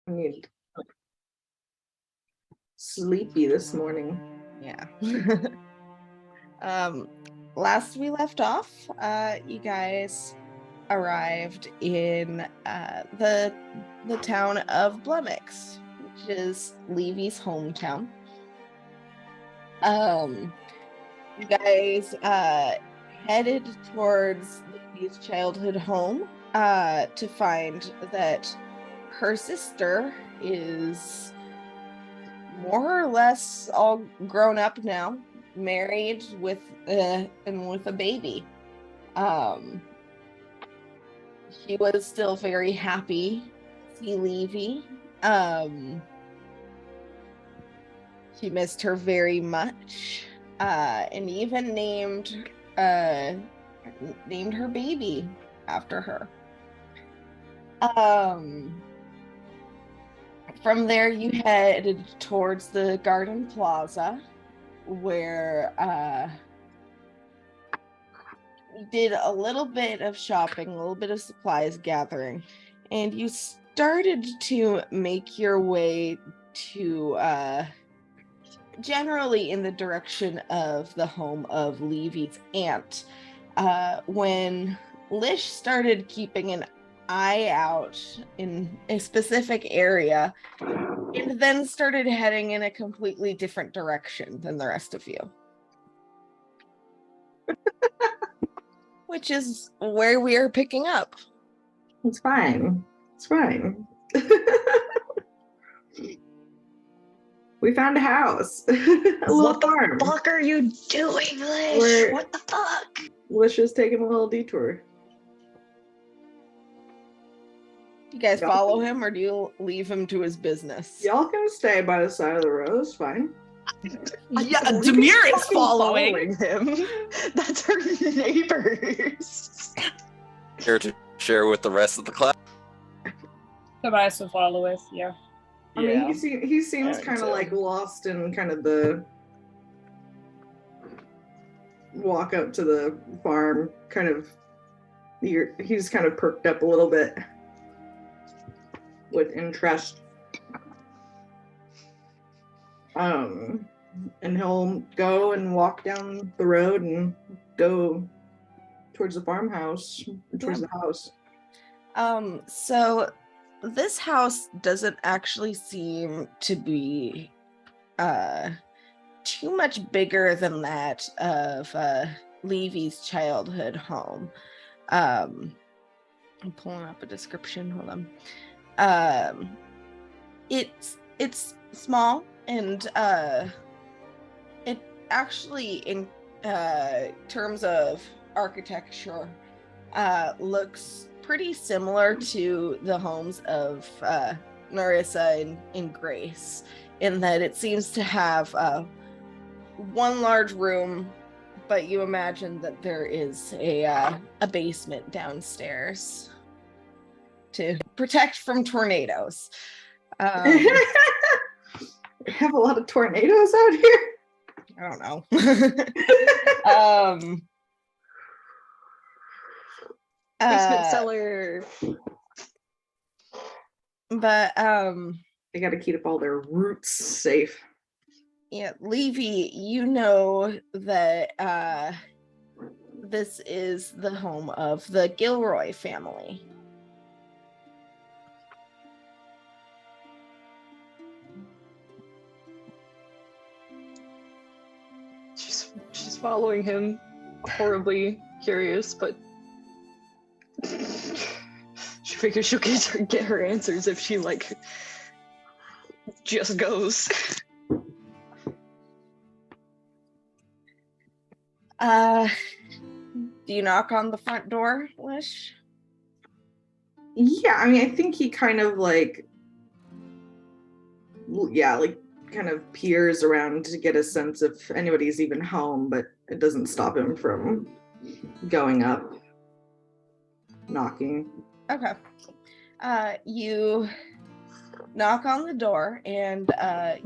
I need sleepy this morning. Yeah. Last we left off, you guys arrived in the town of Blemix, which is Levey's hometown. You guys headed towards Levey's childhood home to find that her sister is more or less all grown up now, married with a baby. She was still very happy to see Levey. She missed her very much, and even named her baby after her. From there, you headed towards the Garden Plaza, where you did a little bit of shopping, a little bit of supplies gathering, and you started to make your way to generally in the direction of the home of Levey's aunt, when Lish started keeping an eye out in a specific area and then started heading in a completely different direction than the rest of you. Which is where we are picking up. It's fine. It's fine. We found a house. A little farm. What the fuck are you doing, Lish? What the fuck? Lish just taking a little detour. You guys follow him, or do you leave him to his business? Y'all can stay by the side of the road. It's fine. Yeah, Demir is following him. That's our neighbors. Here to share with the rest of the class. Tobias will follow with, yeah. I mean, he seems kind of like lost in kind of the walk up to the farm. Kind of, he's kind of perked up a little bit with interest. And he'll go and walk down the road and go towards the farmhouse, towards the house. So this house doesn't actually seem to be too much bigger than that of Levey's childhood home. I'm pulling up a description. Hold on. It's small, and it actually, in terms of architecture, looks pretty similar to the homes of Narissa and Grace, in that it seems to have one large room, but you imagine that there is a basement downstairs to protect from tornadoes. We have a lot of tornadoes out here. I don't know. Basement cellar. But they got to keep all their roots safe. Yeah, Levey, you know that this is the home of the Gilroy family. She's following him, horribly curious, but she figures she'll get her answers if she just goes. Do you knock on the front door, Lish? Yeah, I mean, I think he kind of kind of peers around to get a sense if anybody's even home, but it doesn't stop him from going up, knocking. Okay. You knock on the door, and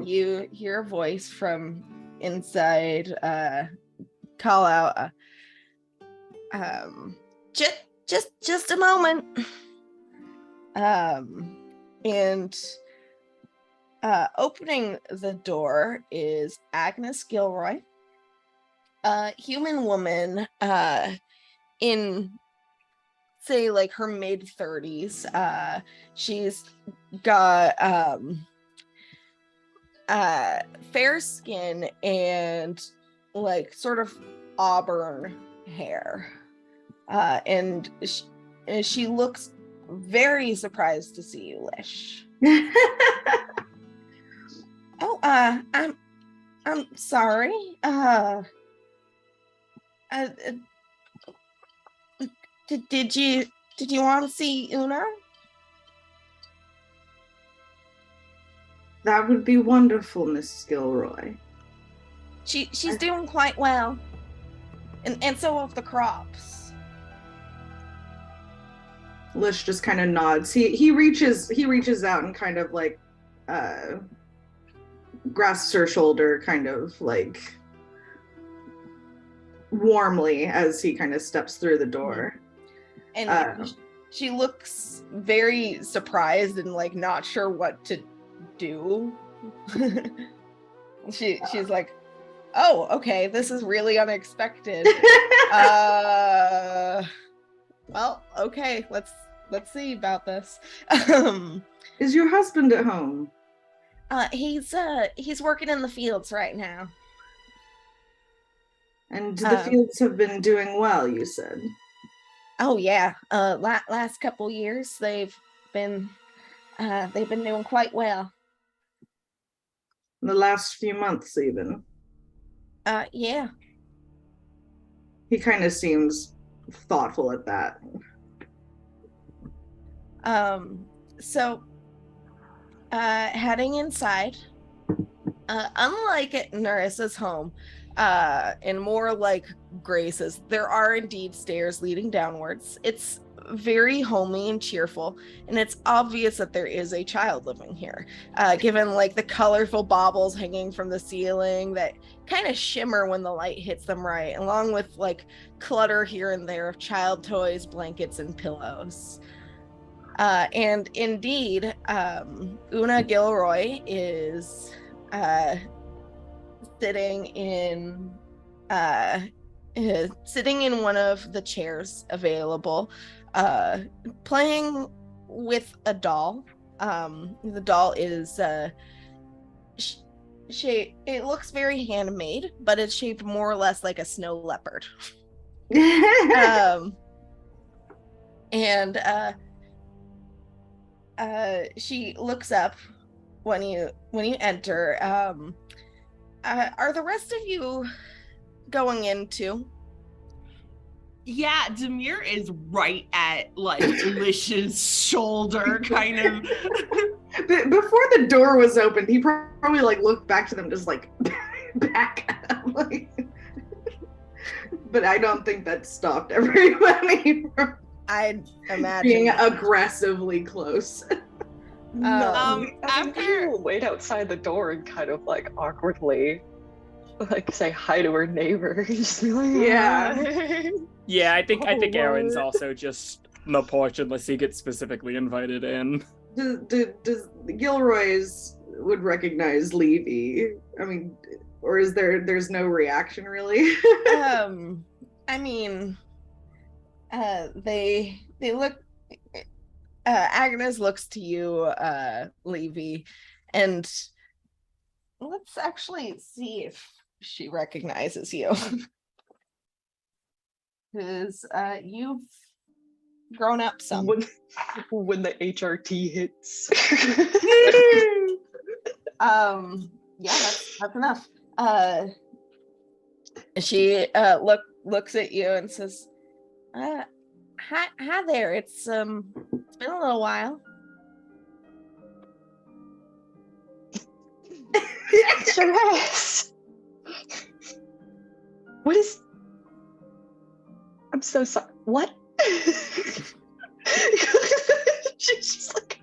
you hear a voice from inside call out, just a moment. And Opening the door is Agnes Gilroy, a human woman in, say, like her mid-30s. She's got fair skin and like sort of auburn hair. And she looks very surprised to see you, Lish. Oh, I'm sorry. Did you want to see Una? That would be wonderful, Mrs. Gilroy. She's doing quite well, and so have the crops. Lish just kind of nods. He reaches out and kind of like grasps her shoulder, kind of like warmly as he kind of steps through the door. And she looks very surprised and like not sure what to do. She's like, oh, okay, this is really unexpected. Well, okay, let's see about this. Is your husband at home? He's working in the fields right now. And the fields have been doing well, you said. Oh yeah. Last couple years they've been doing quite well. The last few months even. Yeah. He kind of seems thoughtful at that. So heading inside, unlike at Narissa's home, and more like Grace's, there are indeed stairs leading downwards. It's very homey and cheerful, and it's obvious that there is a child living here, given like the colorful baubles hanging from the ceiling that kind of shimmer when the light hits them right, along with like clutter here and there of child toys, blankets, and pillows. And indeed, Una Gilroy is sitting in one of the chairs available, playing with a doll. The doll is it looks very handmade, but it's shaped more or less like a snow leopard. And she looks up when you enter. Are the rest of you going in too? Yeah, Demir is right at like Lish's shoulder, kind of. Before the door was opened, he probably like looked back to them, just like back up, like. But I don't think that stopped everybody from I'd imagine being aggressively close. After you will wait outside the door and kind of like awkwardly like say hi to her neighbor. Just be like, yeah. hi. Yeah, I think Oh, Aaron's what? also just on the porch unless he gets specifically invited in. Does Gilroy's would recognize Levey? I mean, or is there's no reaction really? I mean, they look. Agnes looks to you, Levey, and let's actually see if she recognizes you. Because you've grown up some. When the HRT hits. Yeah, that's enough. She looks at you and says, hi there. It's been a little while. Sure has. What is? I'm so sorry. What? She's just like.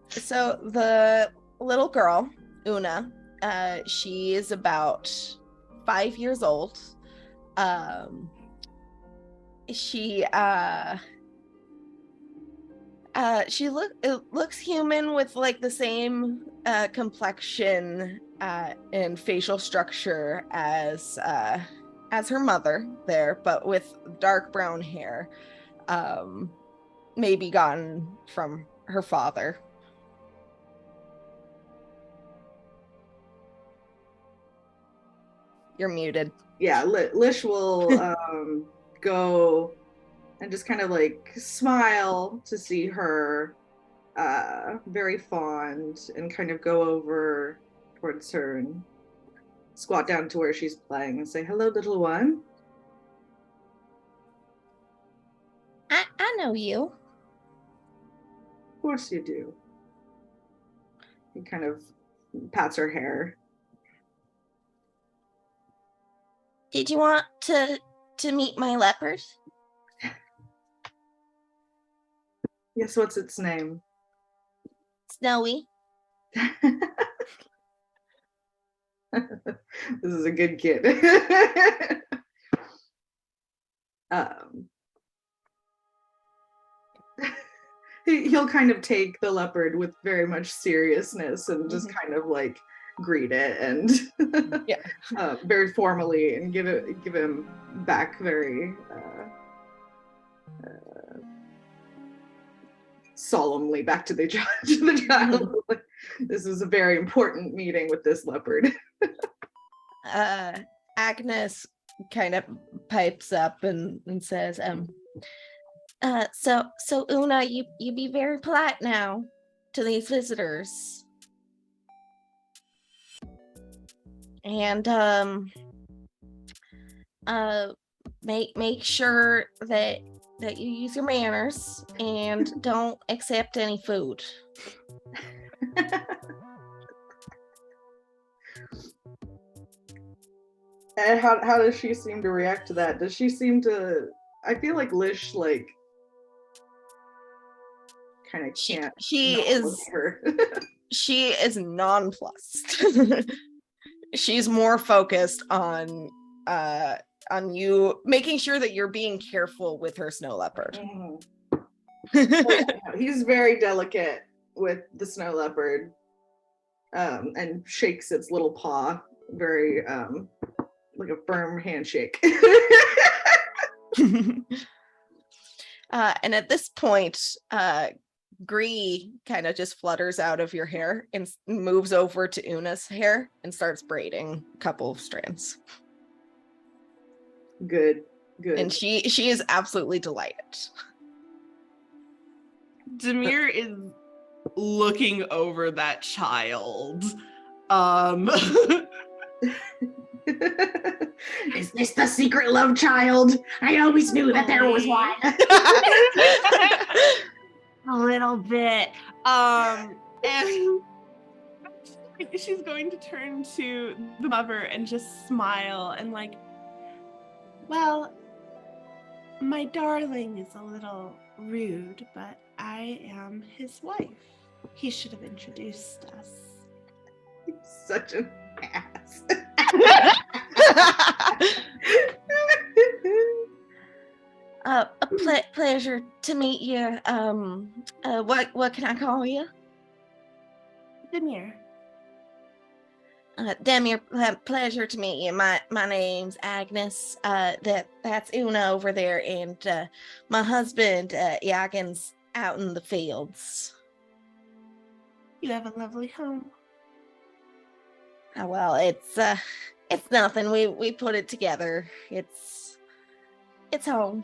So the little girl, Una, she is about 5 years old. She It looks human with like the same complexion and facial structure as her mother there, but with dark brown hair, maybe gotten from her father. You're muted. Yeah, Lish will go and just kind of like smile to see her, very fond, and kind of go over towards her and squat down to where she's playing and say, "Hello, little one." I know you. Of course you do. He kind of pats her hair. Did you want to meet my leopard? Yes, what's its name? Snowy. This is a good kid. He'll kind of take the leopard with very much seriousness and just kind of like greet it and very formally, and give him back very solemnly back to the child. This is a very important meeting with this leopard. Agnes kind of pipes up and says, so Una, you be very polite now to these visitors. And make sure that you use your manners and don't accept any food. And how does she seem to react to that? Does she seem to? I feel like Lish like kind of can't. She is nonplussed. She's more focused on you making sure that you're being careful with her snow leopard. He's very delicate with the snow leopard, and shakes its little paw very like a firm handshake. And at this point, Gree kind of just flutters out of your hair and moves over to Una's hair and starts braiding a couple of strands. Good. And she is absolutely delighted. Demir is looking over that child. Is this the secret love child? I always knew that there was one. A little bit. And she's going to turn to the mother and just smile and like, well, my darling is a little rude, but I am his wife. He should have introduced us. He's such an ass. A pleasure to meet you. What can I call you? Demir. Demir, pleasure to meet you. My name's Agnes. That's Una over there, and my husband Yagin's out in the fields. You have a lovely home. Oh, well, it's nothing. We put it together. It's home.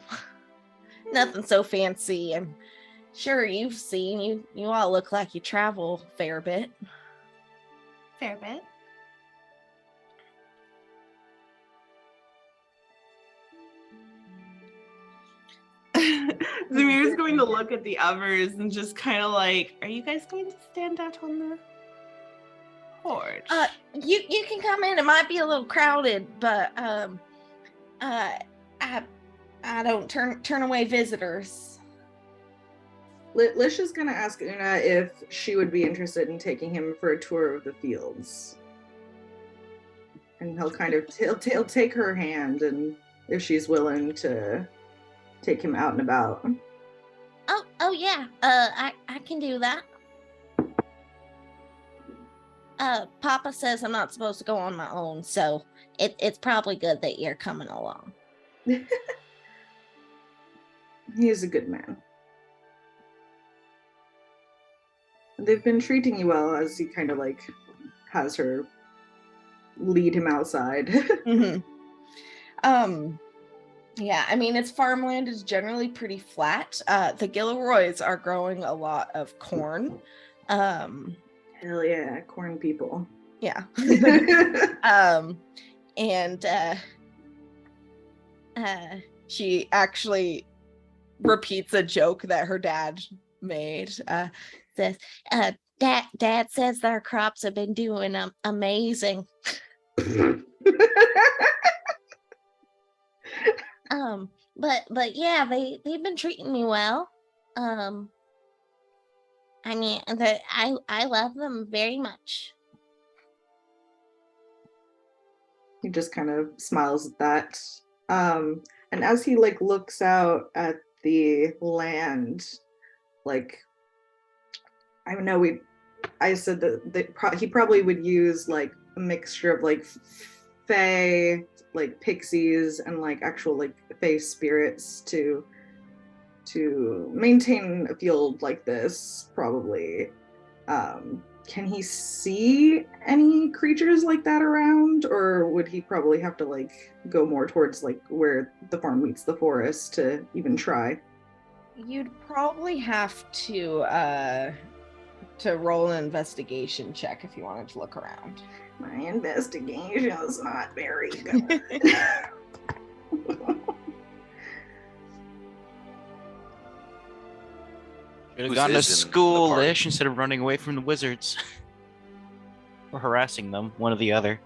Nothing so fancy. I'm sure you've seen. You all look like you travel a fair bit. Fair bit. Demir's going to look at the others and just kind of like, are you guys going to stand out on the porch? You can come in. It might be a little crowded, but I don't turn away visitors. Lish is gonna ask Una if she would be interested in taking him for a tour of the fields, and he'll take her hand, and if she's willing to take him out and about. Oh, Oh yeah, I can do that. Papa says I'm not supposed to go on my own, so it's probably good that you're coming along. He is a good man. They've been treating you well, as he kind of like has her lead him outside. Yeah, I mean, its farmland is generally pretty flat. The Gilroys are growing a lot of corn. Hell yeah, corn people. Yeah. And she actually repeats a joke that her dad made. Says, Dad says their crops have been doing amazing. But yeah, they've been treating me well. I mean, I love them very much. He just kind of smiles at that. And as he like looks out at the land, like I don't know, I said that he probably would use like a mixture of like fae, like pixies, and like actual like fae spirits to maintain a field like this, probably. Can he see any creatures like that around, or would he probably have to like go more towards like where the farm meets the forest to even try? You'd probably have to roll an investigation check if you wanted to look around. My investigation is not very good. Should have Who's gone to his in the school, party? Lish, instead of running away from the wizards. Or harassing them, one or the other.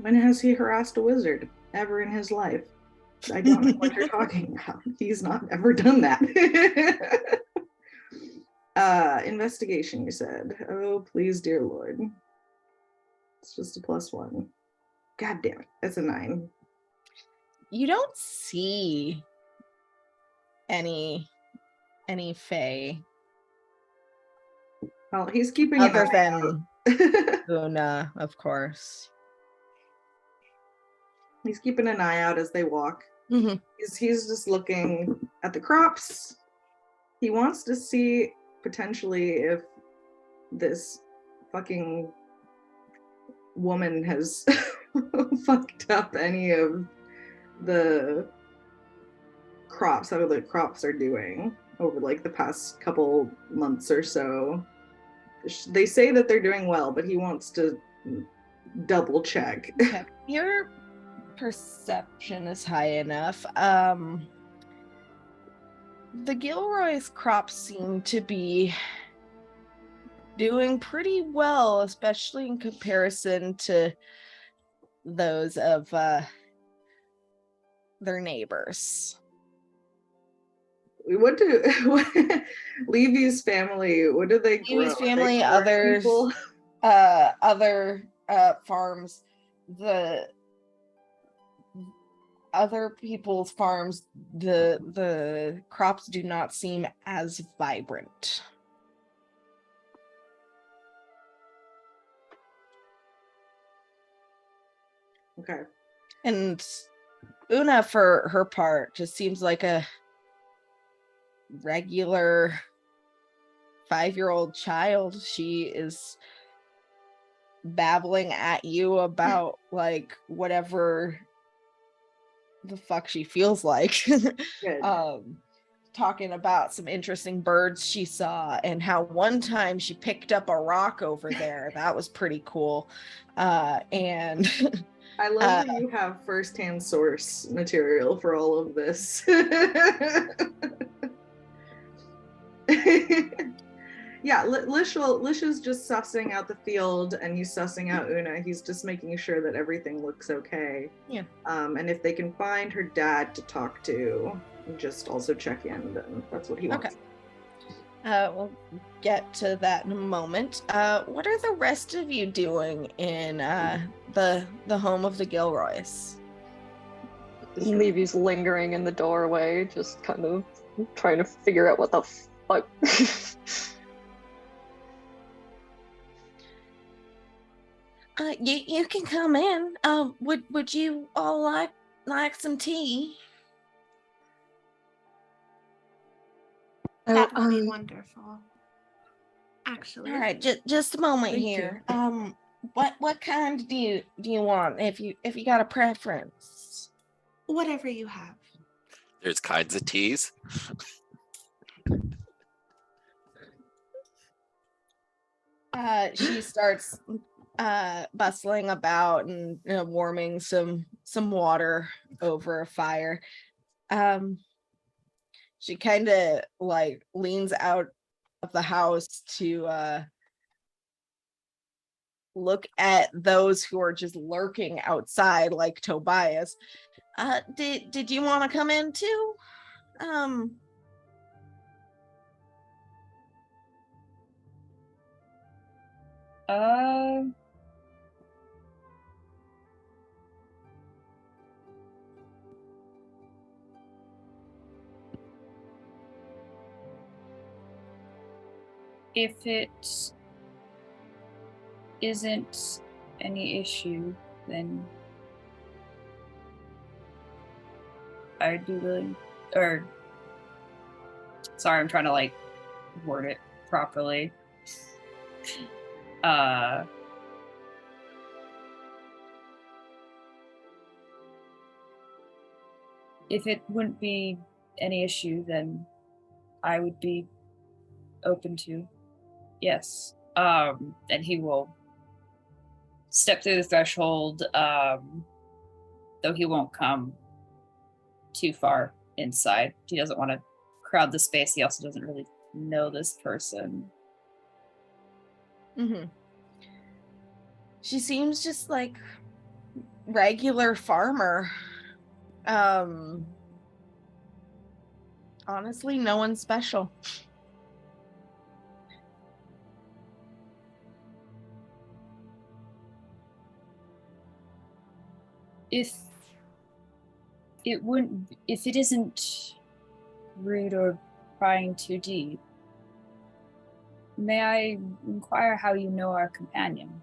When has he harassed a wizard ever in his life? I don't know what you're talking about. He's not ever done that. Investigation, you said. Oh, please, dear Lord. It's just a +1. God damn it. That's a 9. You don't see any fae Well, he's keeping an other eye than out. Una, of course. He's keeping an eye out as they walk. Mhm. He's just looking at the crops. He wants to see potentially if this fucking woman has fucked up any of the crops, how the crops are doing over like the past couple months or so. They say that they're doing well, but he wants to double check. Okay. Your perception is high enough. The Gilroy's crops seem to be doing pretty well, especially in comparison to those of their neighbors. What Levey's family, what do they grow? Levey's family, corn others, people? other farms, the other people's farms, the crops do not seem as vibrant. Okay. And Una, for her part, just seems like a regular 5-year-old child. She is babbling at you about like whatever the fuck she feels like. Good. Talking about some interesting birds she saw and how one time she picked up a rock over there. That was pretty cool. And I love that you have first-hand source material for all of this. Yeah, Lish is just sussing out the field, and he's sussing out Una. He's just making sure that everything looks okay. Yeah. And if they can find her dad to talk to, just also check in, then that's what he wants. Okay. We'll get to that in a moment. What are the rest of you doing in the home of the Gilroys? Levey's lingering in the doorway, just kind of I'm trying to figure out what the fuck. You can come in. Would you all like some tea? That would be wonderful. Actually. All right, just a moment Thank here. What kind do you want? If you got a preference, Whatever you have. There's kinds of teas. She starts bustling about and warming some water over a fire. She kind of like leans out of the house to look at those who are just lurking outside, like Tobias. Did you want to come in too? If it isn't any issue, then I'd be willing, or sorry, I'm trying to like word it properly. If it wouldn't be any issue, then I would be open to. Yes. And he will step through the threshold, though he won't come too far inside. He doesn't want to crowd the space. He also doesn't really know this person. Mm-hmm. She seems just like regular farmer. Honestly, no one special. If it isn't rude or prying too deep, may I inquire how you know our companion?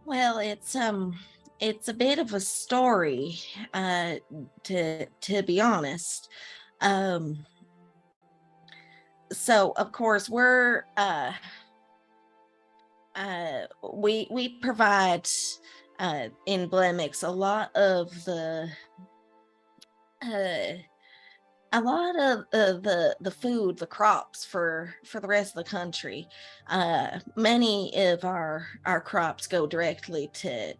Well, it's a bit of a story, to be honest. So of course we provide in Blemix a lot of the food, the crops for the rest of the country. Many of our crops go directly to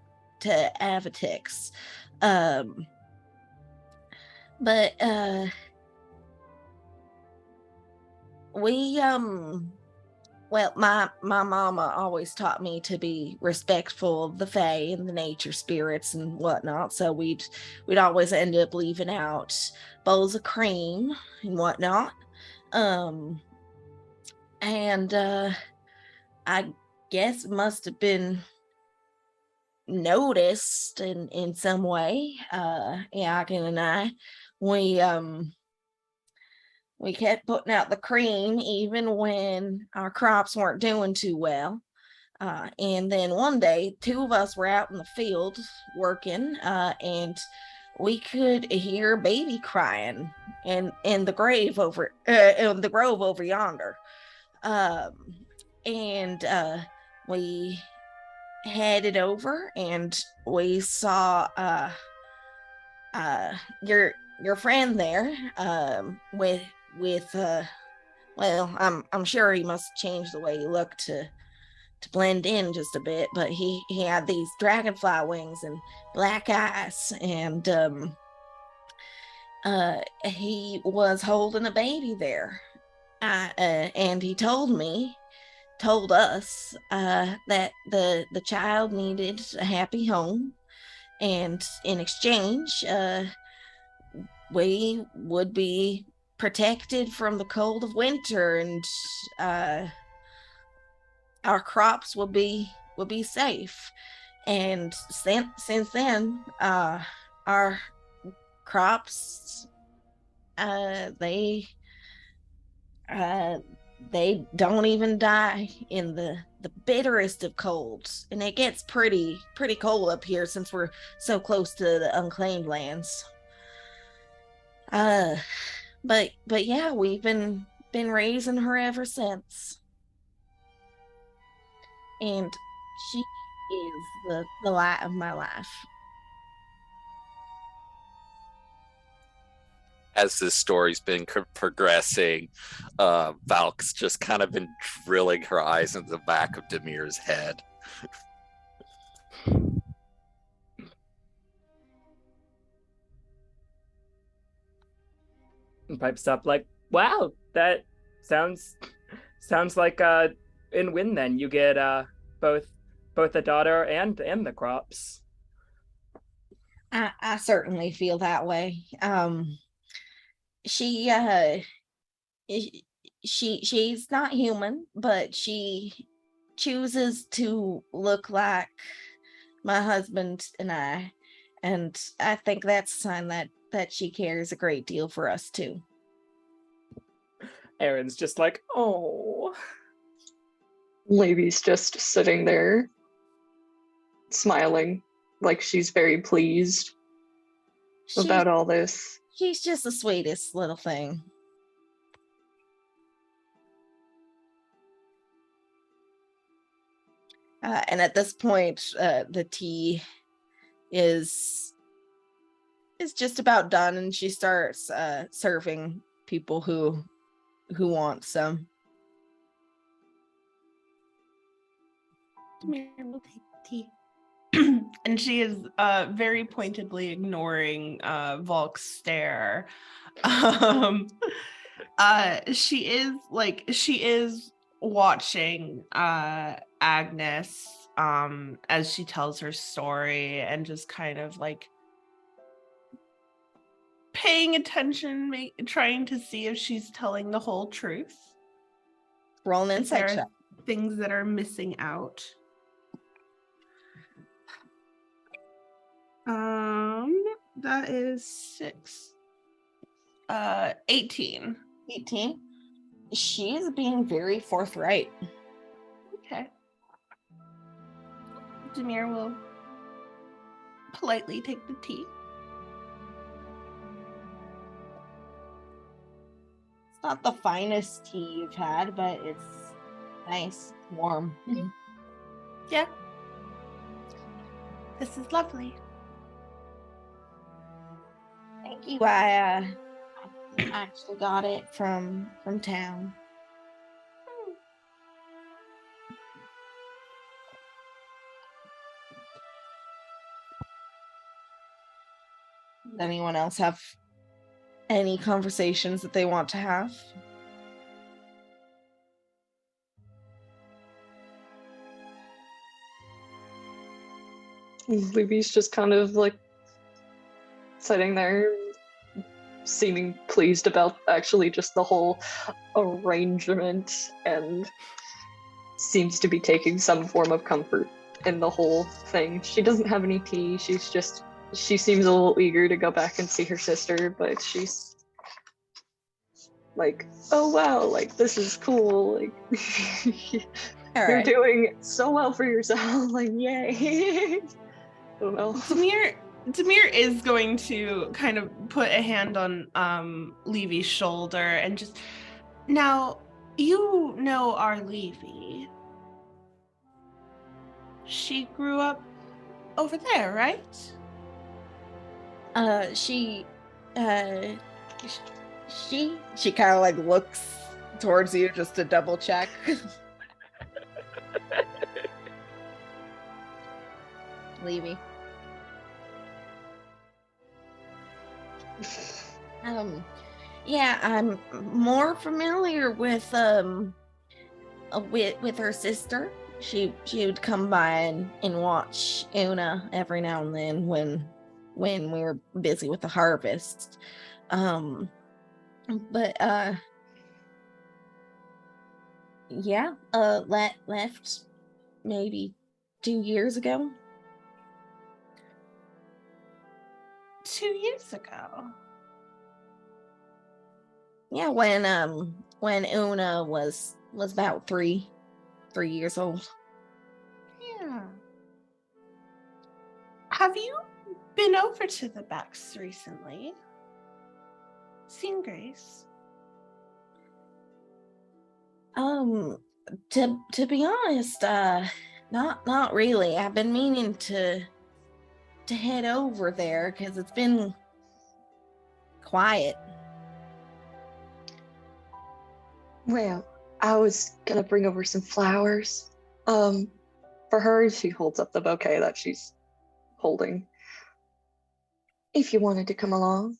Avitex. But we well, my mama always taught me to be respectful of the fae and the nature spirits and whatnot. So we'd always end up leaving out bowls of cream and whatnot. And I guess it must have been noticed in some way. Yakin and I, we kept putting out the cream even when our crops weren't doing too well. And then one day, two of us were out in the field working, and we could hear baby crying in the grave over in the grove over yonder. And we headed over, and we saw your friend there, with well, I'm sure he must change the way he looked to blend in just a bit, but he had these dragonfly wings and black eyes, and he was holding a baby there. And he told us that the child needed a happy home, and in exchange, we would be protected from the cold of winter, and our crops will be safe. And since then, our crops they they don't even die in the bitterest of colds, and it gets pretty cold up here since we're so close to the unclaimed lands. But yeah, we've been raising her ever since, and she is the light of my life. As this story's been progressing, Valk's just kind of been drilling her eyes into the back of Demir's head. And pipes up like, wow, that sounds like in win then. You get both the daughter and the crops. I certainly feel that way. She she's not human, but she chooses to look like my husband and I think that's a sign that she cares a great deal for us too. Aaron's just like, oh. Levey's just sitting there, smiling, like she's very pleased about all this. She's just the sweetest little thing. And at this point, the tea is just about done, and she starts serving people who want some. Demir will take tea. And she is very pointedly ignoring Volk's stare. She is watching Agnes as she tells her story and just kind of like paying attention, trying to see if she's telling the whole truth. Roll an insight check. Things that are missing out. That is 6. 18. 18. She's being very forthright. Okay. Demir will politely take the tea. It's not the finest tea you've had, but it's nice, warm. Yeah. This is lovely. Thank you. I actually got it from town. Does anyone else have any conversations that they want to have? Levey's just kind of like sitting there, seeming pleased about actually just the whole arrangement, and seems to be taking some form of comfort in the whole thing. She doesn't have any tea. She seems a little eager to go back and see her sister, but she's like, oh wow, like this is cool, like you're doing so well for yourself, like yay. I don't know. Demir is going to kind of put a hand on Levey's shoulder and just, now, you know our Levey. She grew up over there, right? She kind of like looks towards you just to double check. Levey. Yeah, I'm more familiar with her sister. She would come by and watch Una every now and then when we were busy with the harvest. Left maybe 2 years ago. 2 years ago. Yeah, when Una was about 3 years old. Yeah. Have you been over to the Backs recently? Seen Grace? To be honest, not really. I've been meaning to head over there because it's been quiet. Well, I was gonna bring over some flowers. For her, she holds up the bouquet that she's holding. If you wanted to come along.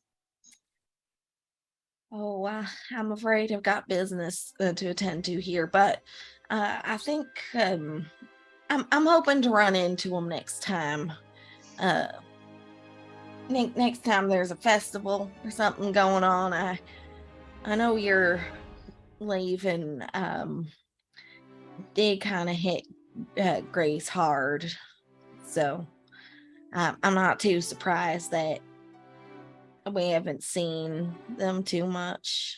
Oh, I'm afraid I've got business to attend to here, but I think I'm hoping to run into them next time. Next time there's a festival or something going on. I know you're leaving. Did kind of hit Grace hard, so I'm not too surprised that we haven't seen them too much.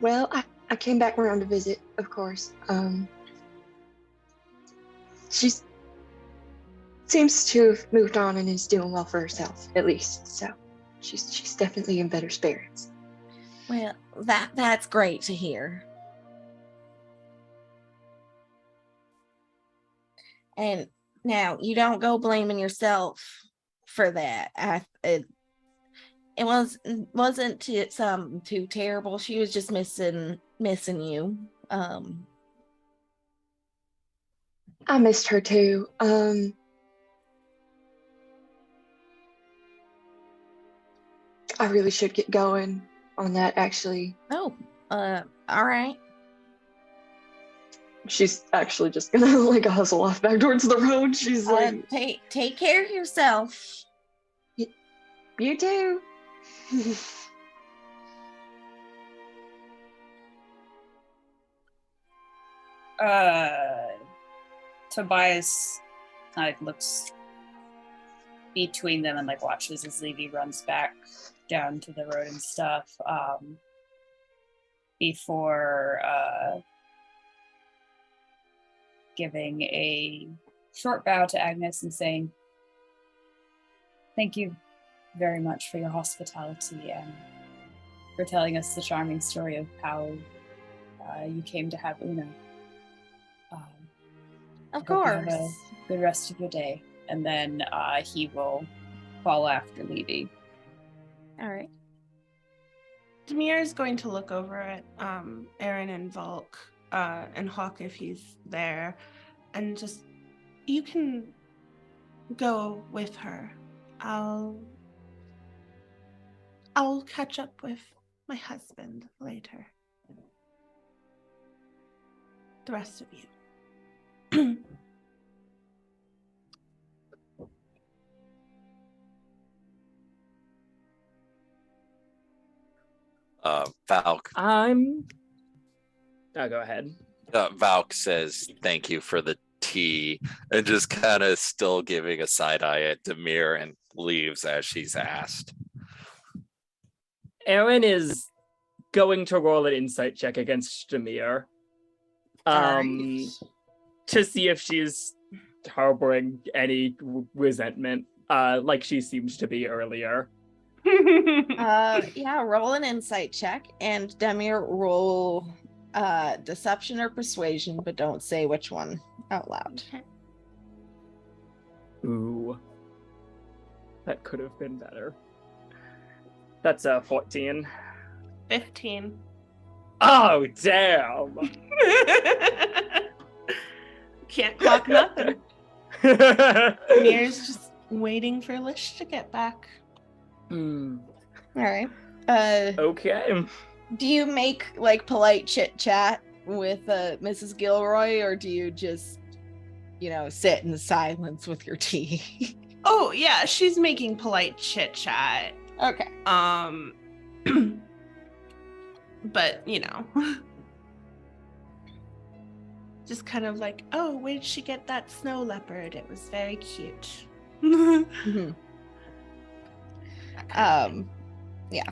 Well, I came back around to visit, of course. She seems to have moved on and is doing well for herself, at least. So she's definitely in better spirits. Well, that's great to hear. And now you don't go blaming yourself for that. It wasn't something too terrible. She was just missing you. I missed her too. I really should get going on that, actually. Oh, all right. She's actually just gonna like hustle off back towards the road. She's like, take care of yourself. You too. Tobias kind of looks between them and like watches as Levey runs back down to the road and stuff. Before giving a short bow to Agnes and saying, "Thank you very much for your hospitality and for telling us the charming story of how you came to have Una. Of I hope you course. have a good rest of your day." And then he will follow after Levey. All right. Demir is going to look over at Aaron and Volk and Hawk if he's there, and just, you can go with her. I'll catch up with my husband later. The rest of you. Valk. Go ahead. Valk says thank you for the tea and just kind of still giving a side eye at Demir and leaves as she's asked. Aaron is going to roll an insight check against Demir. To see if she's harboring any resentment, like she seemed to be earlier. Yeah, roll an insight check, and Demir roll deception or persuasion, but don't say which one out loud. Ooh. That could have been better. That's a 14. 15. Oh, damn! Can't clock nothing. Mir's just waiting for Lish to get back. All right. Okay. Do you make like polite chit chat with Mrs. Gilroy, or do you just, sit in silence with your tea? Oh yeah, she's making polite chit chat. Okay. But just kind of like, oh, where did she get that snow leopard? It was very cute. Mm-hmm. Yeah.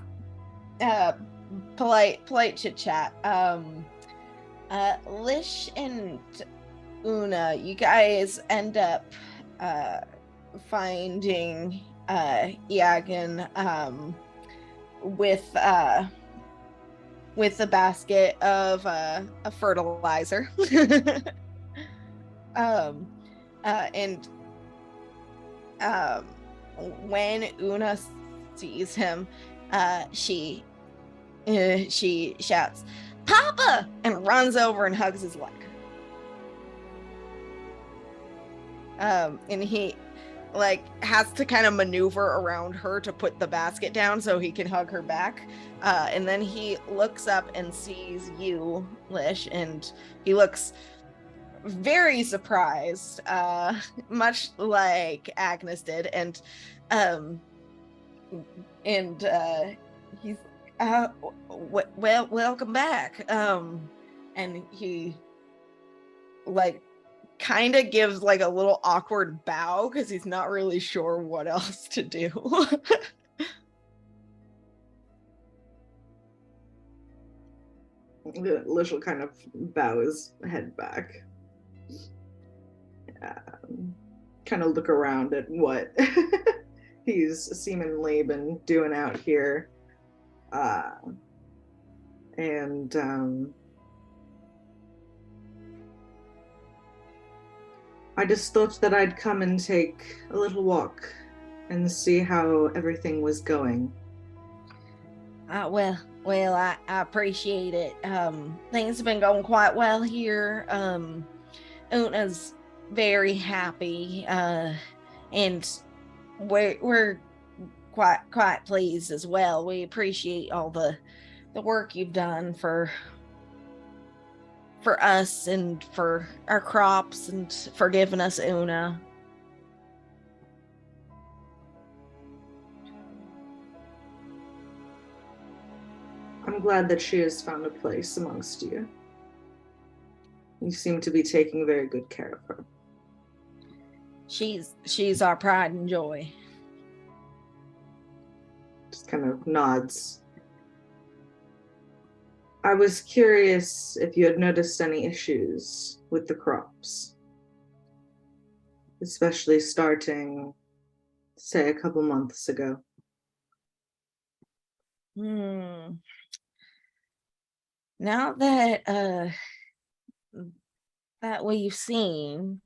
polite chit chat. Lish and Una, you guys end up finding Iagan with a basket of a fertilizer. And when Una sees him, she shouts, "Papa!" and runs over and hugs his leg. And he has to kind of maneuver around her to put the basket down so he can hug her back. And then he looks up and sees you, Lish, and he looks very surprised, much like Agnes did. And he's welcome back. And he kind of gives a little awkward bow because he's not really sure what else to do. Lish will kind of bow his head back. Kind of look around at what he's seemingly been doing out here. And I just thought that I'd come and take a little walk and see how everything was going. Well, I appreciate it. Things have been going quite well here. Una's very happy, and we're quite pleased as well. We appreciate all the work you've done for us and for our crops and for giving us Una. I'm glad that she has found a place amongst you. You seem to be taking very good care of her. She's our pride and joy. Just kind of nods. I was curious if you had noticed any issues with the crops, especially starting, say, a couple months ago. Now that we've seen,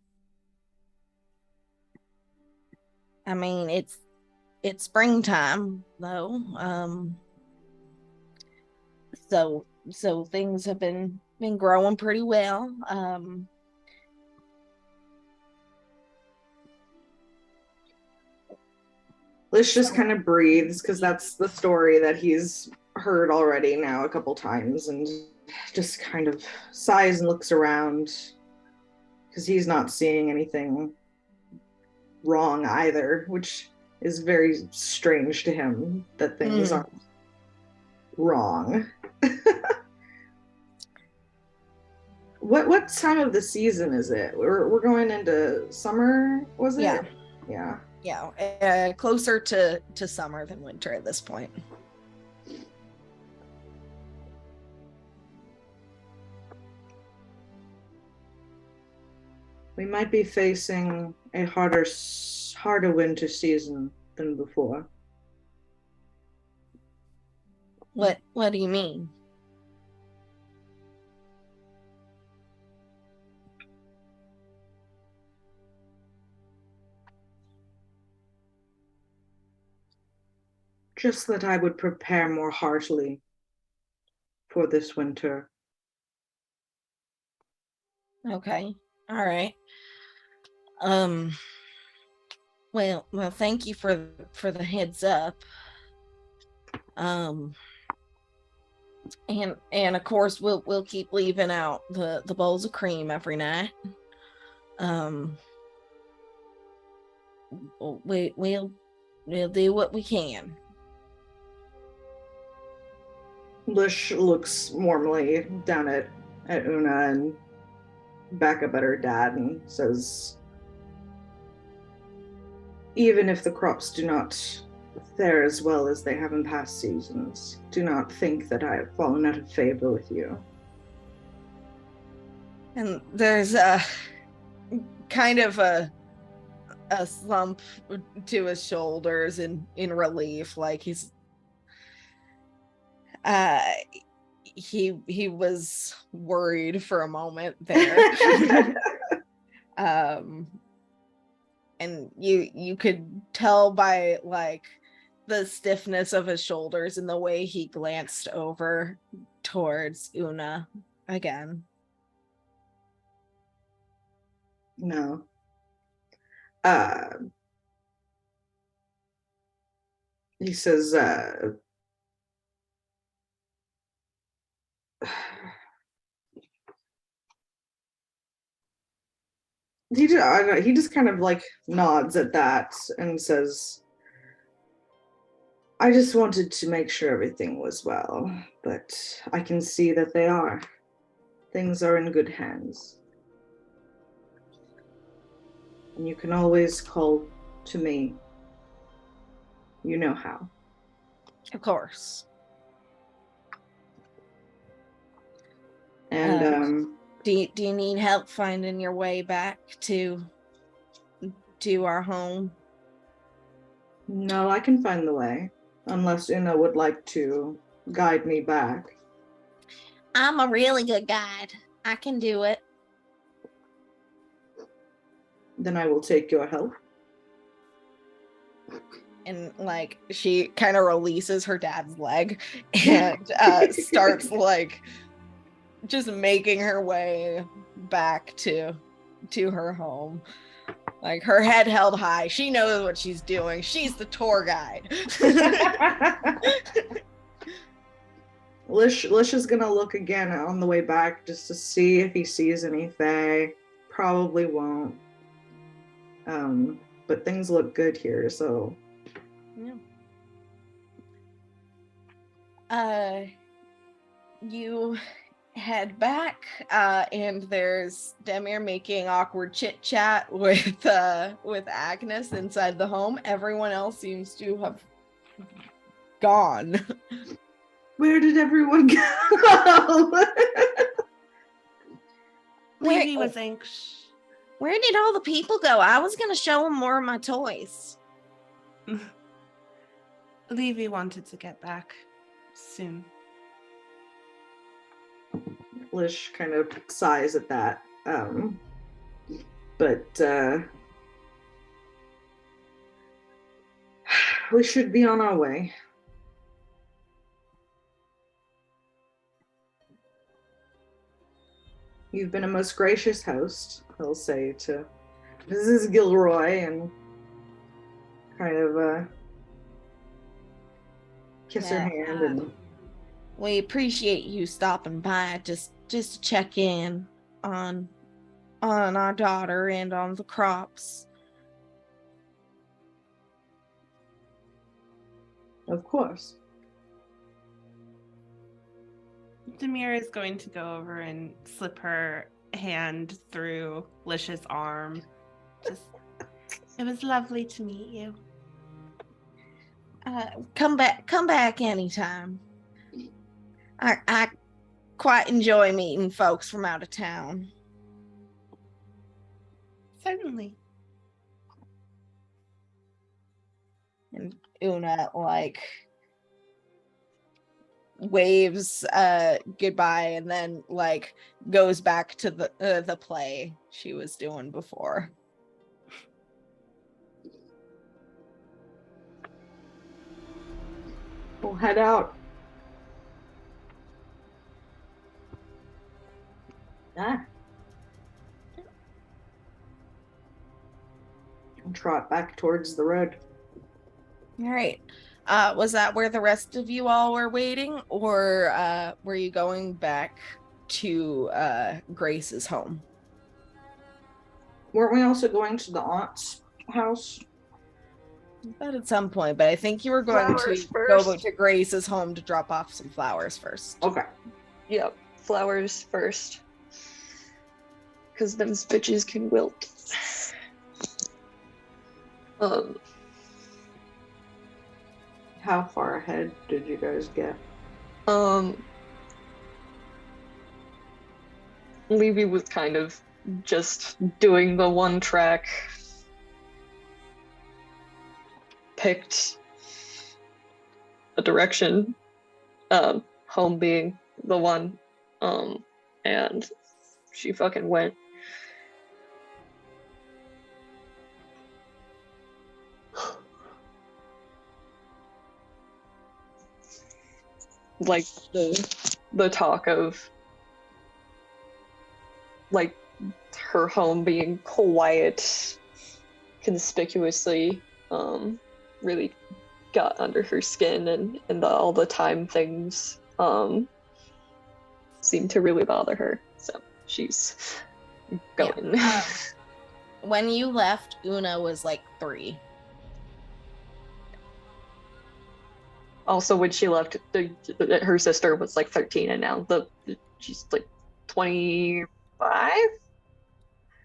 I mean, it's springtime though, so things have been growing pretty well. Lish just kind of breathes because that's the story that he's heard already now a couple times, and just kind of sighs and looks around because he's not seeing anything wrong either, which is very strange to him that things aren't wrong. What time of the season is it? We're going into summer, was it? Yeah, closer to summer than winter at this point. We might be facing a harder winter season than before. What do you mean? Just that I would prepare more heartily for this winter. Okay. All right. Well, thank you for the heads up. And of course we'll keep leaving out the bowls of cream every night. We'll do what we can. Lish looks warmly down at Una and back up at her dad and says, even if the crops do not fare as well as they have in past seasons. Do not think that I have fallen out of favor with you. And there's a kind of a slump to his shoulders in relief, like he was worried for a moment there. And you could tell by like the stiffness of his shoulders and the way he glanced over towards Una again. No. He says, he just kind of like nods at that and says, I just wanted to make sure everything was well, but I can see that they are. Things are in good hands. And you can always call to me. You know how. Of course. And do you need help finding your way back to our home? No, I can find the way, unless Una would like to guide me back. I'm a really good guide. I can do it. Then I will take your help. And like she kind of releases her dad's leg and starts like just making her way back to her home, like her head held high. She knows what she's doing. She's the tour guide. Lish is gonna look again on the way back just to see if he sees anything. Probably won't. But things look good here, so yeah. You head back, and there's Demir making awkward chit chat with Agnes inside the home. Everyone else seems to have gone. Where did everyone go? Levey was anxious. Where did all the people go? I was going to show them more of my toys. Levey wanted to get back soon. Lish kind of sighs at that. But we should be on our way. You've been a most gracious host, he'll say to Mrs. Gilroy, and kind of kiss her hand. And we appreciate you stopping by just to check in on our daughter and on the crops. Of course. Demir is going to go over and slip her hand through Lish's arm. Just, it was lovely to meet you. Come back anytime. I quite enjoy meeting folks from out of town. Certainly. And Una like waves goodbye and then like goes back to the play she was doing before. We'll head out. And trot back towards the road. All right. Was that where the rest of you all were waiting, or were you going back to Grace's home? Weren't we also going to the aunt's house? But at some point, but I think you were going Flowers to go first. to Grace's home to drop off some flowers first. Okay. Yep, flowers first. Because them bitches can wilt. How far ahead did you guys get? Levey was kind of just doing the one track, picked a direction, home being the one, and she fucking went. Like the talk of like her home being quiet conspicuously really got under her skin, and all the time things seemed to really bother her, so she's going. Yeah. When you left, Una was like 3. Also, when she left, her sister was like 13, and now she's like 25?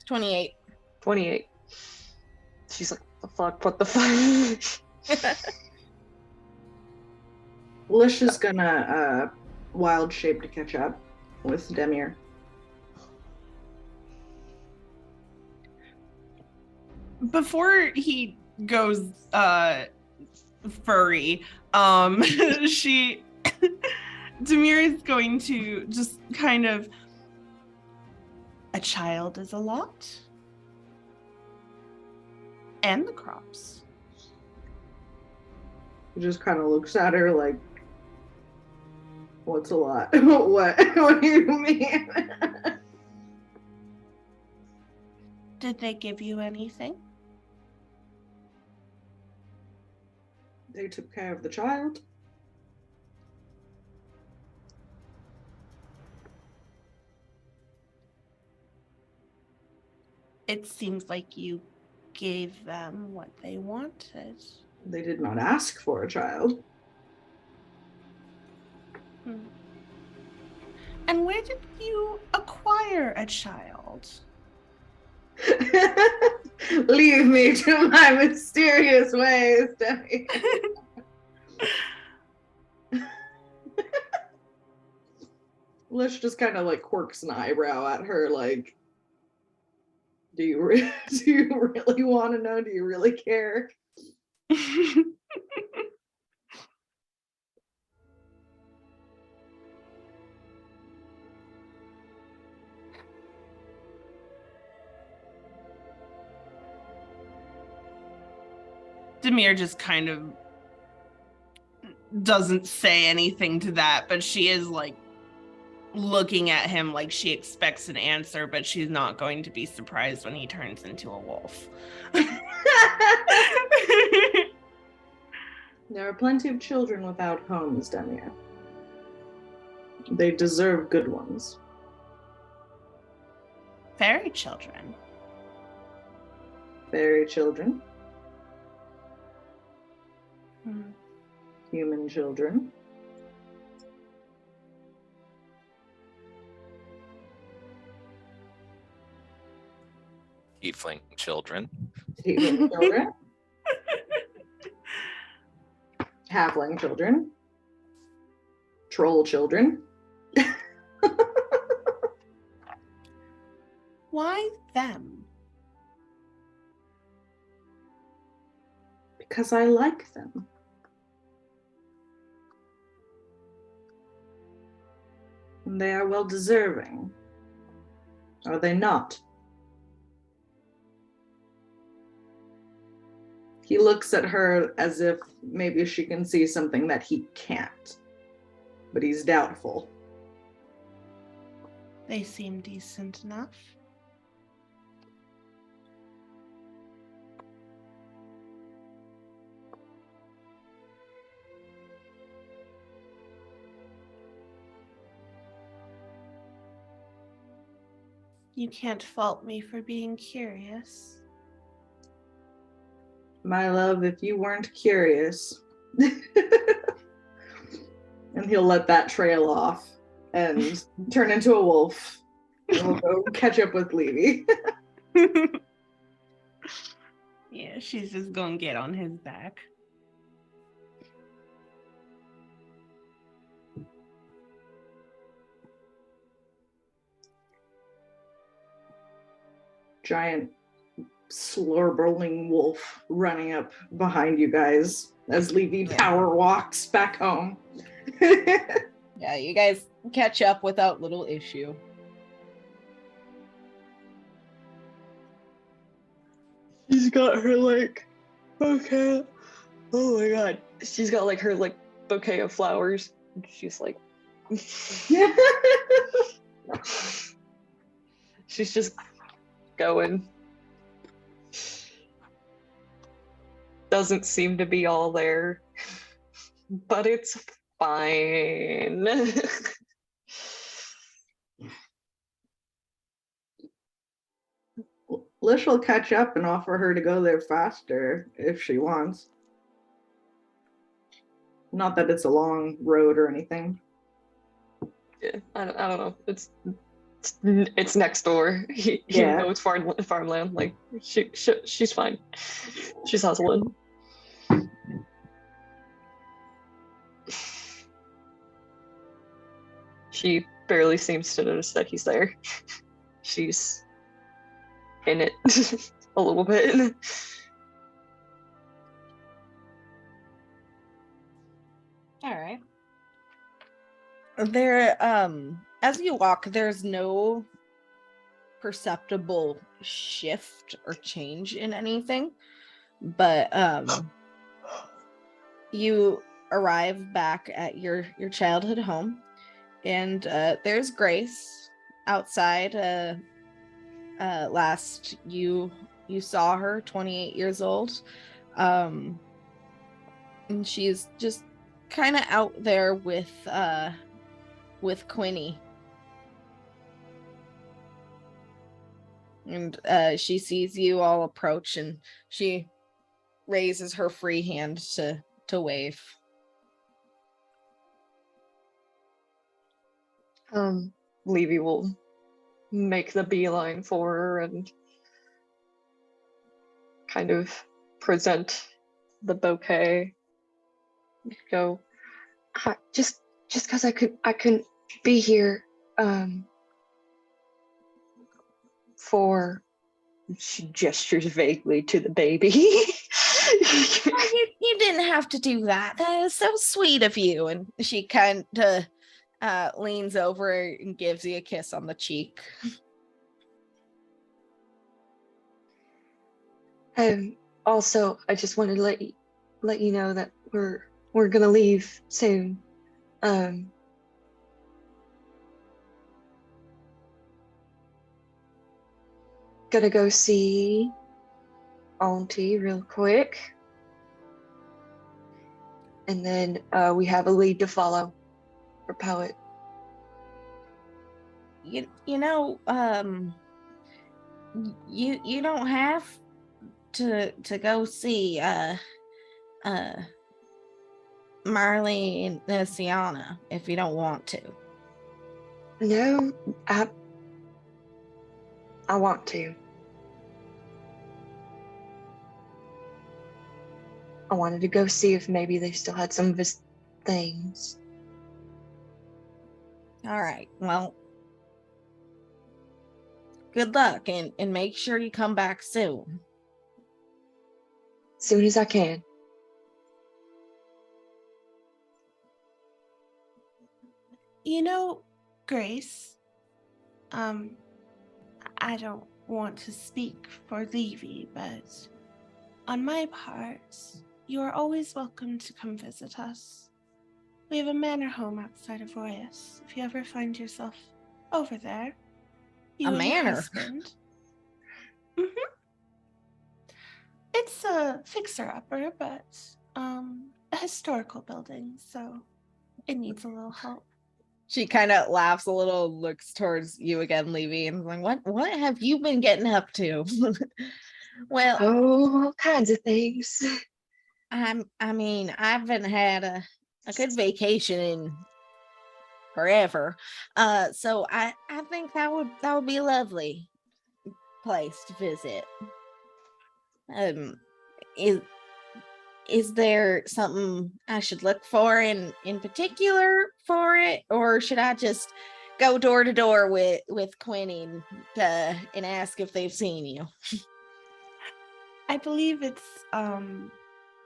28. 28. She's like, what the fuck? Lish is gonna wild shape to catch up with Demir. Before he goes furry, she Demir is going to just kind of, a child is a lot. And the crops. He just kind of looks at her like, what's a lot? What do you mean? Did they give you anything? They took care of the child. It seems like you gave them what they wanted. They did not ask for a child. And where did you acquire a child? Leave me to my mysterious ways, Debbie. Lish just kind of like quirks an eyebrow at her, like, do you really want to know? Do you really care? Demir just kind of doesn't say anything to that, but she is like looking at him like she expects an answer, but she's not going to be surprised when he turns into a wolf. There are plenty of children without homes, Demir. They deserve good ones. Fairy children. Fairy children. Hmm. Human children. Tiefling children. Tiefling children. Halfling children. Troll children. Why them? Because I like them. And they are well deserving. Are they not? He looks at her as if maybe she can see something that he can't. But he's doubtful. They seem decent enough. You can't fault me for being curious. My love, if you weren't curious. And he'll let that trail off and turn into a wolf. And we'll go catch up with Levey. Yeah, she's just gonna get on his back. giant slobbering wolf running up behind you guys as Levey power walks back home. Yeah, you guys catch up without little issue. She's got her like bouquet. Oh my god. She's got like her like bouquet of flowers. She's like she's just going. Doesn't seem to be all there, but it's fine. Lish will catch up and offer her to go there faster if she wants. Not that it's a long road or anything. Yeah, I don't know. It's next door. You know, it's farmland. Like she's fine. She's hustling. She barely seems to notice that he's there. She's in it a little bit. All right. There, as you walk, there's no perceptible shift or change in anything, but you arrive back at your childhood home, and there's Grace outside. Last you saw her, 28 years old, and she's just kind of out there with Quinny. And she sees you all approach, and she raises her free hand to wave. Levey will make the beeline for her and kind of present the bouquet. Go, just because I couldn't be here for. She gestures vaguely to the baby. You didn't have to do that. That is so sweet of you. And she kind of leans over and gives you a kiss on the cheek. Also, I just wanted to let you know that we're gonna leave soon. Gonna go see Auntie real quick, and then we have a lead to follow for Poet. You know, you don't have to go see Marley and Sienna if you don't want to. No, I want to. I wanted to go see if maybe they still had some of his things. All right. Well, good luck, and make sure you come back soon. Soon as I can. You know, Grace, I don't want to speak for Levey, but on my part, you are always welcome to come visit us. We have a manor home outside of Royas. If you ever find yourself over there, you A and your manor? husband. Mm-hmm. It's a fixer-upper, but a historical building, so it needs a little help. She kind of laughs a little, looks towards you again, Levey, and is like, what have you been getting up to? Well, all kinds of things. I mean, I haven't had a good vacation in forever. So I think that would be a lovely place to visit. Is there something I should look for in particular for it, or should I just go door to door with Quinny and ask if they've seen you. I believe it's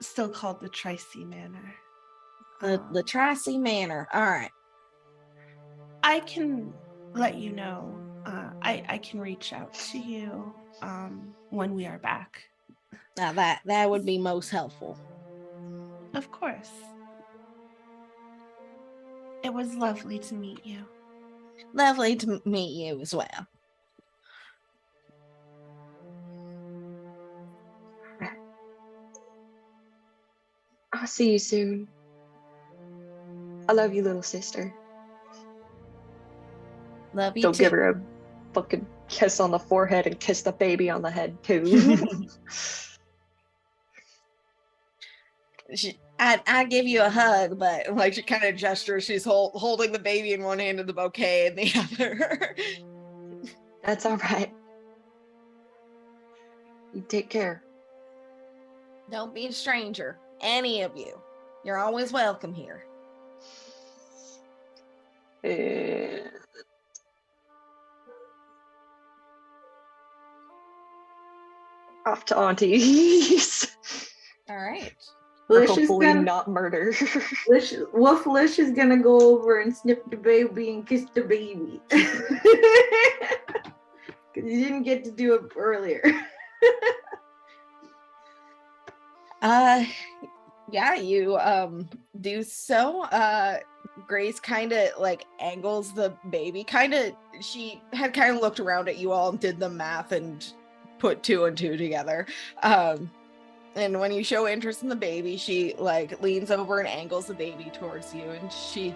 still called the Tricey Manor. The Tricey Manor. All right. I can let you know. I can reach out to you when we are back. Now that would be most helpful. Of course. It was lovely to meet you. Lovely to meet you as well. I'll see you soon. I love you, little sister. Love you Don't too. give her a fucking kiss on the forehead and kiss the baby on the head too. I give you a hug, but like she kind of gestures. She's holding the baby in one hand and the bouquet in the other. That's all right. You take care. Don't be a stranger, any of you. You're always welcome here. Off to Auntie's. All right. Or Lish is hopefully gonna, not murder. Lish is gonna go over and snip the baby and kiss the baby. Because you didn't get to do it earlier. Yeah, you do so. Grace kind of like angles the baby. She had kind of looked around at you all and did the math and put 2 and 2 together. And when you show interest in the baby, she like leans over and angles the baby towards you, and she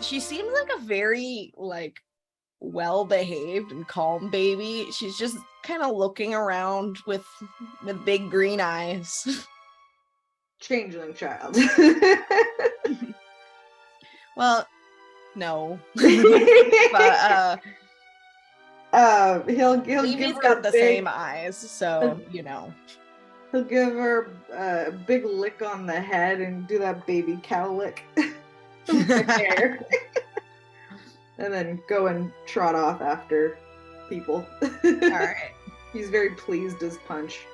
seems like a very like well-behaved and calm baby. She's just kind of looking around with big green eyes. Changeling child. Well, no. But he'll give Levy's her got a the big, same eyes, so you know. He'll give her a big lick on the head and do that baby cow lick with the hair. And then go and trot off after people. All right. He's very pleased as punch.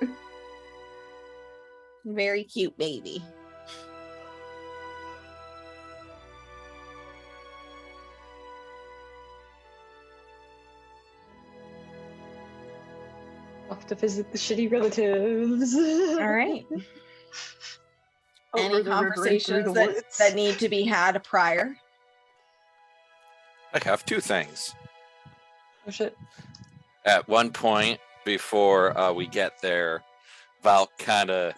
Very cute baby. Off to visit the shitty relatives. All right. Any conversations that need to be had prior? I have 2 things. Oh shit. At one point before we get there, Val kind of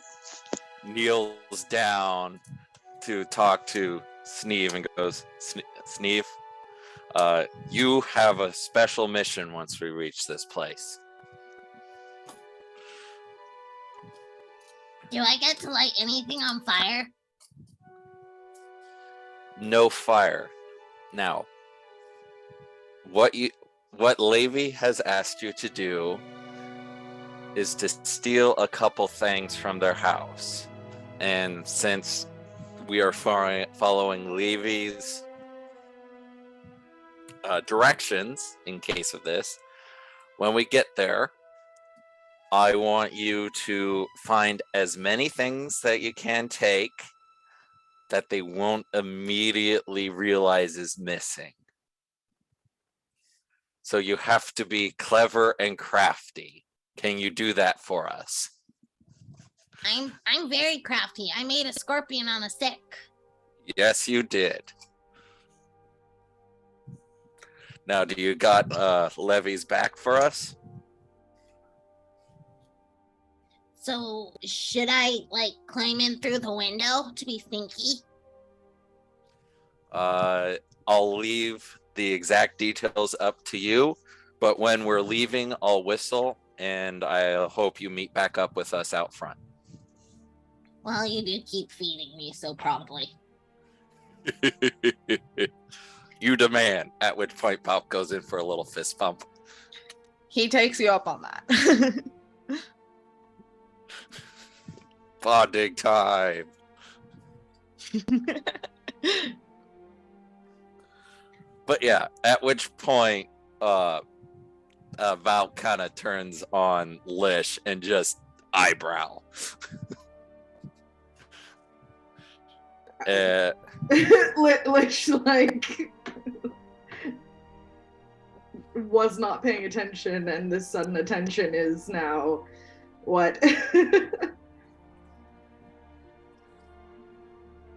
kneels down to talk to Sneeve and goes, Sneeve, you have a special mission once we reach this place. Do I get to light anything on fire? No fire. Now, what Levey has asked you to do is to steal a couple things from their house. And since we are following Levey's directions in case of this, when we get there, I want you to find as many things that you can take that they won't immediately realize is missing. So you have to be clever and crafty. Can you do that for us? I'm very crafty. I made a scorpion on a stick. Yes, you did. Now, do you got Levey's back for us? So should I like climb in through the window to be sneaky? I'll leave the exact details up to you, but when we're leaving, I'll whistle, and I hope you meet back up with us out front. Well, you do keep feeding me, so probably. You demand. At which point, Pop goes in for a little fist bump. He takes you up on that. Bonding time. But yeah, at which point, Val kind of turns on Lish and just eyebrow. Lish like was not paying attention, and this sudden attention is now what?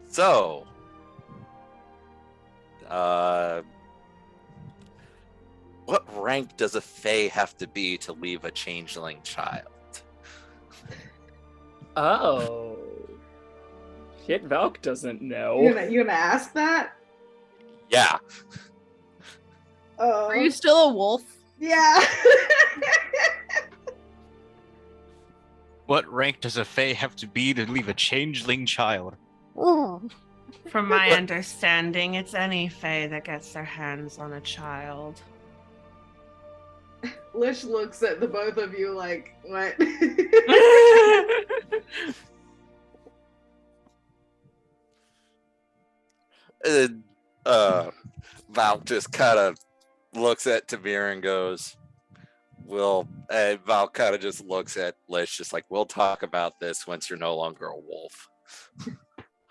So, what rank does a fae have to be to leave a changeling child? Oh. Shit, Valk doesn't know. You gonna ask that? Yeah. Are you still a wolf? Yeah. What rank does a fae have to be to leave a changeling child? From my understanding, it's any fae that gets their hands on a child. Lish looks at the both of you like, what? Val just kind of looks at Tamir and goes, Val kind of just looks at Lish, just like, we'll talk about this once you're no longer a wolf.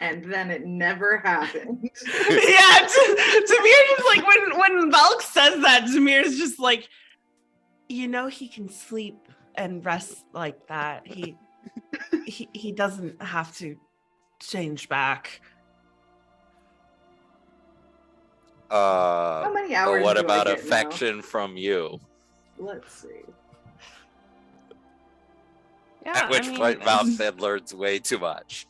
And then it never happened. Yeah, Tamir just like when Valk says that, Tamir's just like, he can sleep and rest like that. He doesn't have to change back. How many hours? What do I about get affection from you? now? Let's see. Yeah, At which point Val said learns way too much.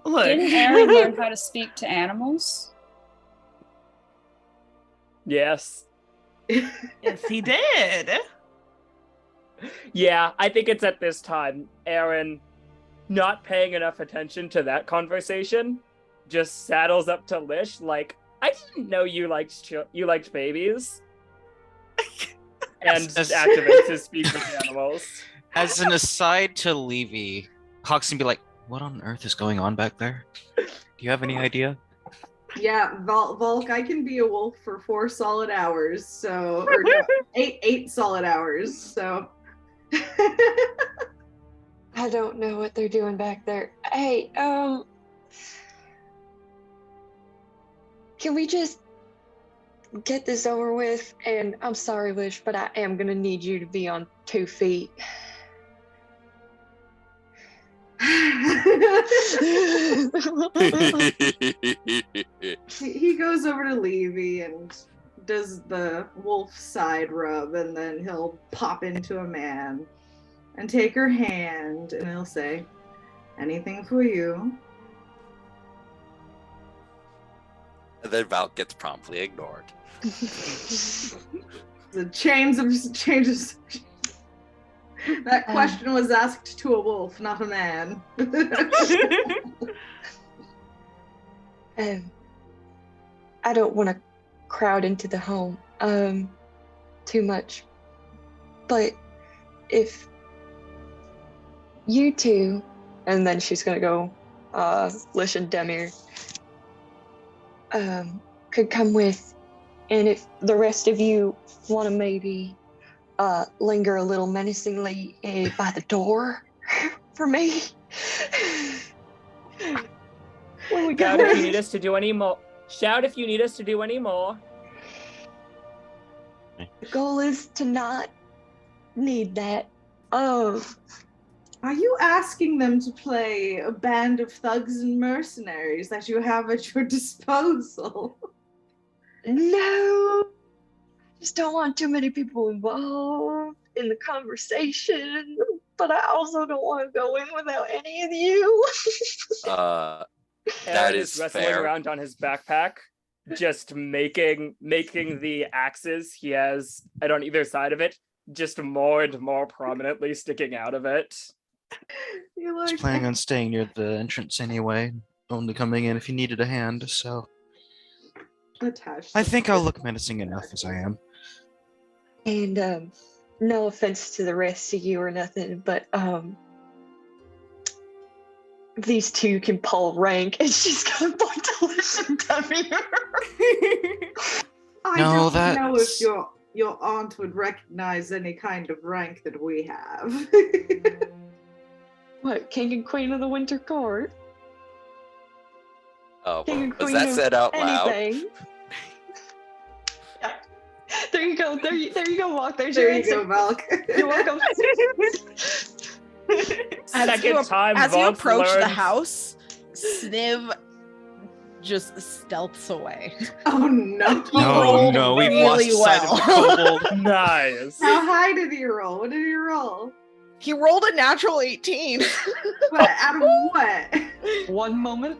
Look, Didn't Aaron learn how to speak to animals? Yes. Yes, he did. Yeah, I think it's at this time, Aaron, not paying enough attention to that conversation, just saddles up to Lish like, I didn't know you liked babies. And activates his speak with animals. As an aside to Levey, Hawk's gonna be like, what on earth is going on back there? Do you have any idea? Yeah, Volk, I can be a wolf for 4 solid hours, so or no, 8 solid hours, so I don't know what they're doing back there. Hey, can we just get this over with? And I'm sorry, Lish, but I am gonna need you to be on 2 feet. He goes over to Levey and does the wolf side rub, and then he'll pop into a man and take her hand, and he'll say, anything for you. And then Val gets promptly ignored. The changes. That question was asked to a wolf, not a man. I don't want to crowd into the home too much, but if you two, and then she's gonna go Lish and Demir, could come with, and if the rest of you want to maybe linger a little menacingly by the door for me. When we Shout if you need us to do any more. Shout if you need us to do any more. The goal is to not need that. Are you asking them to play a band of thugs and mercenaries that you have at your disposal? No. Just don't want too many people involved in the conversation, but I also don't want to go in without any of you. That is wrestling fair. around on his backpack, just making the axes he has on either side of it just more and more prominently sticking out of it. You're I was like, planning on staying near the entrance anyway, only coming in if you needed a hand, so attached. I think I'll look menacing enough as I am. And no offense to the rest of you or nothing, but these two can pull rank, and she's gonna point to Lish and Demir. I No, don't know if that's- your aunt would recognize any kind of rank that we have. What, king and queen of the winter court? Oh, King and was queen that of said out loud? anything. Yeah. There you go. There you go, Walk. There's There your you go, answer. Valk. You're welcome. Second time as you Valk approach the learns- house, Sniv just stealths away. Oh no. No, we've lost really sight of the well. kobold. Nice. How high did he roll? What did he roll? He rolled a natural 18. What, out of what? One moment.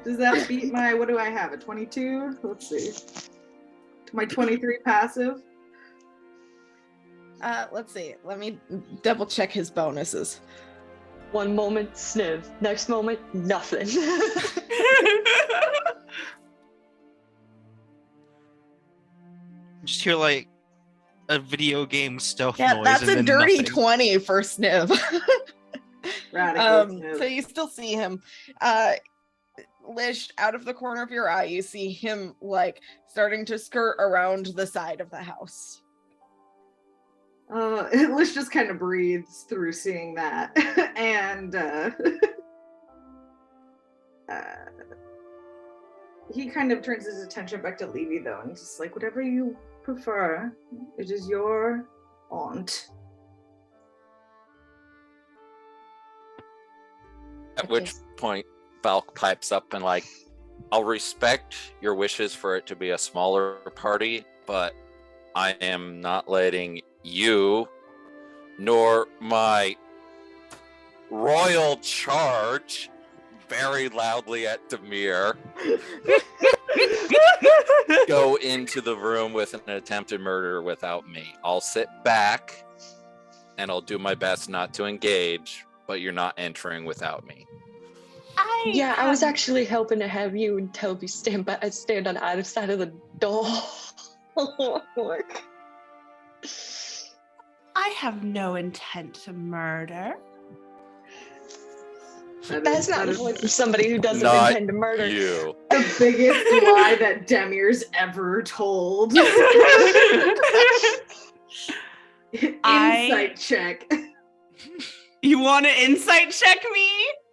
Does that beat my, what do I have, a 22? Let's see. My 23 passive? Let's see. Let me double check his bonuses. One moment, sniv. Next moment, nothing. Just hear like a video game stealth Yeah, noise. that's and a then dirty nothing. 20 for Sniv. Radical. So you still see him. Lish, out of the corner of your eye, you see him like starting to skirt around the side of the house. Lish just kind of breathes through seeing that. And he kind of turns his attention back to Levey though, and just like, whatever you prefer, it is your aunt. At which point, Valk pipes up and like, I'll respect your wishes for it to be a smaller party, but I am not letting you nor my royal charge very loudly at Demir go into the room with an attempted murder without me. I'll sit back and I'll do my best not to engage, but you're not entering without me. Yeah, I was actually helping to have you and Toby stand on either side of the door. I have no intent to murder. That's not like somebody who doesn't Not intend to murder. You. The biggest lie that Demir's ever told. Insight check. You want to insight check me?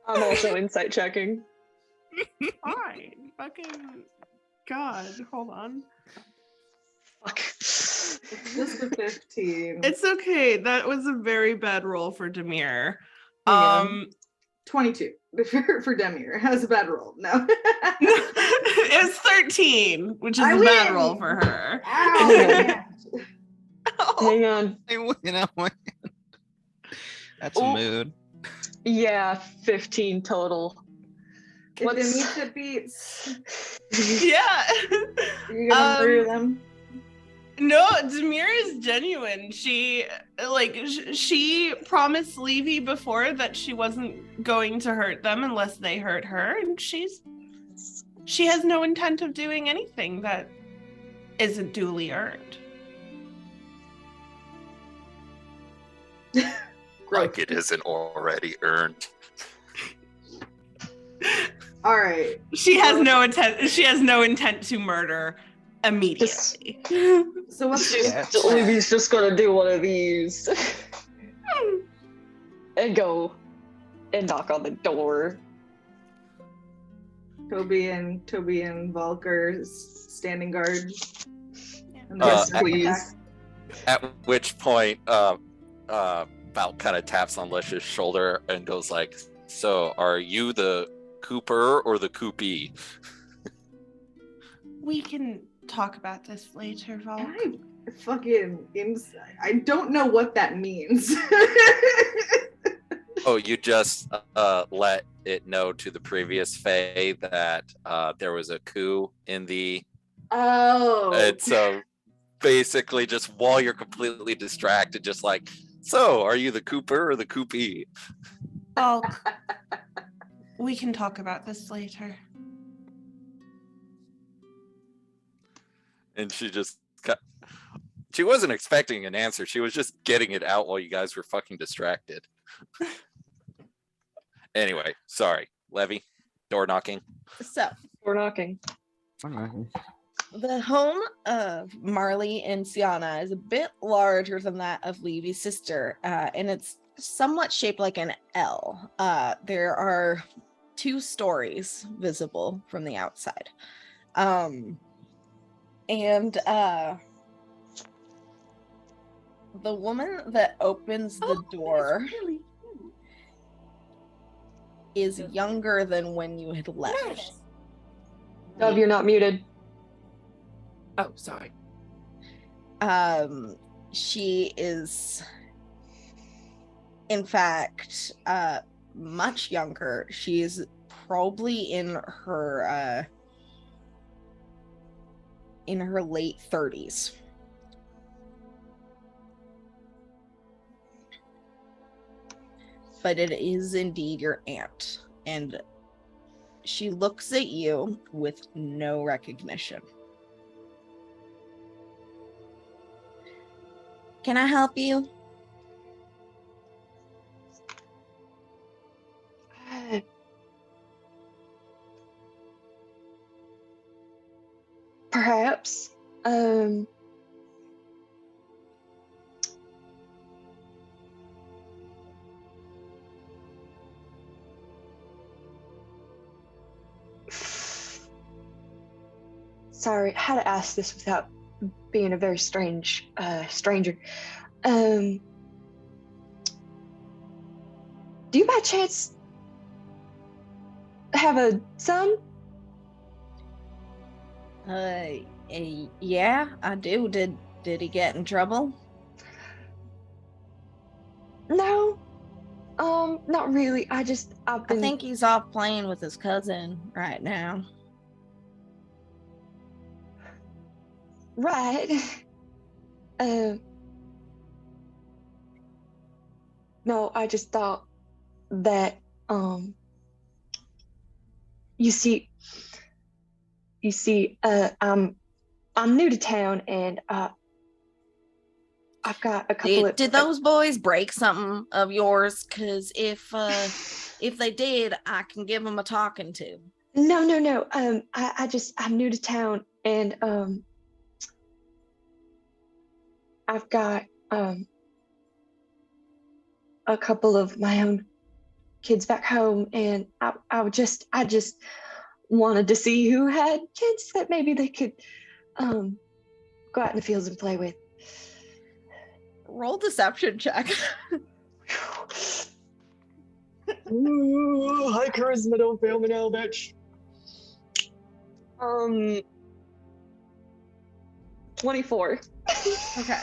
I'm also insight checking. Fine. Fucking God, hold on. Fuck. It's just a 15. It's okay. That was a very bad roll for Demir. Yeah. 22 for Demir. Has a bad roll. No. It was 13, which is I a bad win. roll for her. Ow, man. Hang on. I win on my hand. That's a Oh. mood. Yeah, 15 total. If What's- Anita beats, Yeah. you're gonna murder them. No, Demir is genuine. She she promised Levey before that she wasn't going to hurt them unless they hurt her, and she has no intent of doing anything that isn't duly earned. Like it isn't already earned. All right. She has no intent. She has no intent to murder immediately. So what's Levy's just gonna do one of these and go and knock on the door. Toby and Volker standing guard? And Yes, then- please. At which point, Val kind of taps on Lish's shoulder and goes like, "So, are you the Cooper or the Coopy?" We can talk about this later, Volk. I fucking I don't know what that means. Oh, you just let it know to the previous Fae that there was a coup in the. Oh. And so, basically, just while you're completely distracted, just like, "So, are you the Cooper or the Coopy?" Volk, we can talk about this later. And she just she wasn't expecting an answer. She was just getting it out while you guys were fucking distracted. Anyway, sorry. Levey, door knocking. So We're knocking. the home of Marley and Sienna is a bit larger than that of Levey's sister, and it's somewhat shaped like an L. There are 2 stories visible from the outside. The woman that opens the door is younger than when you had left. Dove, you're not muted. Oh, sorry. She is, in fact, much younger. She is probably in her late 30s. But it is indeed your aunt, and she looks at you with no recognition. Can I help you? Perhaps. Sorry, how to ask this without being a very strange stranger. Do you by chance have a son? Yeah, I do. Did he get in trouble? No. Not really. I've been. I think he's off playing with his cousin right now. Right. No, I just thought that, you see, I'm new to town, and I've got a couple Did those boys break something of yours? Because if they did, I can give them a talking to. No. I'm new to town, and I've got a couple of my own kids back home, and I just wanted to see who had kids that maybe they could go out in the fields and play with. Roll deception check. Ooh, high charisma, don't fail me now, bitch. 24. Okay.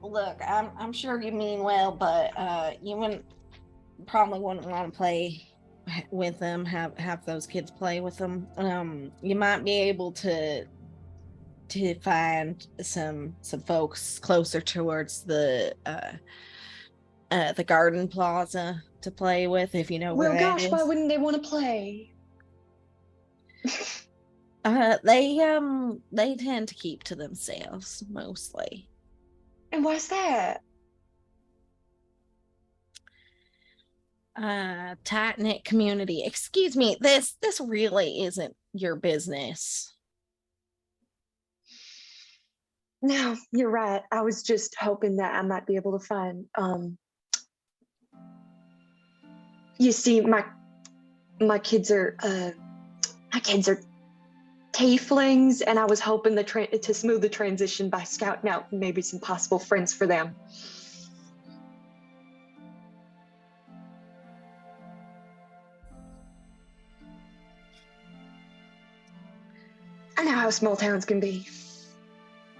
Look, I'm sure you mean well, but you probably wouldn't want to play with them. Have those kids play with them. You might be able to find some folks closer towards the garden plaza to play with, if you know where Well, that gosh, is. why wouldn't they want to play? They tend to keep to themselves mostly. And why's that? Tight-knit community. Excuse me, this really isn't your business. No, you're right. I was just hoping that I might be able to find, you see, my kids are tieflings, and I was hoping to smooth the transition by scouting out maybe some possible friends for them. I know how small towns can be.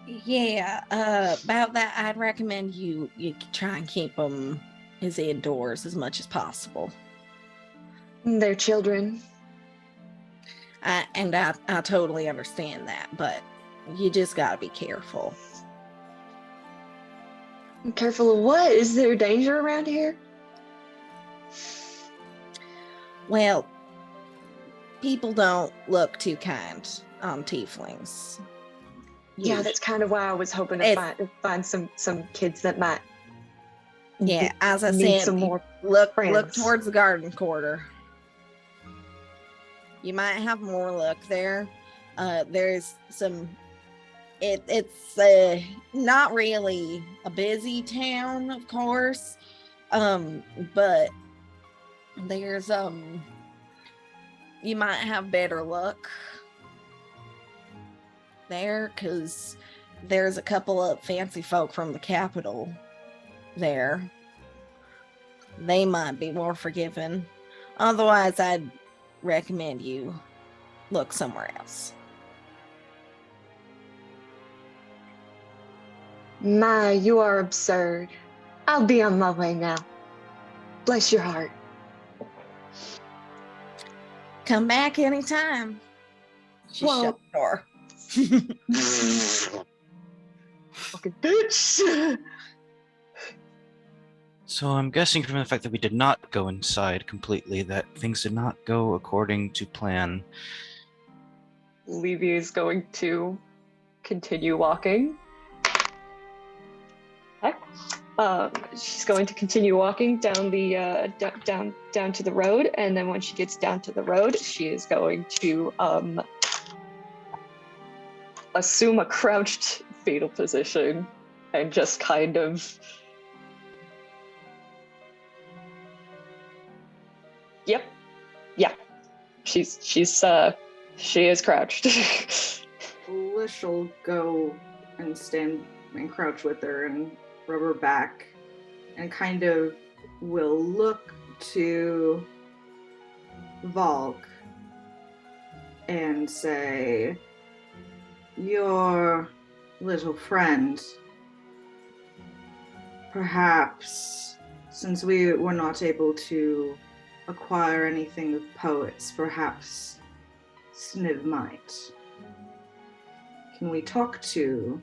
Yeah, about that, I'd recommend you try and keep them as indoors as much as possible. They're children. And I totally understand that, but you just gotta be careful. Careful of what? Is there danger around here? Well, people don't look too kind on tieflings. Yeah, that's kind of why I was hoping to find some kids that might Yeah, as I Need said, some more look friends. towards the garden quarter. You might have more luck there. There's some. It's not really a busy town, of course, but there's you might have better luck there because there's a couple of fancy folk from the capital there. They might be more forgiving. Otherwise, I'd recommend you look somewhere else. My, you are absurd. I'll be on my way now. Bless your heart. Come back anytime. She Well- shut the door. Fucking bitch. So I'm guessing from the fact that we did not go inside completely that things did not go according to plan. Levey is going to continue walking. Heck. She's going to continue walking down the down to the road, and then when she gets down to the road, she is going to assume a crouched fetal position and just kind of. Yep. Yeah. She is crouched. Lish will go and stand and crouch with her and rub her back and kind of will look to Valk and say, your little friend, perhaps since we were not able to acquire anything of poets, perhaps Sniv might. Can we talk to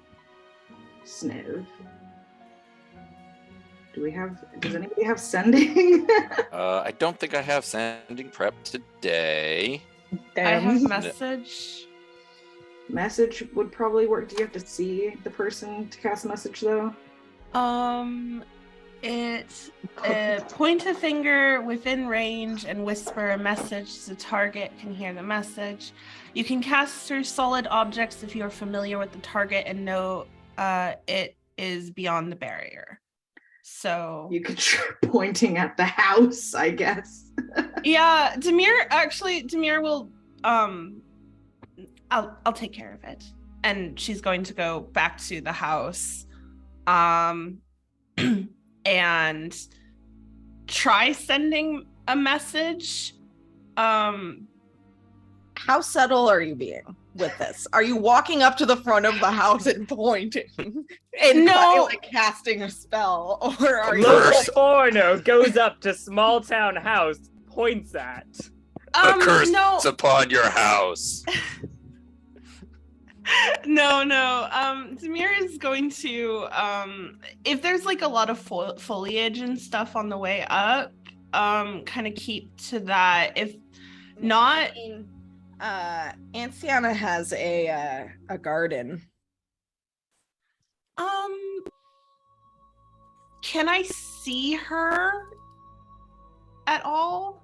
Sniv? Does anybody have sending? I don't think I have sending prep today. I have Damn. message. Message would probably work. Do you have to see the person to cast message though? It's point a finger within range and whisper a message. The target can hear the message. You can cast through solid objects if you are familiar with the target and know it is beyond the barrier. So You could try pointing at the house, I guess. yeah, Demir will I'll take care of it. And she's going to go back to the house. And try sending a message. How subtle are you being with this? Are you walking up to the front of the house and pointing and No. like casting a spell, or are you Local like, foreigner goes up to small town house, points at. A curse no, upon your house. no. Demir is going to if there's like a lot of foliage and stuff on the way up, kind of keep to that. If not, Anciana has a garden. Can I see her at all?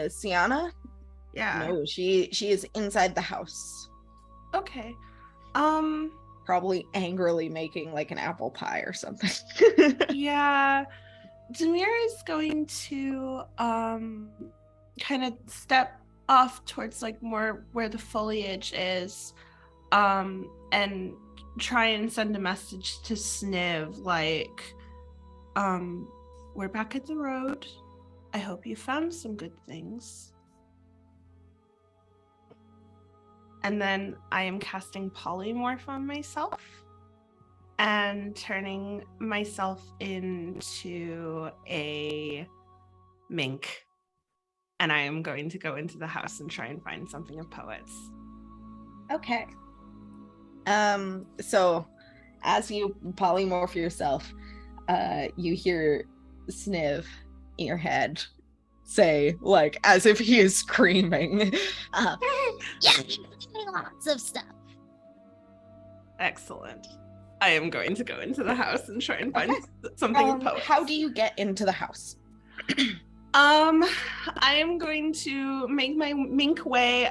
Sienna? Yeah. No, she is inside the house, Okay. probably angrily making like an apple pie or something. Yeah. Demir is going to kind of step off towards like more where the foliage is, and try and send a message to Sniv like, we're back at the road. I hope you found some good things. And then I am casting polymorph on myself and turning myself into a mink. And I am going to go into the house and try and find something of poets. Okay. So as you polymorph yourself, you hear Sniv in your head say, like, as if he is screaming, Yeah, lots of stuff. Excellent. I am going to go into the house and try and find something of poets. How do you get into the house? I am going to make my mink way.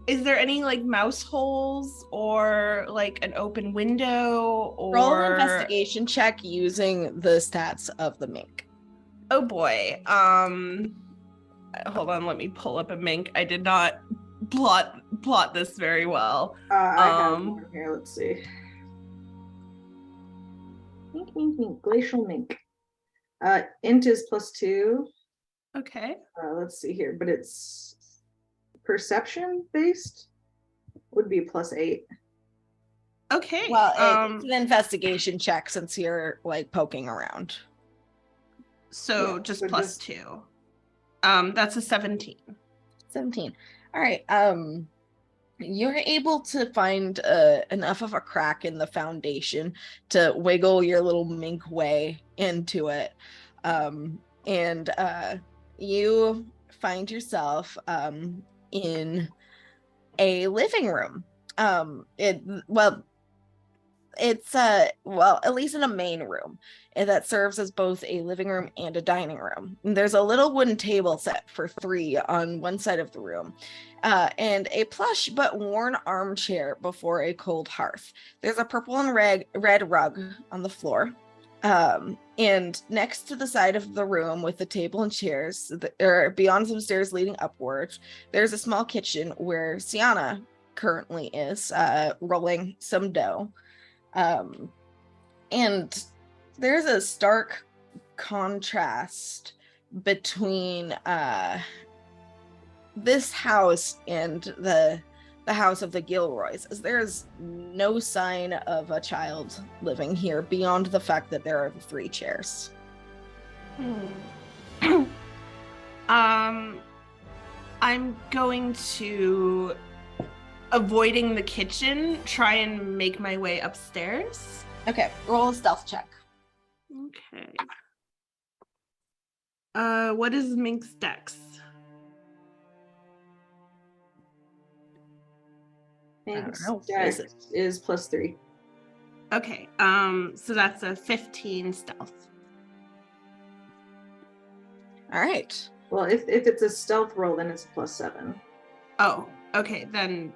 Is there any like mouse holes or like an open window or Roll an investigation check using the stats of the mink. Oh boy. Hold on, let me pull up a mink. I did not plot this very well. I have one here. Let's see. Mink. Glacial mink. Int is +2. Okay. Let's see here, but it's perception based. Would be +8. Okay. Well, it's an investigation check since you're like poking around. So Yeah, just so +2. That's a 17. 17. All right. You're able to find enough of a crack in the foundation to wiggle your little mink way into it. And you find yourself in a living room. It's at least in a main room that serves as both a living room and a dining room. There's a little wooden table set for 3 on one side of the room, and a plush but worn armchair before a cold hearth. There's a purple and red rug on the floor, and next to the side of the room with the table and chairs, or beyond some stairs leading upwards, there's a small kitchen where Sienna currently is rolling some dough. And there's a stark contrast between this house and the house of the Gilroys, as there's no sign of a child living here beyond the fact that there are 3 chairs. I'm going to, avoiding the kitchen, try and make my way upstairs. Okay, roll a stealth check. Okay. What is Mink's dex? Mink's know. dex is +3. Okay, so that's a 15 stealth. All right. Well, if it's a stealth roll, then it's +7. Oh, okay, then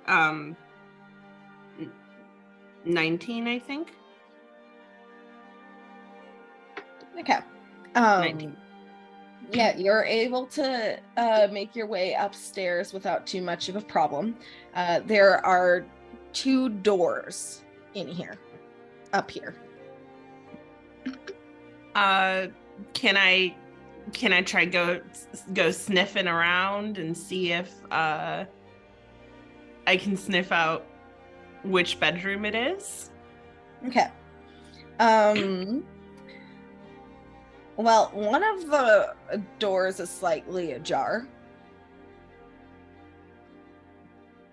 19, I think. Okay. 19. Yeah, you're able to make your way upstairs without too much of a problem. There are 2 doors in here, up here. Can I try go sniffing around and see if I can sniff out which bedroom it is? Okay. Well, one of the doors is slightly ajar.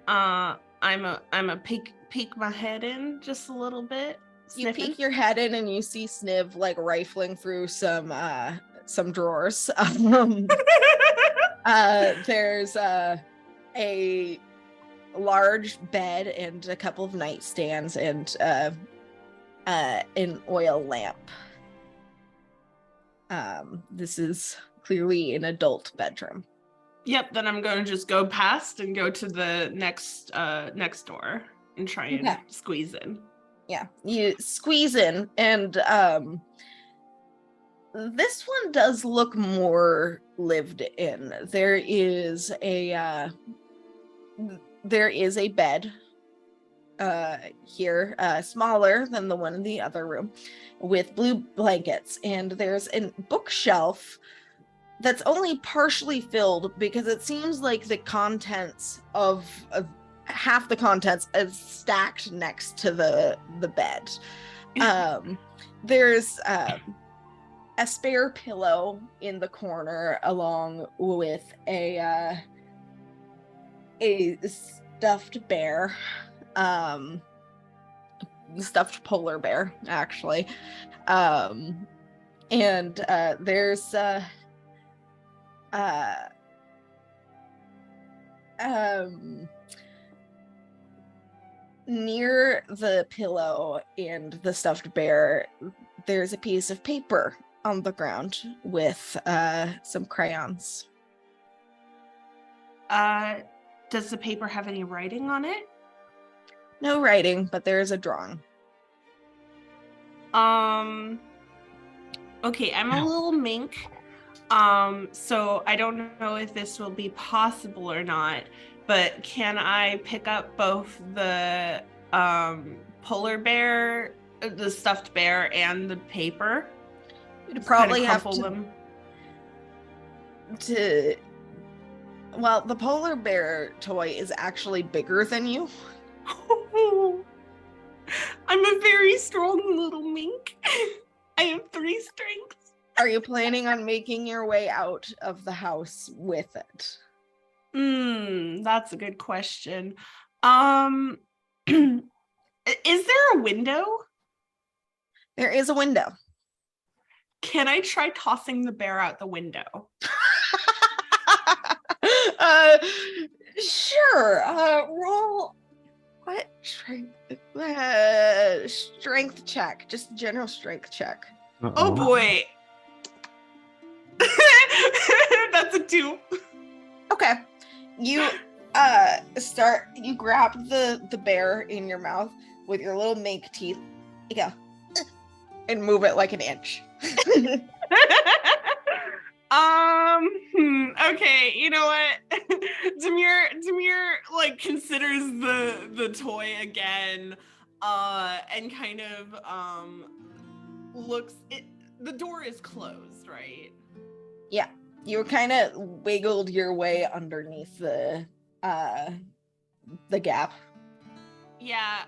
I'm a peek my head in just a little bit. You Sniffing. peek your head in and you see Sniv like rifling through some drawers. There's a large bed and a couple of nightstands and an oil lamp. This is clearly an adult bedroom. Yep, then I'm going to just go past and go to the next door and try and squeeze in. Yeah, you squeeze in, and this one does look more lived in. There is a bed here, smaller than the one in the other room, with blue blankets, and there's a bookshelf that's only partially filled because it seems like the contents of half the contents is stacked next to the bed. There's a spare pillow in the corner, along with a stuffed bear, stuffed polar bear, actually, and there's Near the pillow and the stuffed bear, there's a piece of paper on the ground with some crayons. Does the paper have any writing on it? No writing, but there is a drawing. Okay, I'm a little mink. So I don't know if this will be possible or not, but can I pick up both the polar bear, the stuffed bear, and the paper? You'd probably have crumple to, them. well, the polar bear toy is actually bigger than you. I'm a very strong little mink. I have 3 strengths. Are you planning on making your way out of the house with it? That's a good question. Is there a window? There is a window. Can I try tossing the bear out the window? Sure. Roll what strength? Strength check. Just general strength check. Oh boy. That's a 2. Okay. You you grab the bear in your mouth with your little mink teeth. You go and move it like an inch. Okay, you know what? Demir like considers the toy again, and kind of looks it. The door is closed, right? Yeah, you kind of wiggled your way underneath the gap. Yeah,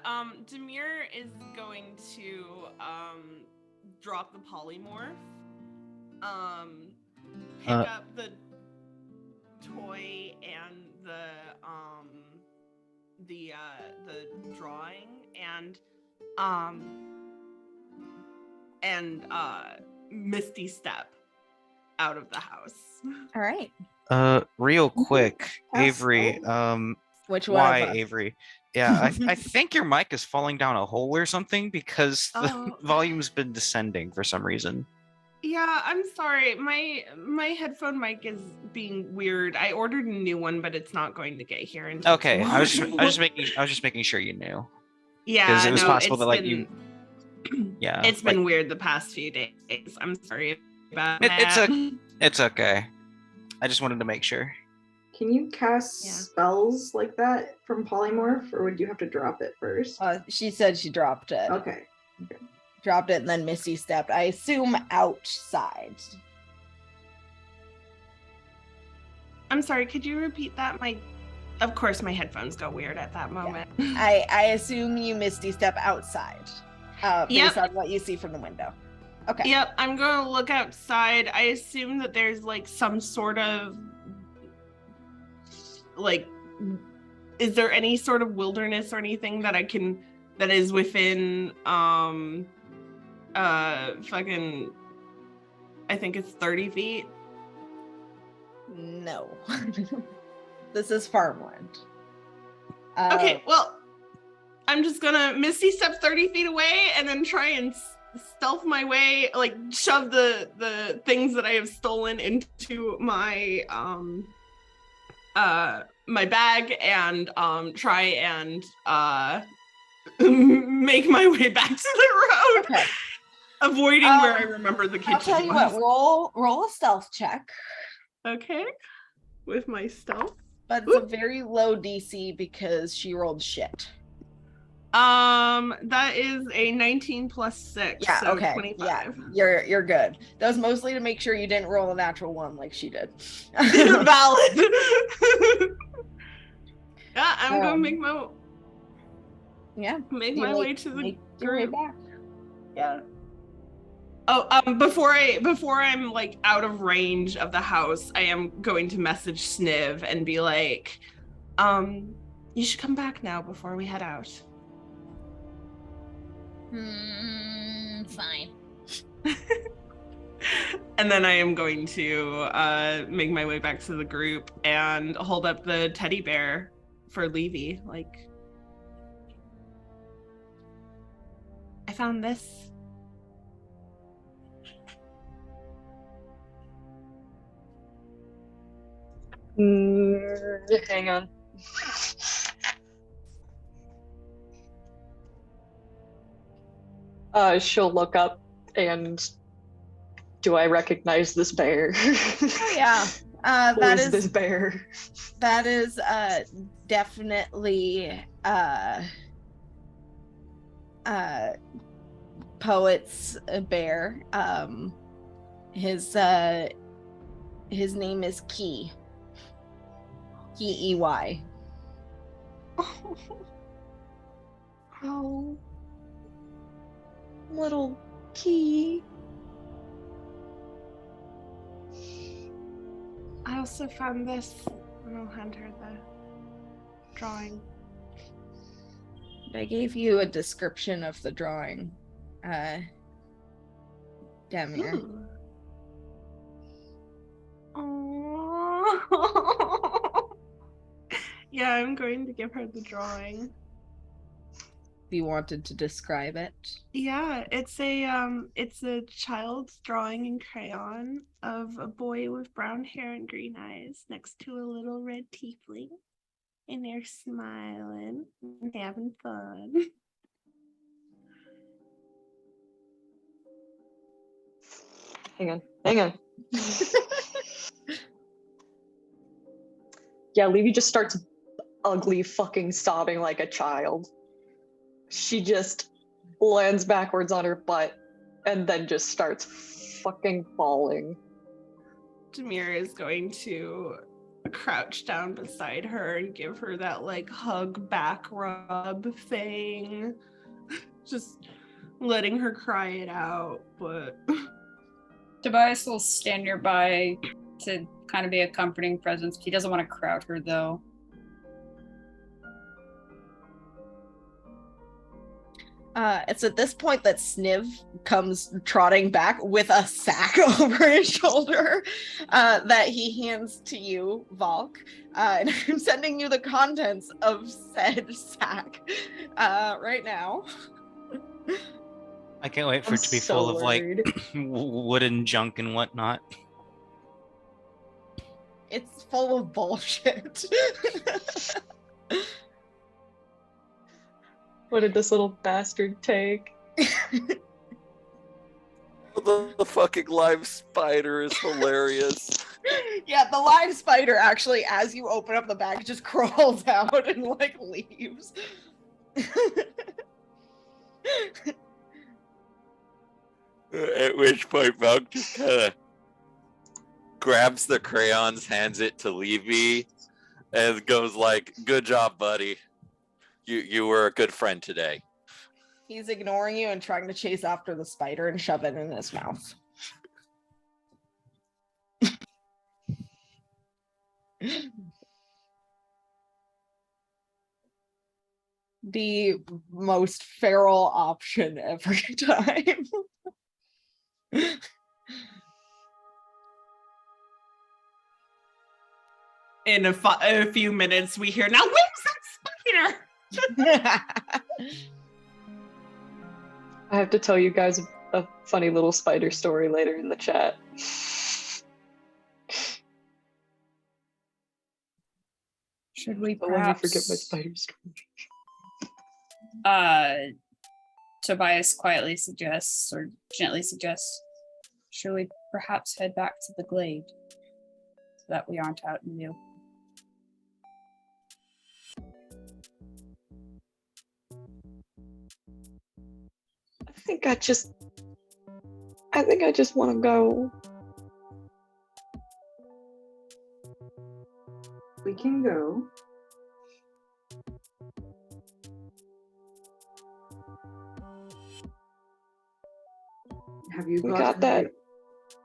Demir is going to drop the polymorph. Pick up the toy and the drawing and Misty Step out of the house. All right. Real quick, Avery. Which one? Why, of us? Avery? Yeah, I think your mic is falling down a hole or something because the volume's been descending for some reason. Yeah, I'm sorry. My headphone mic is being weird. I ordered a new one, but it's not going to get here until Okay, tomorrow. I was just making sure you knew. Yeah, because it was no, possible it's that like been, you. Yeah, it's been weird the past few days. I'm sorry about that. It's okay. I just wanted to make sure. Can you cast spells like that from polymorph, or would you have to drop it first? She said she dropped it. Okay. Dropped it and then Misty stepped. I assume outside. I'm sorry, could you repeat that? Of course my headphones go weird at that moment. Yeah. I assume you Misty step outside. Based on what you see from the window. Okay. Yep, I'm gonna look outside. I assume that there's like some sort of like, is there any sort of wilderness or anything that that is within fucking, I think it's 30 feet. No. This is farmland. Okay, well, I'm just gonna Misty step 30 feet away and then try and stealth my way, like shove the things that I have stolen into my my bag and try and make my way back to the road. Okay. Avoiding where I remember the kitchen. I'll tell you what, roll a stealth check. Okay. With my stealth. But it's a very low DC because she rolled shit. That is a 19 plus 6. Yeah, so okay. 25. Yeah, you're good. That was mostly to make sure you didn't roll a natural 1 like she did. Valid. Yeah, I'm gonna make my way to the group. Back. Yeah. Oh, before I'm like out of range of the house, I am going to message Sniv and be like, you should come back now before we head out. Fine. And then I am going to make my way back to the group and hold up the teddy bear for Levey. Like, I found this. Hang on. She'll look up and do I recognize this bear? Oh yeah. Who That is is this bear? that is definitely Poet's bear. His name is Key. Key. Oh, little Key. I also found this, and I'll hand her the drawing. I gave you a description of the drawing, Demir. Oh. Yeah, I'm going to give her the drawing. If you wanted to describe it. Yeah, it's a child's drawing in crayon of a boy with brown hair and green eyes next to a little red tiefling, and they're smiling and having fun. Hang on. Yeah, Levey just starts ugly fucking sobbing like a child. She just lands backwards on her butt and then just starts fucking bawling. Demir is going to crouch down beside her and give her that like hug back rub thing. Just letting her cry it out, but Tobias will stand nearby to kind of be a comforting presence. He doesn't want to crowd her though. It's at this point that Sniv comes trotting back with a sack over his shoulder that he hands to you, Valk. And I'm sending you the contents of said sack right now. I can't wait for I'm it to be so full of like worried. wooden junk and whatnot. It's full of bullshit. What did this little bastard take? The fucking live spider is hilarious. Yeah, the live spider actually, as you open up the bag, just crawls out and like leaves. At which point Valk just kind of grabs the crayons, hands it to Levey, and goes like, "Good job, buddy. You were a good friend today." He's ignoring you and trying to chase after the spider and shove it in his mouth. The most feral option every time. in a few minutes we hear, "Now where's that spider?" I have to tell you guys a funny little spider story later in the chat. Should we Don't let me perhaps forget my spider story. Tobias quietly suggests, or gently suggests, should we perhaps head back to the glade so that we aren't out in view? I think I just want to go. We can go. Have you We got got that.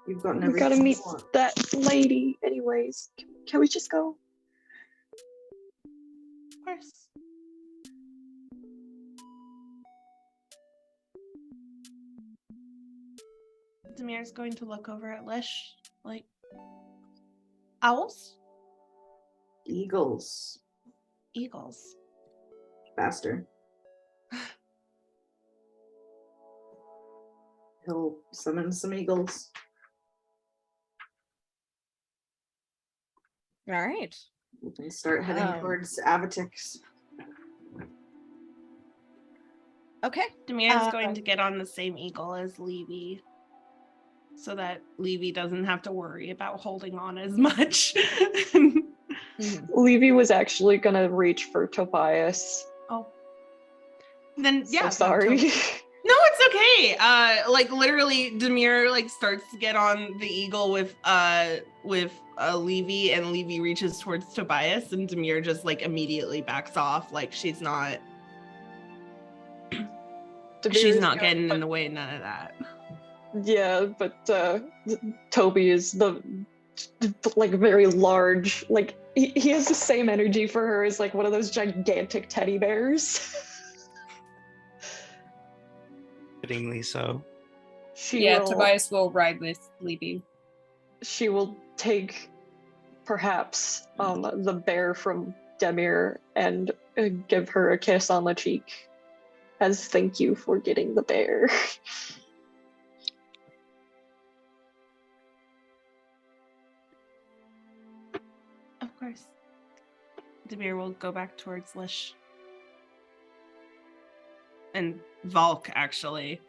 You've gotten We everything gotta meet you want. that lady anyways. Can we just go? Of course. Demir's going to look over at Lish, like, owls? Eagles. Eagles. Faster. he'll summon some eagles. All right. We can start heading towards Avitix. Okay. Demir's going to get on the same eagle as Levey, so that Levey doesn't have to worry about holding on as much. Levey was actually gonna reach for Tobias. Oh. Then yeah. So sorry. No, it's okay. Like literally, Demir like starts to get on the eagle with Levey, and Levey reaches towards Tobias, and Demir just like immediately backs off, like she's not getting in the way, none of that. Yeah, but Toby is the like very large, like he has the same energy for her as like one of those gigantic teddy bears. Fittingly so. Tobias will ride with Levey. She will take perhaps the bear from Demir and give her a kiss on the cheek as thank you for getting the bear. Of course. Demir will go back towards Lish. And Valk, actually.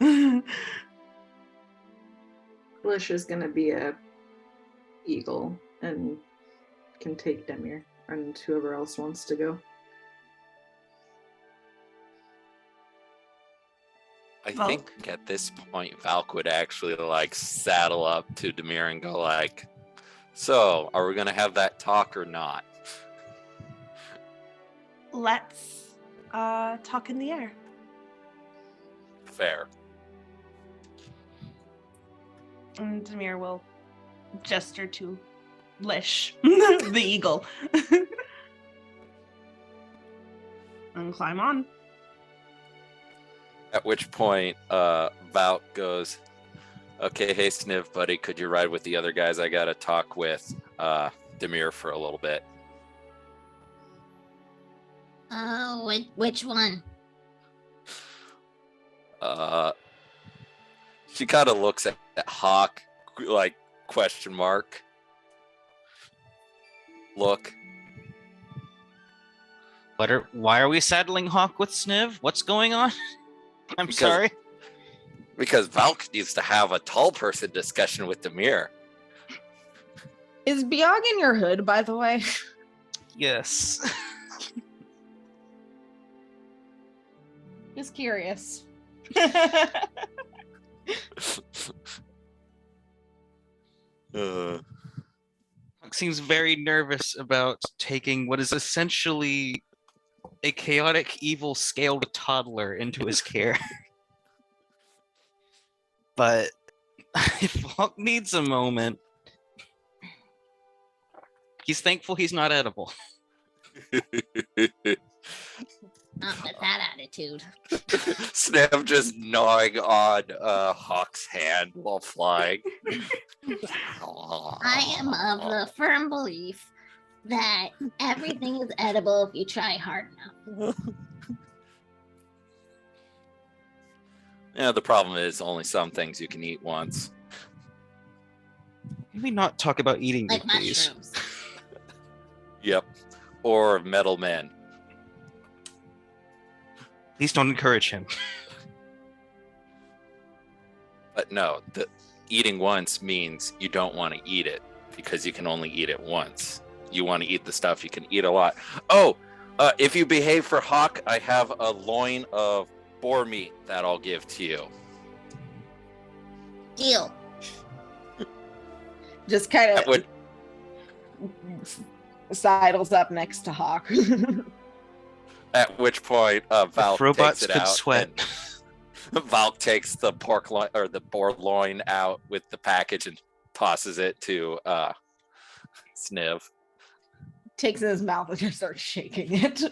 Lish is gonna be a eagle and can take Demir and whoever else wants to go. I think at this point, Valk would actually like saddle up to Demir and go like, "So, are we gonna have that talk or not?" Let's talk in the air. Fair. And Demir will gesture to Lish, the eagle, and climb on. At which point, Valk goes, "Okay, hey Sniv, buddy, could you ride with the other guys? I gotta talk with Demir for a little bit." Which one? She kind of looks at Hawk, like question mark. Look. Why are we saddling Hawk with Sniv? What's going on? Sorry. Because Valk needs to have a tall person discussion with Demir. Is Biog in your hood, by the way? Yes. Just curious. Hawk seems very nervous about taking what is essentially a chaotic, evil, scaled toddler into his care. But if Hawk needs a moment, he's thankful he's not edible. Not with that attitude. Snap just gnawing on Hawk's hand while flying. I am of the firm belief that everything is edible if you try hard enough. Yeah, the problem is only some things you can eat once. Can we not talk about eating Like meat, please? mushrooms. Yep. Or metal men. Please don't encourage him. But no, the eating once means you don't want to eat it because you can only eat it once. You want to eat the stuff you can eat a lot. Oh, if you behave for Hawk, I have a loin of boar meat that I'll give to you. Deal. Just kind That would sidles up next to Hawk. At which point, Valk robots takes it could out. sweat. Valk takes the pork loin or the boar loin out with the package and tosses it to Sniv. Takes it in his mouth and just starts shaking it.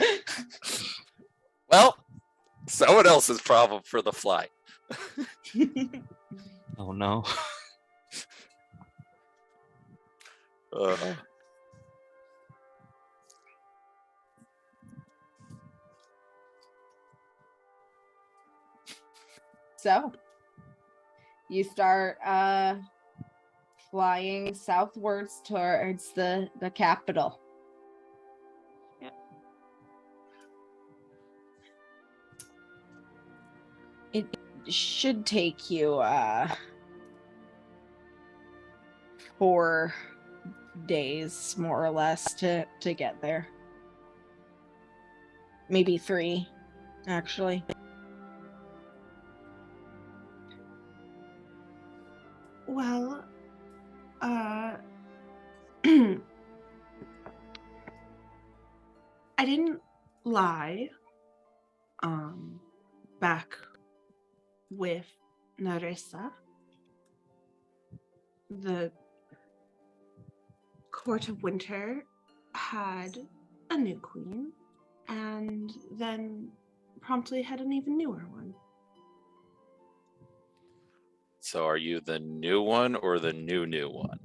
Well, someone else's problem for the flight. Oh no. So, You start flying southwards towards the capital. Yep. It should take you 4 days, more or less, to get there. Maybe 3, actually. Well, I didn't lie. Back with Narissa, the Court of Winter had a new queen, and then promptly had an even newer one. So are you the new one or the new one?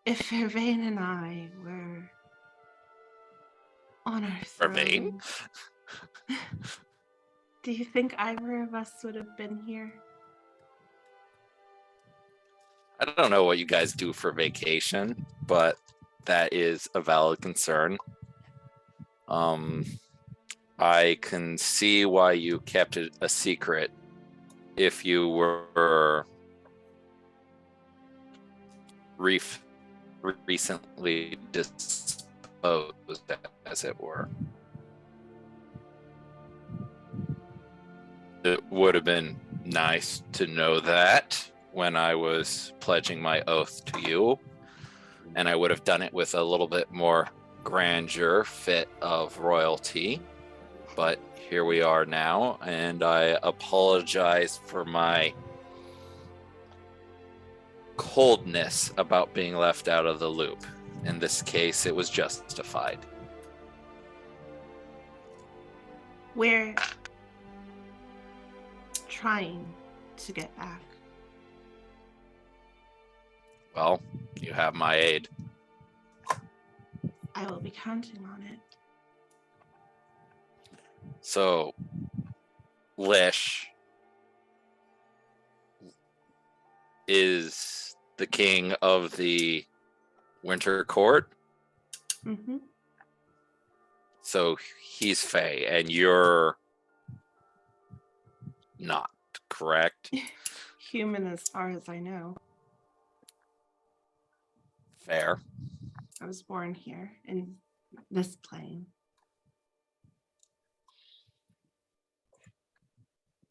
If Vervain and I were on our Vervain? throne, do you think either of us would have been here? I don't know what you guys do for vacation, but that is a valid concern. I can see why you kept it a secret if you were recently disposed, as it were. It would have been nice to know that when I was pledging my oath to you, and I would have done it with a little bit more grandeur fit of royalty. But here we are now, and I apologize for my coldness about being left out of the loop. In this case, it was justified. We're trying to get back. Well, you have my aid. I will be counting on it. So, Lish is the king of the Winter Court. Mm-hmm. So he's Fae, and you're not, correct? Human as far as I know. Fair. I was born here in this plane.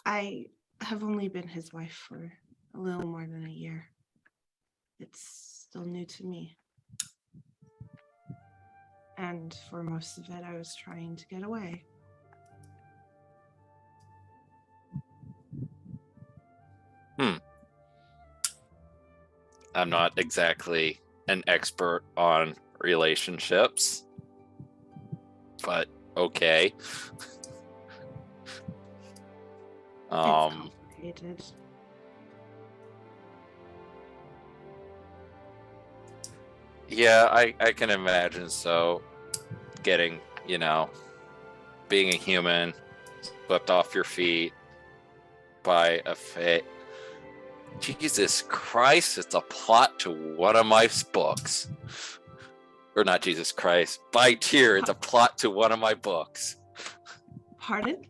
I have only been his wife for a little more than a year. It's still new to me. And for most of it, I was trying to get away. I'm not exactly an expert on relationships, but okay. It's complicated. Yeah, I can imagine so. Getting, being a human, swept off your feet by a Fae. Jesus Christ, it's a plot to one of my books. Or not Jesus Christ. By Tyr, it's a plot to one of my books. Pardon?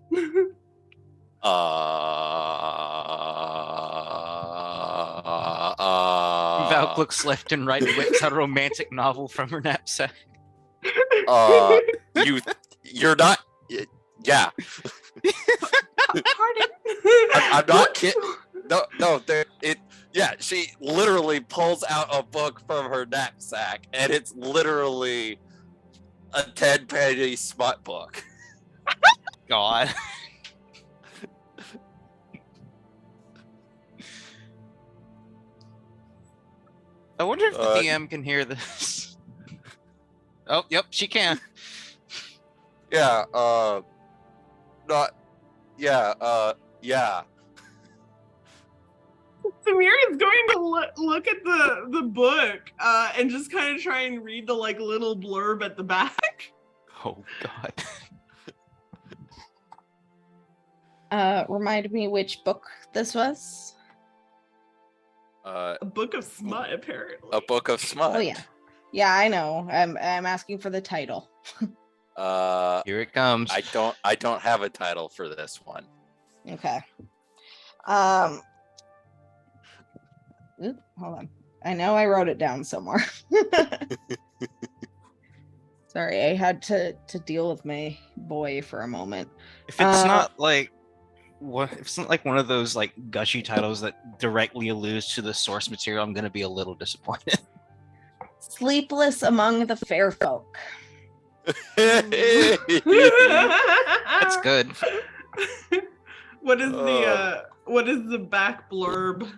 Valk looks left and right and whips out a romantic novel from her knapsack. You're not. Yeah. Pardon? I'm not kidding. No. Yeah, she literally pulls out a book from her knapsack, and it's literally a 10-page smut book. God. I wonder if the DM can hear this. Oh, yep, she can. Yeah, yeah. Samir is going to look at the book and just kind of try and read the little blurb at the back. Oh God. Remind me which book this was. A book of smut, apparently. A book of smut. Oh yeah, yeah, I know. I'm asking for the title. Here it comes. I don't have a title for this one. Okay. Hold on. I know I wrote it down somewhere. Sorry, I had to deal with my boy for a moment. If it's not like what if it's not like one of those like gushy titles that directly alludes to the source material, I'm gonna be a little disappointed. Sleepless Among the Fair Folk. That's good. What is the back blurb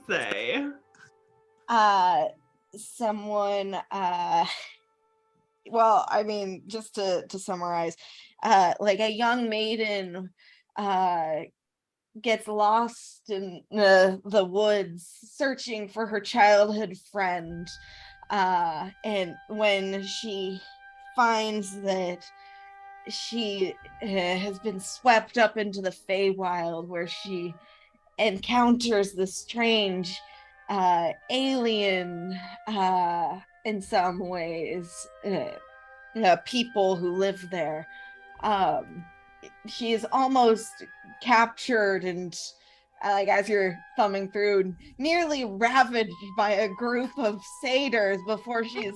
say? Someone well, I mean, just to summarize, like a young maiden gets lost in the woods searching for her childhood friend, and when she finds that she has been swept up into the Feywild, where she encounters the strange alien, in some ways, people who live there. She is almost captured and, like, as you're thumbing through, nearly ravaged by a group of satyrs before she's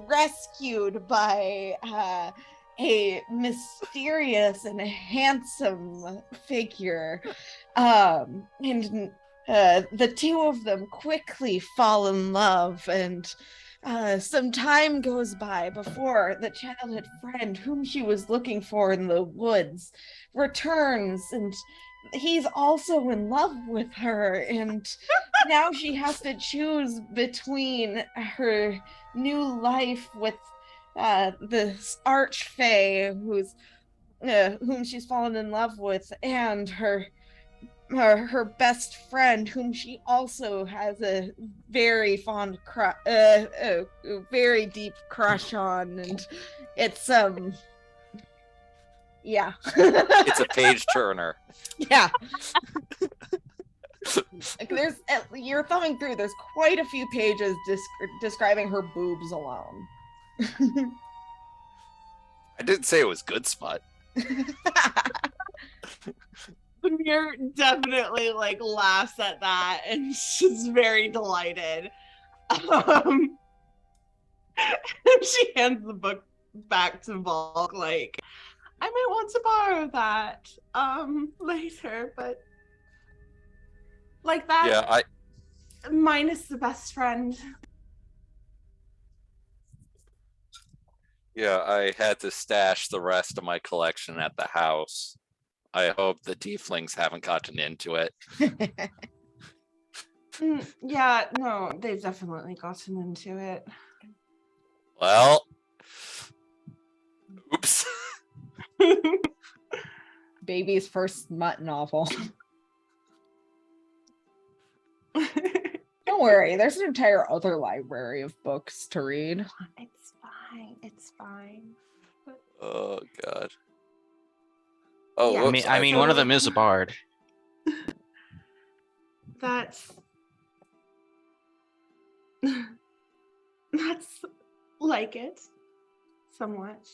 rescued by a mysterious and handsome figure. And the two of them quickly fall in love, and some time goes by before the childhood friend whom she was looking for in the woods returns, and he's also in love with her, and now she has to choose between her new life with this archfey whom she's fallen in love with, and her best friend, whom she also has a very fond very deep crush on, and it's yeah. It's a page turner. Yeah. Like, you're thumbing through, there's quite a few pages describing her boobs alone. I didn't say it was good smut. Amir definitely like laughs at that and she's very delighted. She hands the book back to Volk, like, I might want to borrow that later, but like that. Yeah, minus the best friend. Yeah, I had to stash the rest of my collection at the house. I hope the tieflings haven't gotten into it. Yeah, no, they've definitely gotten into it. Well, oops. Baby's first smut novel. Don't worry, there's an entire other library of books to read. It's fine. It's fine. Oh God. Oh, Yeah. whoops, I mean, one of them is a bard. That's like it, somewhat.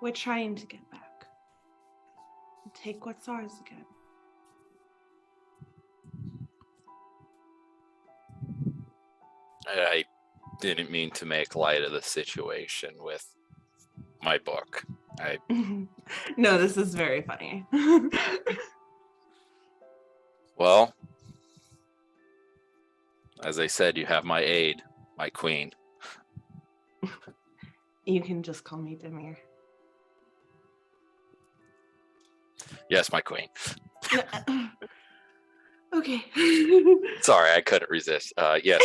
We're trying to get back. Take what's ours again. I didn't mean to make light of the situation with my book. No, this is very funny. Well, as I said, you have my aid, my queen. You can just call me Demir. Yes, my queen. Okay. Sorry, I couldn't resist. Yes.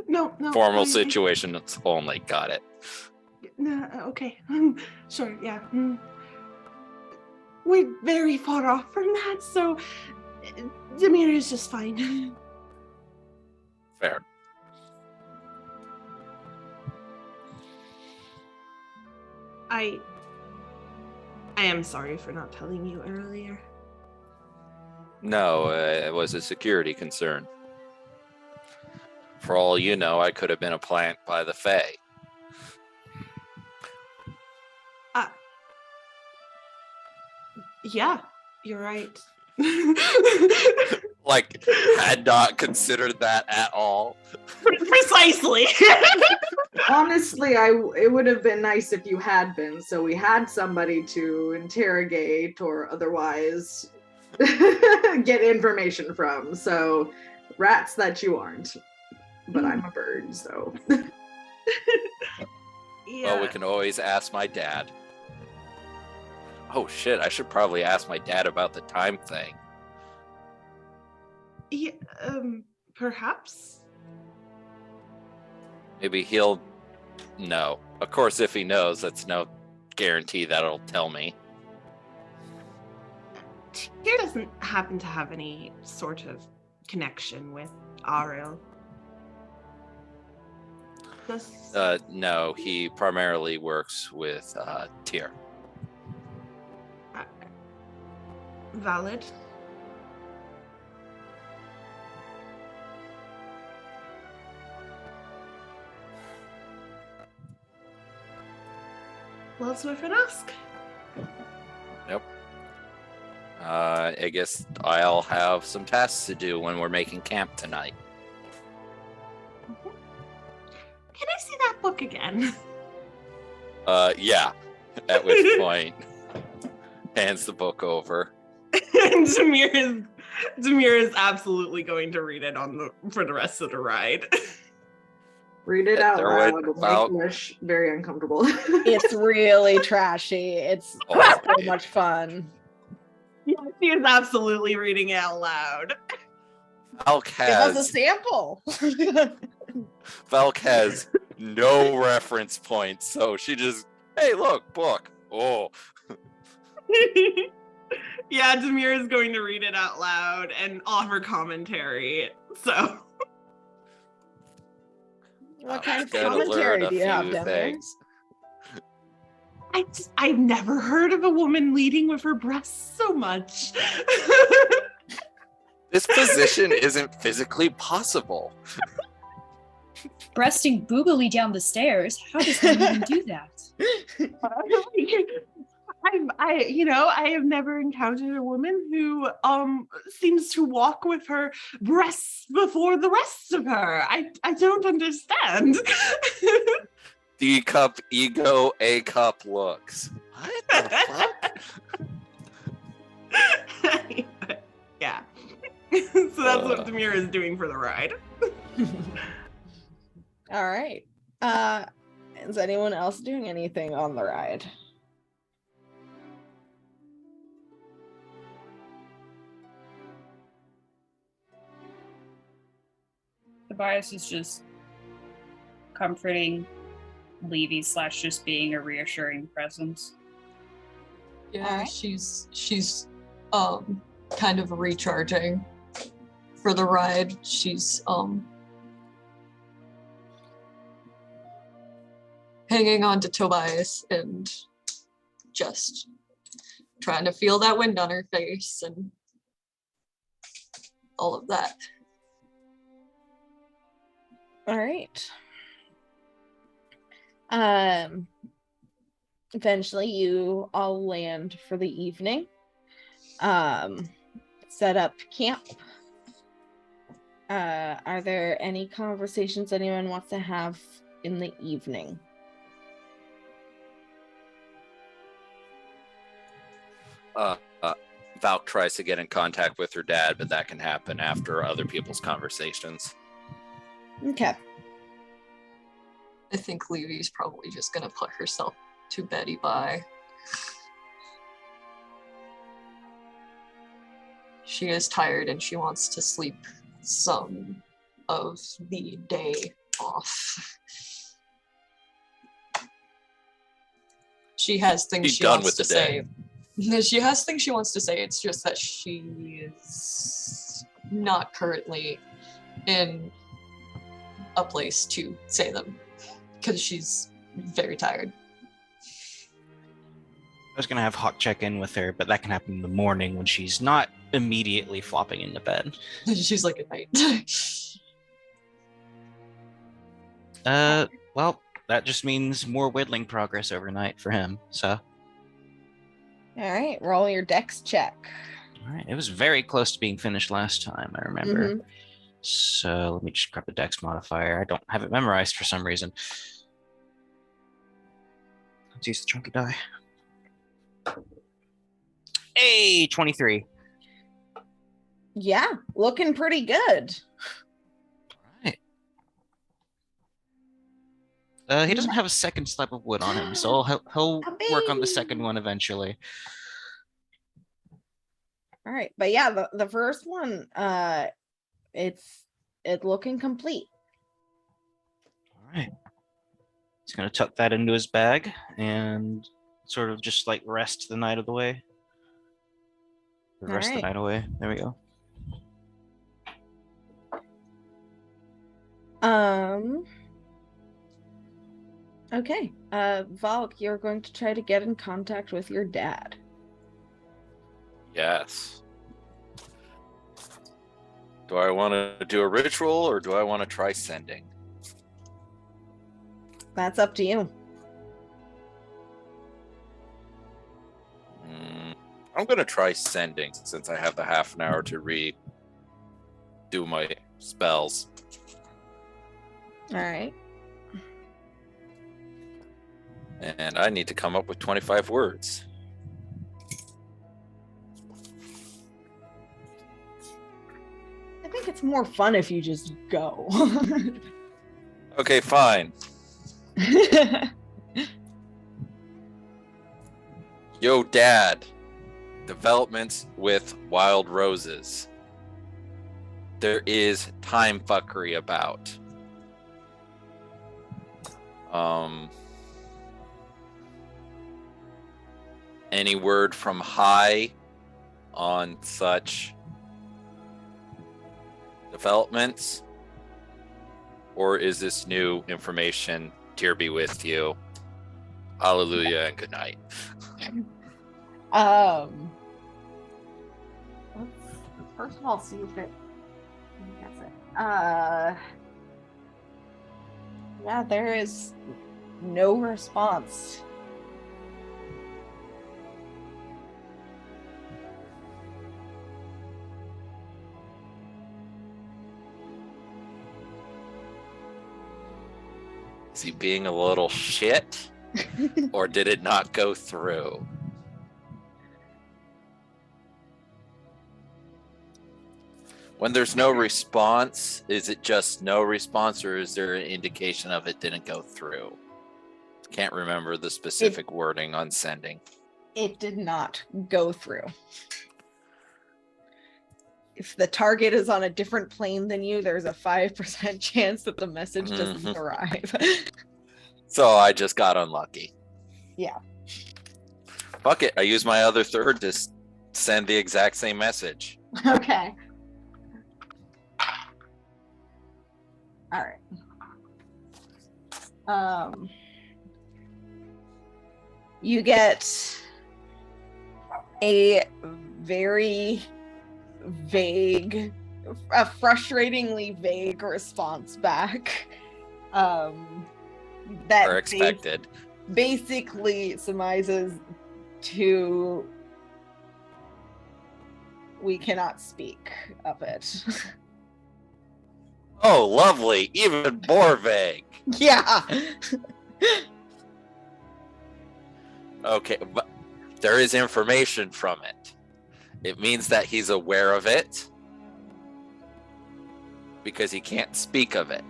No. Formal situations only. Got it. No, okay. Sure, yeah. We're very far off from that, so Demir is just fine. Fair. I am sorry for not telling you earlier. No, it was a security concern. For all you know, I could have been a plant by the Fae. Yeah, you're right. Like, had not considered that at all. Precisely. Honestly, it would have been nice if you had been, so we had somebody to interrogate or otherwise get information from. So, rats that you aren't. But I'm a bird, so. Yeah. Well, we can always ask my dad. Oh shit, I should probably ask my dad about the time thing. Yeah, perhaps. Maybe he'll know. Of course, if he knows, that's no guarantee that it'll tell me. Tyr doesn't happen to have any sort of connection with Ariel. No, he primarily works with Tyr. Valid. Well, it's worth an ask. Yep. I guess I'll have some tasks to do when we're making camp tonight. Can I see that book again? Yeah. At which point, hands the book over. And Demir is absolutely going to read it for the rest of the ride. Read it out There loud. would Make about- Lish very uncomfortable. It's really trashy. It's so much fun. Yeah, she is absolutely reading it out loud. Valk Give us a has sample. Valk has no reference points, so she just, hey, look, book. Oh, Yeah, Demir is going to read it out loud and offer commentary. So What kind of gotta commentary learn a do you have few down there? things. I've never heard of a woman leading with her breasts so much. This position isn't physically possible. Breasting boobily down the stairs. How does one even do that? I have never encountered a woman who seems to walk with her breasts before the rest of her. I don't understand. D cup ego, A cup looks. What the fuck? Yeah. So that's what Demir is doing for the ride. All right. Is anyone else doing anything on the ride? Tobias is just comforting Levey / just being a reassuring presence. Yeah, Alright. she's kind of recharging for the ride. She's hanging on to Tobias and just trying to feel that wind on her face and all of that. All right. Eventually you all land for the evening. Set up camp. Are there any conversations anyone wants to have in the evening? Valk tries to get in contact with her dad, but that can happen after other people's conversations. Okay. I think Levey's probably just gonna put herself to Betty by. She is tired and she wants to sleep some of the day off. She has things She's she done wants with to the day. say She has things she wants to say. It's just that she is not currently in a place to say them because she's very tired. I was gonna have Hawk check in with her, but that can happen in the morning when she's not immediately flopping into bed. She's like at night. Well, that just means more whittling progress overnight for him. So, All right, roll your dex check. all right, it was very close to being finished last time. I remember. Mhm. So let me just grab the dex modifier. I don't have it memorized for some reason. Let's use the chunky die. Hey, 23. Yeah, looking pretty good. Right. He doesn't have a second slab of wood on him, so he'll work on the second one eventually. All right, but yeah, the first one, it's looking complete. All right. He's gonna tuck that into his bag and sort of just like rest the night of the way. Rest the right. night away. There we go. Okay. Valk, you're going to try to get in contact with your dad. Yes. Do I want to do a ritual or do I want to try sending? That's up to you. I'm going to try sending since I have the half an hour to redo my spells. All right. And I need to come up with 25 words. I think it's more fun if you just go. Okay, fine. Yo, Dad. Developments with wild roses. There is time fuckery about. Any word from High on such developments? Or is this new information? Tear be with you. Hallelujah and good night. Let's first of all see if it gets it. Yeah, there is no response. Is he being a little shit? Or did it not go through? When there's no response, is it just no response or is there an indication of it didn't go through? Can't remember the specific wording on sending. It did not go through. If the target is on a different plane than you, there's a 5% chance that the message doesn't arrive. So I just got unlucky. Yeah. Fuck it. I use my other third to send the exact same message. Okay. All right. You get a very vague, a frustratingly vague response back. That Or expected. basically surmises to we cannot speak of it. Oh, lovely. Even more vague. Yeah. Okay, but there is information from it. It means that he's aware of it because he can't speak of it.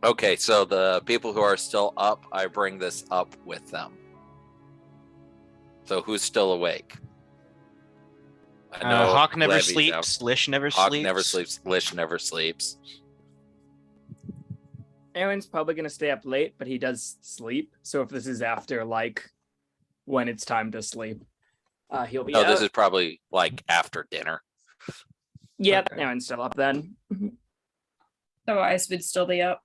Okay, so the people who are still up, I bring this up with them. So who's still awake? I know Hawk never Levy's sleeps. out. Lish never Hawk sleeps. never sleeps. Lish never sleeps. Aaron's probably gonna stay up late, but he does sleep. So if this is after like when it's time to sleep, he'll be No, up. this is probably like after dinner. Yep, Okay. Aaron's still up then. So Ice would still be up.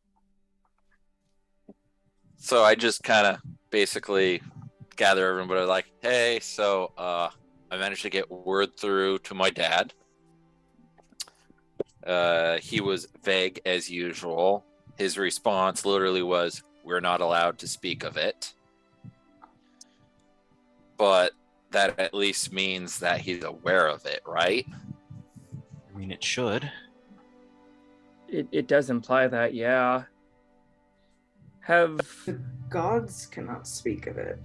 So I just kind of basically gather everybody like, hey, so I managed to get word through to my dad. He was vague as usual. His response literally was, we're not allowed to speak of it. But that at least means that he's aware of it, right? I mean, it should. It does imply that, yeah. The gods cannot speak of it.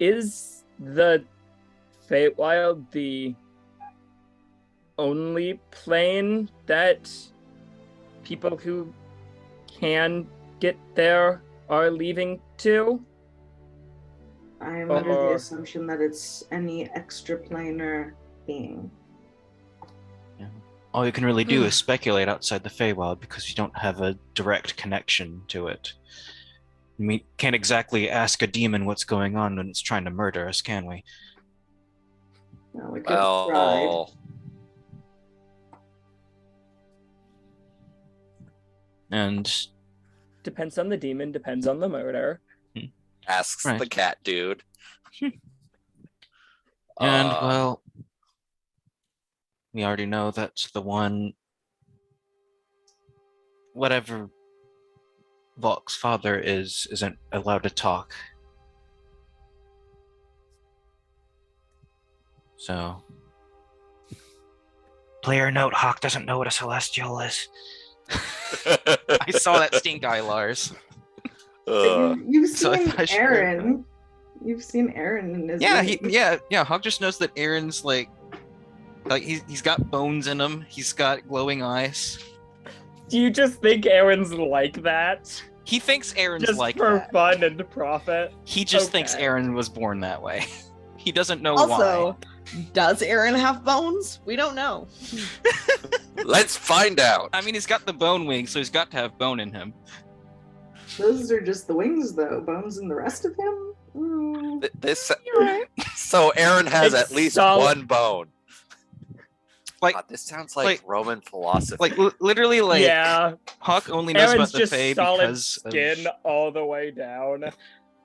Is the Feywild the only plane that people who can get there are leaving to? I'm under the Or- assumption that it's any extraplanar being. All you can really do is speculate outside the Feywild because you don't have a direct connection to it. We can't exactly ask a demon what's going on when it's trying to murder us, can we? No, we could have tried. Well, And Depends on the demon, depends on the murder. asks Right. the cat dude. well, we already know that the one, whatever Volk's father isn't allowed to talk. So, player note: Hawk doesn't know what a celestial is. I saw that stink eye, Lars. You've so I seen thought I should Aaron. You've seen Aaron in his Yeah, life. Hawk just knows that Aaron's like he's got bones in him. He's got glowing eyes. Do you just think Aaron's like that? He thinks Aaron's Just like for that. fun and profit? He just thinks Okay. Aaron was born that way. He doesn't know Also, why. does Aaron have bones? We don't know. Let's find out. I mean, he's got the bone wing, so he's got to have bone in him. Those are just the wings, though. Bones and the rest of him? Mm. This so Aaron has It's at least solid. one bone. Like- God, this sounds like like- Roman philosophy. Like literally, like yeah, Hawk only knows Aaron's about the just Fae solid because skin of, all the way down.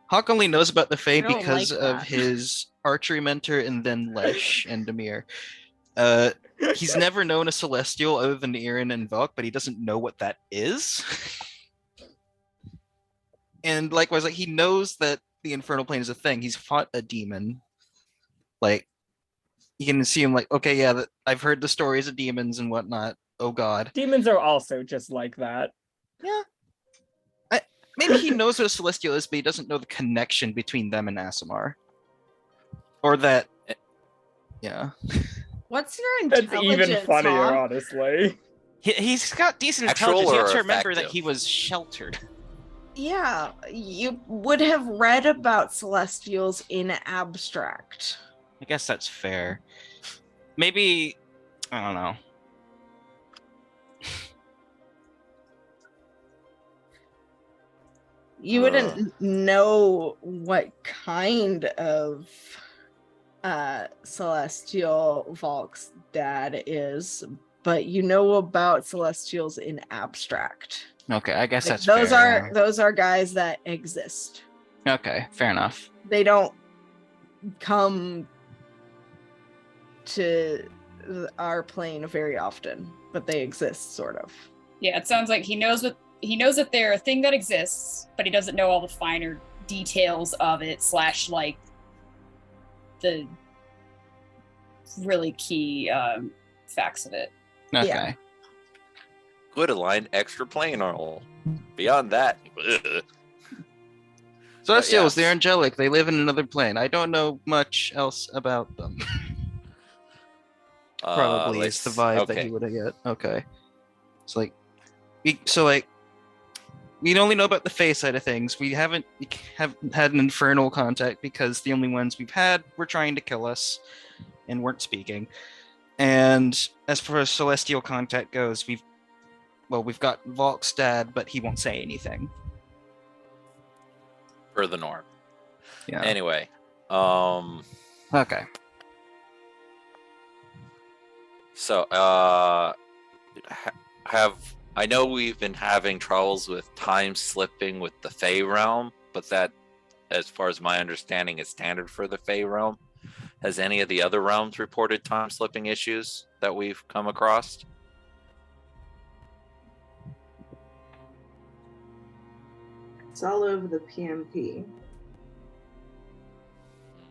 Hawk only knows about the Fae I don't because like of that. his archery mentor and then Lish and Demir. He's never known a celestial other than Aaron and Volk, but he doesn't know what that is. And likewise, like he knows that the infernal plane is a thing. He's fought a demon. Like you can see him like, okay, yeah, I've heard the stories of demons and whatnot. Oh God. Demons are also just like that. Yeah. Maybe he knows what a celestial is, but he doesn't know the connection between them and Asimar. Or that. Yeah. What's your That's intelligence? even funnier, Hawk? honestly. He's got decent Actual intelligence. You have or to remember that effective? he was sheltered. Yeah, you would have read about celestials in abstract. I guess that's fair. Maybe. I don't know. You wouldn't know what kind of celestial Volk's dad is, but you know about celestials in abstract. Okay, I guess Like, that's those fair. those are guys that exist. Okay, fair enough. They don't come to our plane very often, but they exist, sort of. Yeah, it sounds like he knows that they're a thing that exists, but he doesn't know all the finer details of it, / like the really key facts of it. Okay. Yeah. Good aligned extra planar. Beyond that, ugh. Celestials, yes. they're angelic. They live in another plane. I don't know much else about them. Probably is the vibe that okay. he would get. Okay. It's like we only know about the Fae side of things. We haven't had an infernal contact because the only ones we've had were trying to kill us and weren't speaking. And as far as celestial contact goes, well, we've got Volk's dad, but he won't say anything. Per the norm. Yeah. Anyway, Okay. so I know we've been having troubles with time slipping with the Fey realm, but that, as far as my understanding, is standard for the Fey realm. Has any of the other realms reported time slipping issues that we've come across? It's all over the PMP.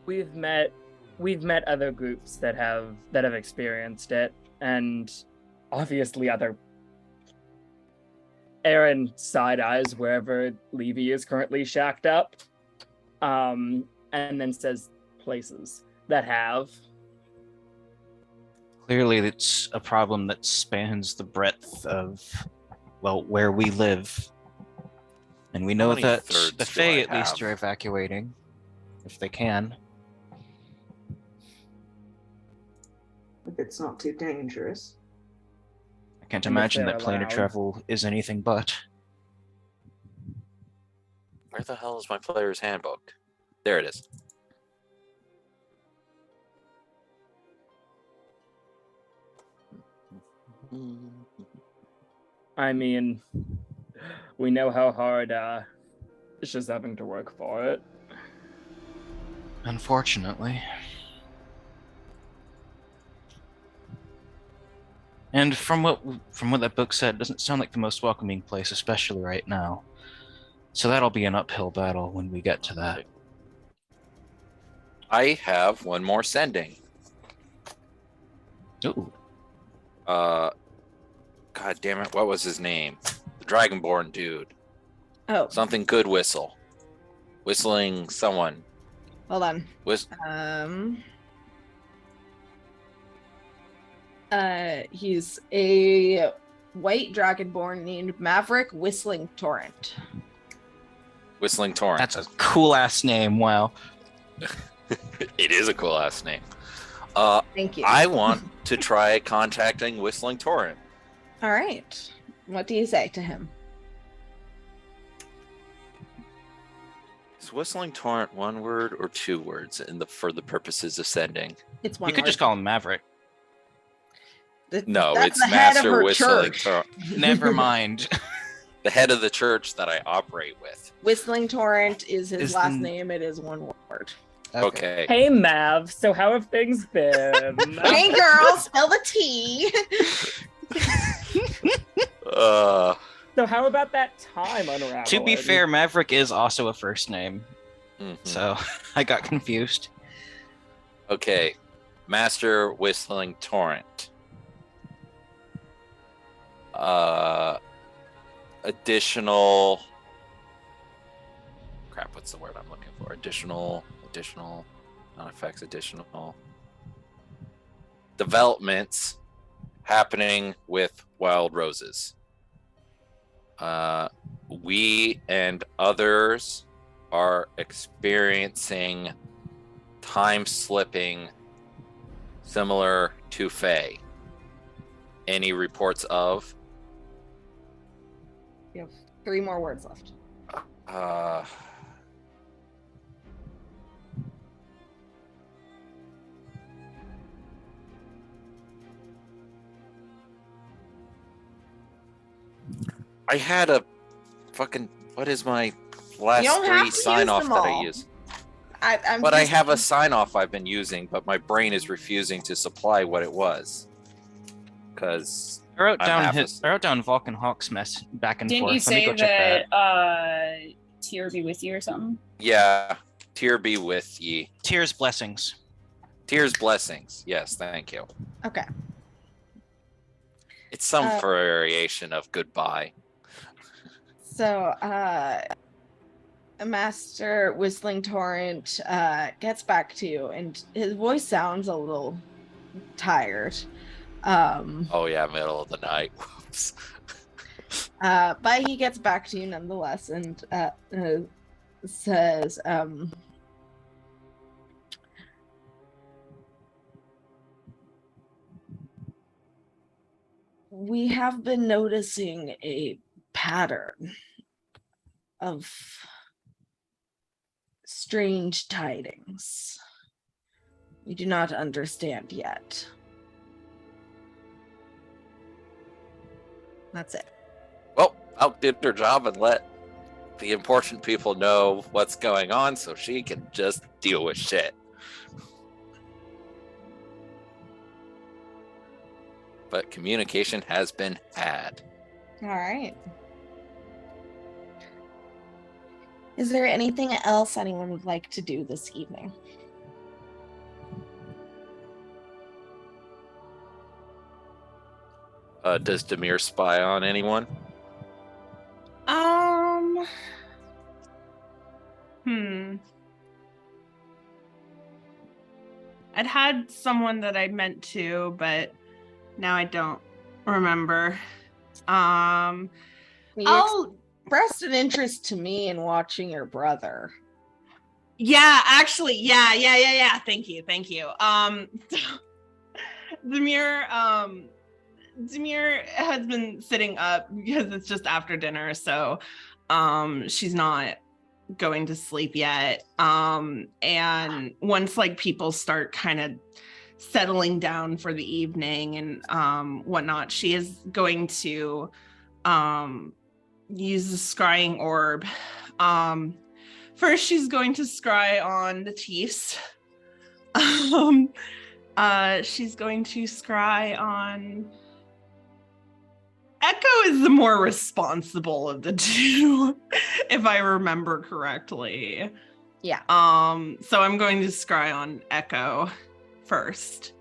We've met other groups that have experienced it, and obviously other. Aaron side eyes wherever Levey is currently shacked up, and then says places that have. Clearly, it's a problem that spans the breadth of, well, where we live. And we know many that thirds the do Fae I at least have? are evacuating, if they can. If it's not too dangerous. I can't And if imagine they're that planar allowed. travel is anything but. Where the hell is my player's handbook? There it is. I mean, we know how hard it's just having to work for it. Unfortunately. And from what that book said, it doesn't sound like the most welcoming place, especially right now. So that'll be an uphill battle when we get to that. I have one more sending. Ooh. God damn it, what was his name? The Dragonborn dude. Oh, Something good whistle. Whistling someone. hold on. He's a white dragonborn named Maverick Whistling Torrent. Whistling Torrent. That's a cool ass name. Wow. It is a cool ass name. Thank you. I want to try contacting Whistling Torrent. All right. What do you say to him? Is Whistling Torrent one word or two words for the purposes of sending? It's one. You could word. just call him Maverick. No, That's it's the head of Master her Whistling church. Torrent. Never mind. The head of the church that I operate with. Whistling Torrent is his Is last the- name. It is one word. Okay. Hey, Mav. So how have things been? Hey, girl, spill the tea. So how about that time unraveling? To be fair, Maverick is also a first name. Mhm. So I got confused. Okay. Master Whistling Torrent. Additional. Crap, what's the word I'm looking for? Additional, not effects, additional developments happening with Wild Roses. We and others are experiencing time slipping similar to Faye. Any reports of? You have 3 more words left. I had a fucking, what is my last You don't have 3 to sign off use them that I all. use? I'm But I just- have a sign off I've been using, but my brain is refusing to supply what it was. Because I wrote I'm down half I wrote down Vulcan Hawk's mess back and Didn't forth. you Let me say go check that Tyr be with you or something? yeah, Tear be with ye. Tears blessings. Tears blessings. Yes, thank you. Okay. It's some variation of goodbye. So, Master Whistling Torrent gets back to you, and his voice sounds a little tired. Oh yeah, middle of the night. Whoops. But he gets back to you nonetheless, and says, we have been noticing a pattern of strange tidings. We do not understand yet. That's it. Well, I'll did her job and let the important people know what's going on so she can just deal with shit. But communication has been had. All right. Is there anything else anyone would like to do this evening? Does Demir spy on anyone? I'd had someone that I meant to, but now I don't remember. You expressed an interest to me in watching your brother. Yeah, actually, yeah. Thank you. Demir has been sitting up because it's just after dinner, so she's not going to sleep yet. And once like people start kind of settling down for the evening and whatnot, she is going to use the scrying orb. First, she's going to scry on the Chiefs. She's going to scry on... Echo is the more responsible of the two, if I remember correctly. Yeah. So I'm going to scry on Echo first.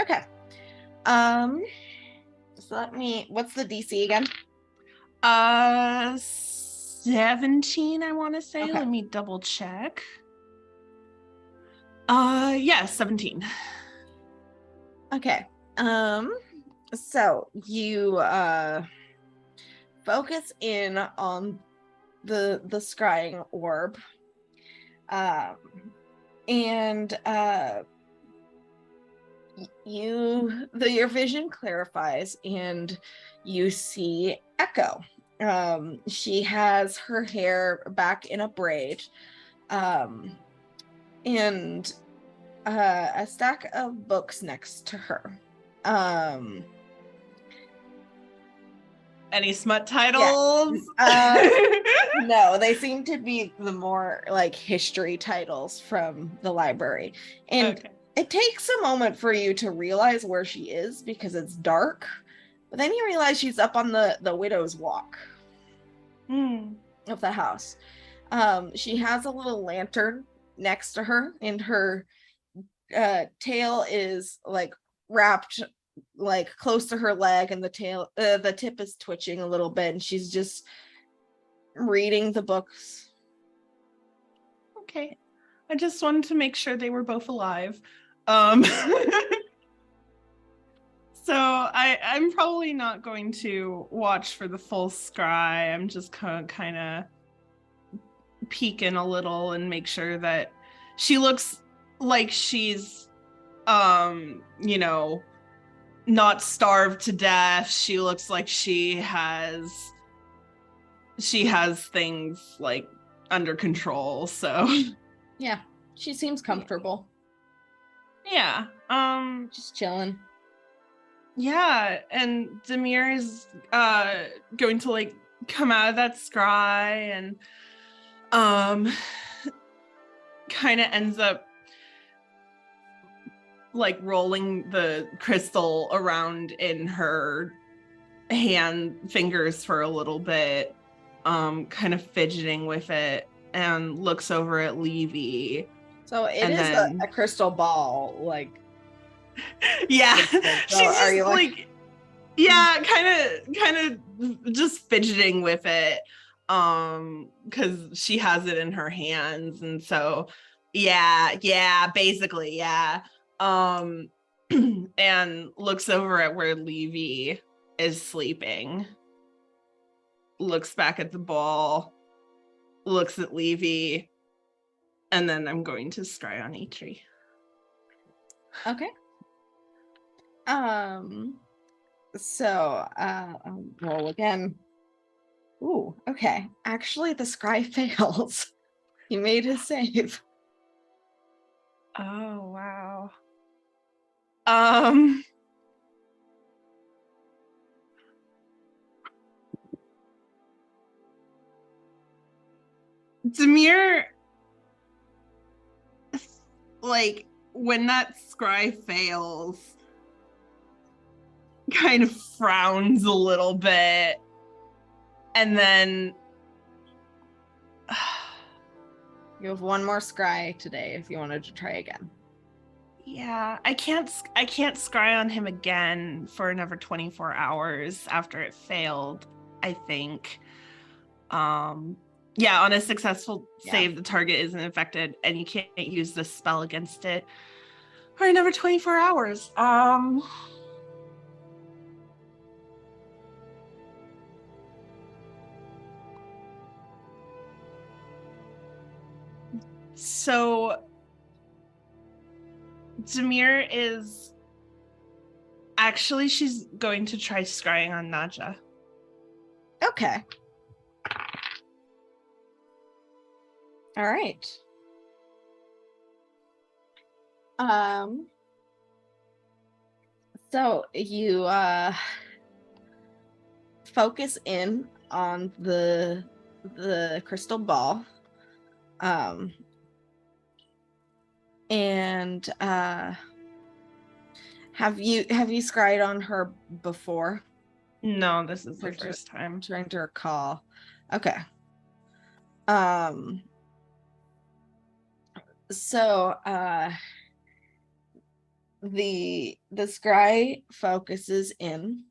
Okay. So what's the DC again? 17, I want to say. Okay. Let me double check. Yeah, 17. Okay. So you focus in on the scrying orb. And your vision clarifies and you see Echo. She has her hair back in a braid, and a stack of books next to her. Any smut titles? No, they seem to be the more like history titles from the library. And It takes a moment for you to realize where she is because it's dark. But then you realize she's up on the widow's walk of the house. She has a little lantern next to her, and her tail is like wrapped like close to her leg, and the tip is twitching a little bit, and she's just reading the books. Okay. I just wanted to make sure they were both alive. So I'm probably not going to watch for the full scry. I'm just kind of peeking a little and make sure that she looks like she's, not starved to death. She looks like she has things like under control. So yeah, she seems comfortable. Yeah. Just chilling. Yeah, and Demir is going to like come out of that scry and kind of ends up like rolling the crystal around in her fingers for a little bit, kind of fidgeting with it, and looks over at Levey. So it is a crystal ball, like. Yeah, so she's just like yeah, kind of just fidgeting with it, because she has it in her hands, and so yeah, basically, yeah. And looks over at where Levey is sleeping, looks back at the ball, looks at Levey, and then I'm going to scry on Eitri. Okay. So, roll again. Ooh, okay. Actually, the scry fails. He made his save. Oh, wow. Demir, like, when that scry fails, kind of frowns a little bit, and then You have one more scry today if you wanted to try again. yeah, I can't scry on him again for another 24 hours after it failed, I think. Yeah, on a successful save, the target isn't affected and you can't use this spell against it for another 24 hours. So Demir is actually, she's going to try scrying on Naja. Okay. All right. So you focus in on the crystal ball. And have you scryed on her before? No, this is the Or first time. I'm trying to recall. Okay. So the scry focuses in,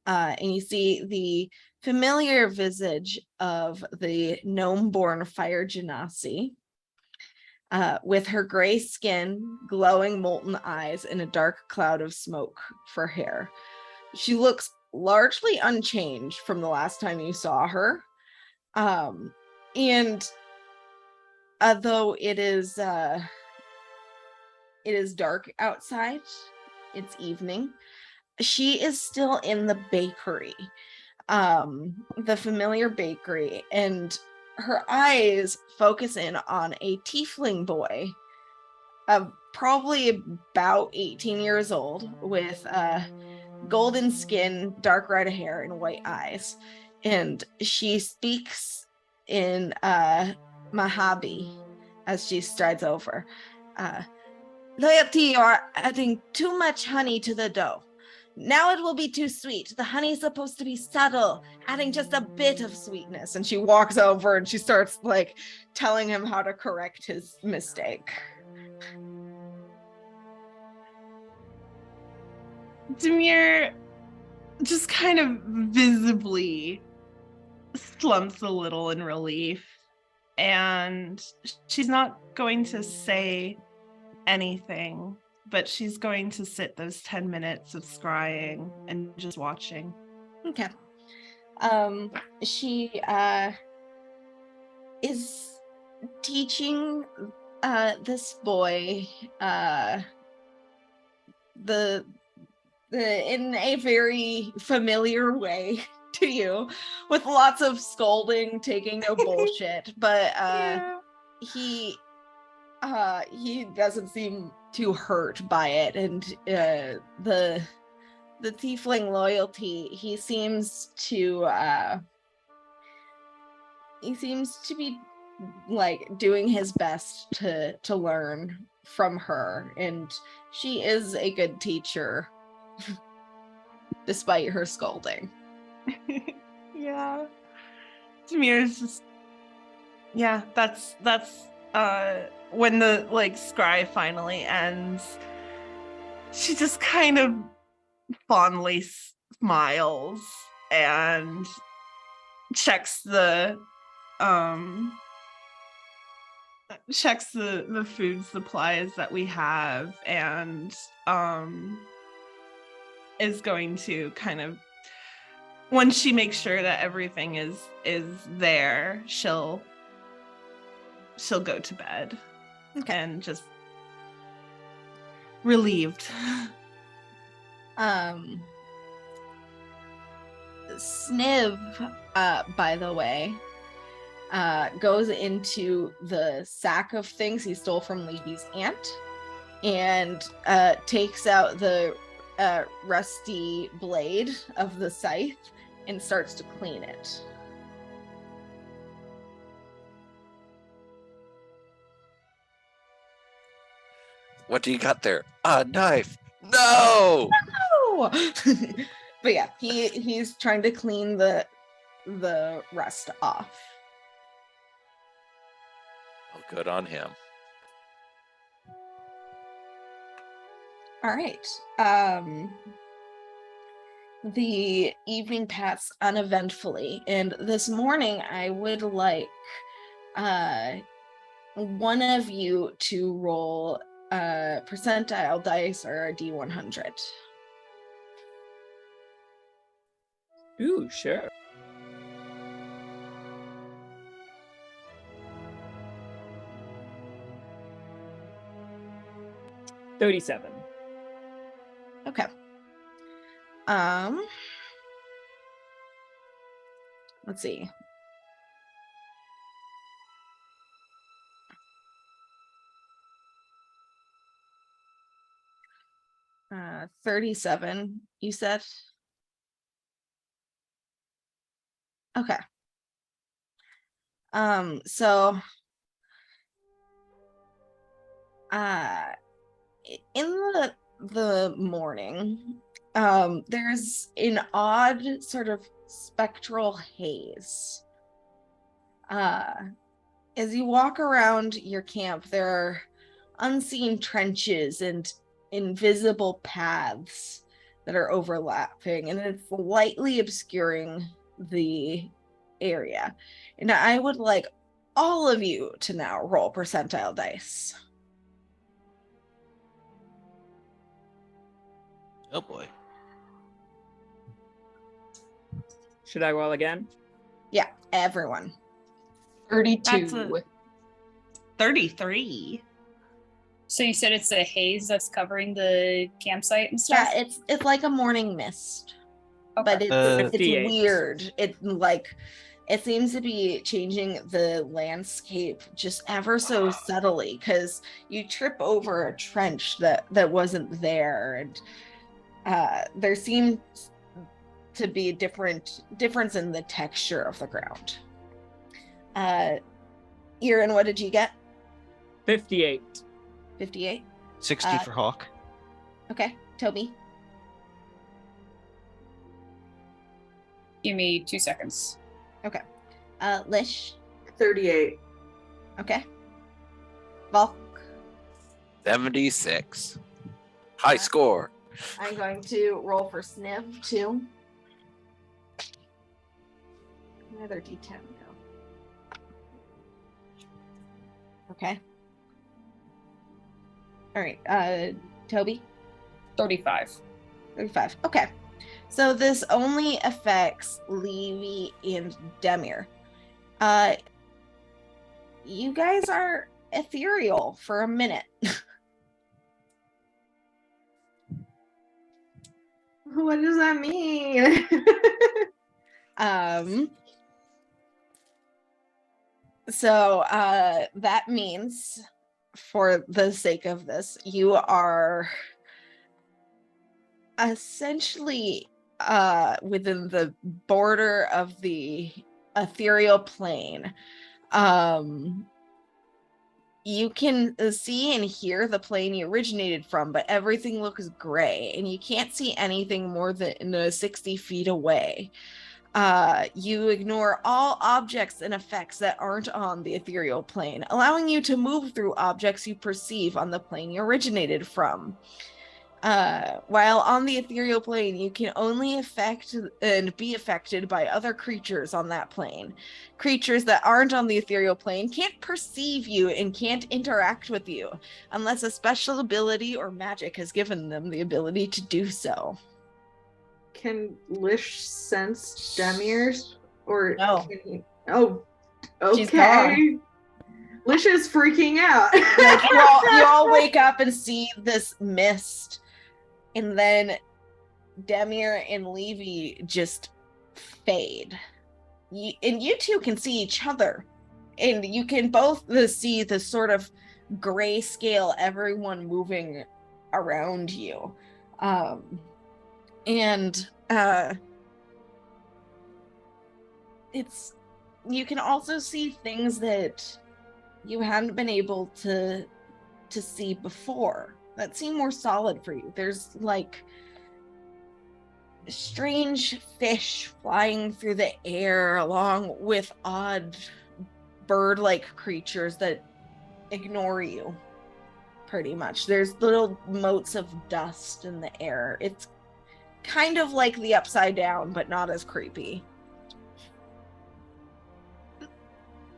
and you see the familiar visage of the gnome-born fire genasi, with her gray skin, glowing molten eyes, and a dark cloud of smoke for hair. She looks largely unchanged from the last time you saw her. And although it is dark outside, it's evening, she is still in the bakery, the familiar bakery, and her eyes focus in on a tiefling boy, probably about 18 years old, with golden skin, dark red hair, and white eyes. And she speaks in Mahabi as she strides over. Loyalty, you are adding too much honey to the dough. Now it will be too sweet. The honey is supposed to be subtle, adding just a bit of sweetness. And she walks over and she starts like telling him how to correct his mistake. Demir just kind of visibly slumps a little in relief, and she's not going to say anything, but she's going to sit those 10 minutes of scrying and just watching. Okay. She is teaching this boy the in a very familiar way to you, with lots of scolding, taking no bullshit, but he doesn't seem too hurt by it, and the tiefling loyalty, he seems to be like doing his best to learn from her, and she is a good teacher despite her scolding. Yeah. Demir's just, yeah, that's when the like scry finally ends, she just kind of fondly smiles and checks the food supplies that we have, and is going to kind of, once she makes sure that everything is there, she'll go to bed. Okay. And just relieved. Sniv, by the way, goes into the sack of things he stole from Levey's aunt and takes out the rusty blade of the scythe and starts to clean it. What do you got there? A knife. No! No! But yeah, he's trying to clean the rust off. Oh, good on him. All right. The evening passed uneventfully, and this morning I would like one of you to roll a percentile dice or a D100. Ooh, sure. $37. Okay. Let's see. Uh, 37, you said? Okay. So in the morning, there's an odd sort of spectral haze. As you walk around your camp, there are unseen trenches and invisible paths that are overlapping, and it's lightly obscuring the area. And I would like all of you to now roll percentile dice. Oh boy. Should I roll again? Yeah, everyone. 32. That's a 33. So you said it's a haze that's covering the campsite and stuff? Yeah, it's like a morning mist. Okay. But it's 58. weird. It seems to be changing the landscape just ever so subtly, because you trip over a trench that wasn't there, and there seems to be a difference in the texture of the ground. Erin, what did you get? 58. 58. 60 for Hawk. Okay, Toby. Give me 2 seconds. Okay. Lish. 38. Okay. Volk. 76. High score. I'm going to roll for Sniv too. Another D10 now. Okay. All right. Toby. 35. 35. Okay. So this only affects Levey and Demir. You guys are ethereal for a minute. What does that mean? So that means, for the sake of this, you are essentially within the border of the ethereal plane. You can see and hear the plane you originated from, but everything looks gray, and you can't see anything more than 60 feet away. You ignore all objects and effects that aren't on the ethereal plane, allowing you to move through objects you perceive on the plane you originated from. While on the ethereal plane, you can only affect and be affected by other creatures on that plane. Creatures that aren't on the ethereal plane can't perceive you and can't interact with you unless a special ability or magic has given them the ability to do so. Can Lish sense Demir's? Or No. can he? Oh, She's okay. gone. Lish is freaking out. Like, you all wake up and see this mist, and then Demir and Levey just fade. And you two can see each other, and you can both see the sort of grayscale, everyone moving around you. You can also see things that you hadn't been able to see before that seem more solid for you. There's like strange fish flying through the air along with odd bird-like creatures that ignore you pretty much. There's little motes of dust in the air. It's kind of like the Upside Down, but not as creepy.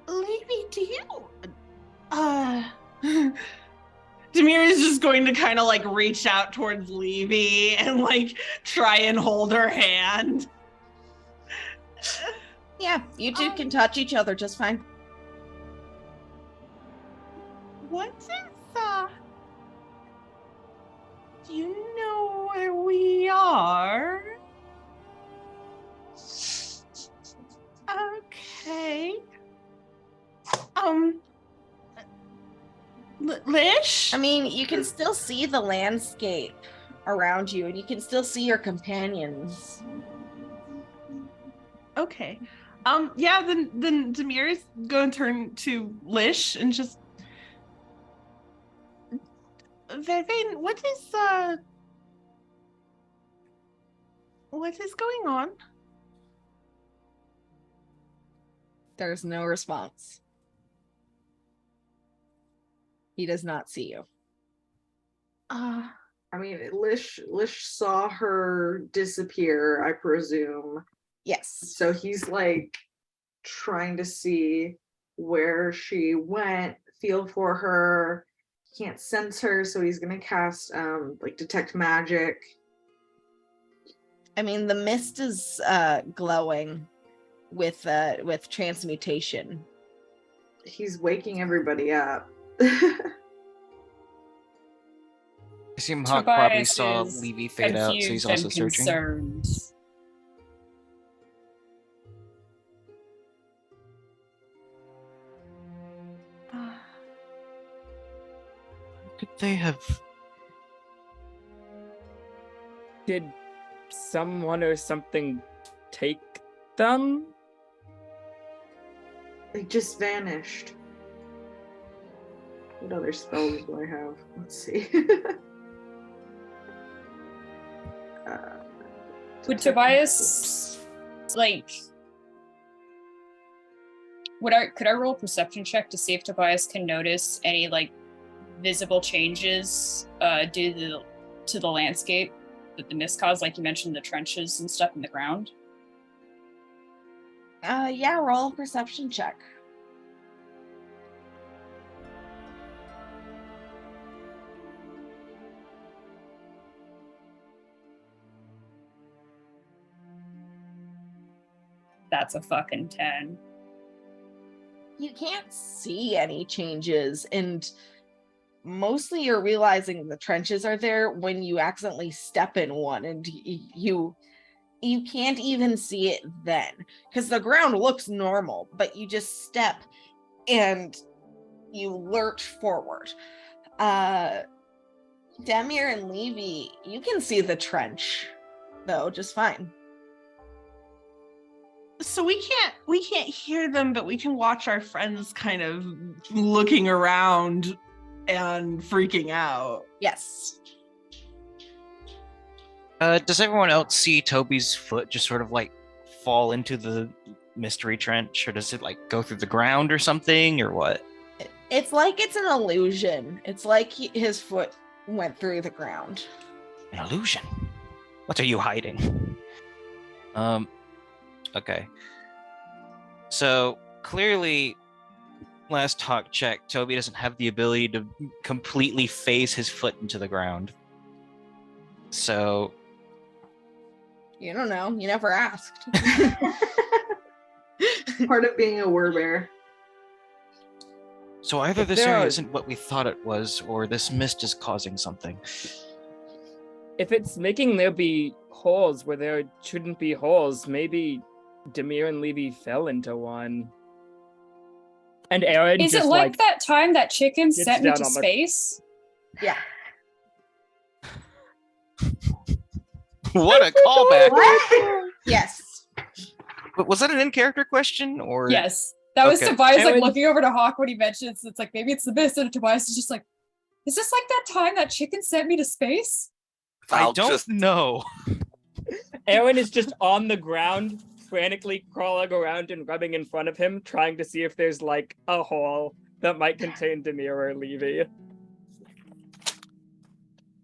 Levey, do you Demir is just going to kind of like reach out towards Levey and like try and hold her hand. Yeah, you two can touch each other just fine. What is do you know where we are? Okay. Lish? I mean, you can still see the landscape around you, and you can still see your companions. Okay. Yeah, then Demir is going to turn to Lish and just Vervain, what is going on? There's no response. He does not see you. I mean, Lish saw her disappear, I presume. Yes. So he's like trying to see where she went, feel for her. He can't sense her, so he's gonna cast like detect magic. I mean, the mist is glowing with transmutation. He's waking everybody up. I assume Hawk probably Tobias saw is Levey fade out, so he's confused also and searching. concerned. Could they have? Did someone or something take them? They just vanished. What other spells do I have? Let's see. Would Tobias like? Could I roll a perception check to see if Tobias can notice any like visible changes due to the landscape that the mist caused, like you mentioned, the trenches and stuff in the ground? Yeah, roll a perception check. That's a fucking 10. You can't see any changes, and mostly you're realizing the trenches are there when you accidentally step in one, and you can't even see it then because the ground looks normal, but you just step and you lurch forward. Demir and Levey, you can see the trench though just fine. So we can't hear them, but we can watch our friends kind of looking around and freaking out. Yes. Does everyone else see Toby's foot just sort of like fall into the mystery trench, or does it like go through the ground or something, or what? It's like it's an illusion. It's like his foot went through the ground. An illusion? What are you hiding? Okay. So clearly, last talk check, Toby doesn't have the ability to completely phase his foot into the ground. So you don't know. You never asked. Part of being a werebear. So either this area isn't what we thought it was, or this mist is causing something. If it's making there be holes where there shouldn't be holes. Maybe Demir and Levy fell into one. And Aaron Is just it like that time that chicken gets sent me down to on the- space? Yeah. What a callback! What? Yes. But was that an in-character question or? Yes. That was Okay. Tobias like Aaron- looking over to Hawk when he mentions it's like maybe it's the best, and Tobias is just like, is this like that time that chicken sent me to space? I Val don't just know. Aaron is just on the ground, frantically crawling around and rubbing in front of him, trying to see if there's like a hole that might contain Demir or Levy.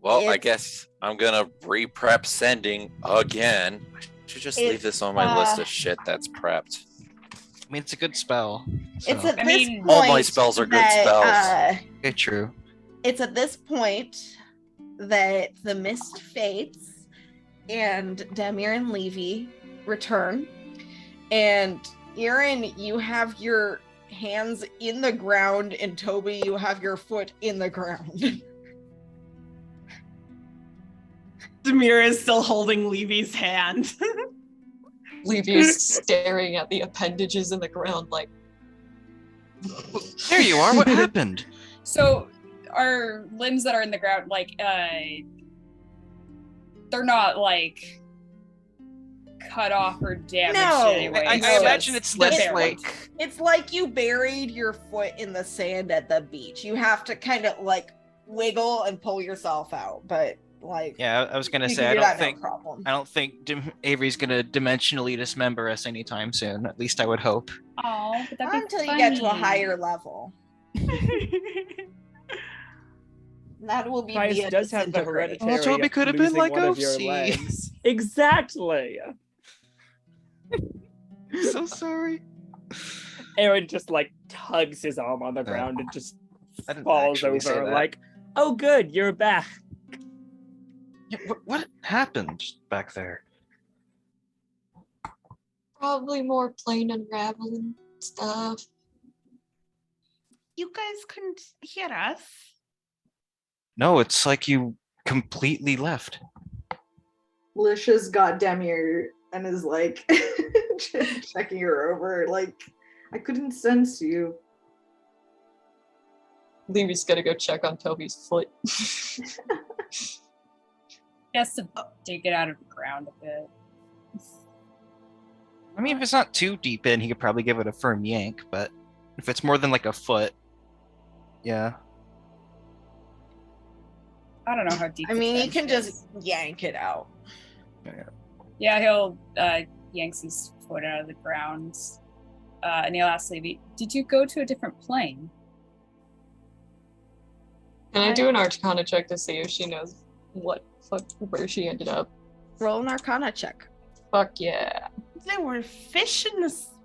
Well, I It's- guess I'm gonna re-prep sending again. I should just leave this on my list of shit that's prepped. I mean, it's a good spell. It's so- at I this mean- point All my spells are good spells. Okay, true. It's at this point that the mist fades and Damir and Levy return. And Aaron, you have your hands in the ground, and Toby, you have your foot in the ground. Demir is still holding Levy's hand. Levy is staring at the appendages in the ground like, There you are. What happened? So our limbs that are in the ground, like they're not like cut off or damaged No, in any way. I No, imagine it's they're less bare like. ones. It's like you buried your foot in the sand at the beach. You have to kind of like wiggle and pull yourself out, but like Yeah, I was gonna you say can I do don't that, think no problem. I don't think Avery's gonna dimensionally dismember us anytime soon. At least I would hope. Oh, but that'd Not be until you get to a funny. higher level. That will be Price via does have the disintegrate. hereditary. Oh, Toby of could have been losing like one of your OC. legs. Exactly. So sorry. Aaron just like tugs his arm on the ground and just I didn't falls actually say over, that. like, "Oh, good, you're back." Yeah, what happened back there? probably more plane unraveling stuff. You guys couldn't hear us. No, it's like you completely left. Lish has got Demir and is like checking her over, like, I couldn't sense you. Levy's gonna go check on Toby's foot. He has to dig it out of the ground a bit. I mean, if it's not too deep in, he could probably give it a firm yank, but if it's more than like a foot, yeah. I don't know how deep. I the mean, you trench can is. just yank it out. Yeah, he'll yanks his foot out of the ground, and he'll ask Levy, "Did you go to a different plane?" Can I do an Arcana check to see if she knows where she ended up? Roll an Arcana check. Fuck yeah. There were fish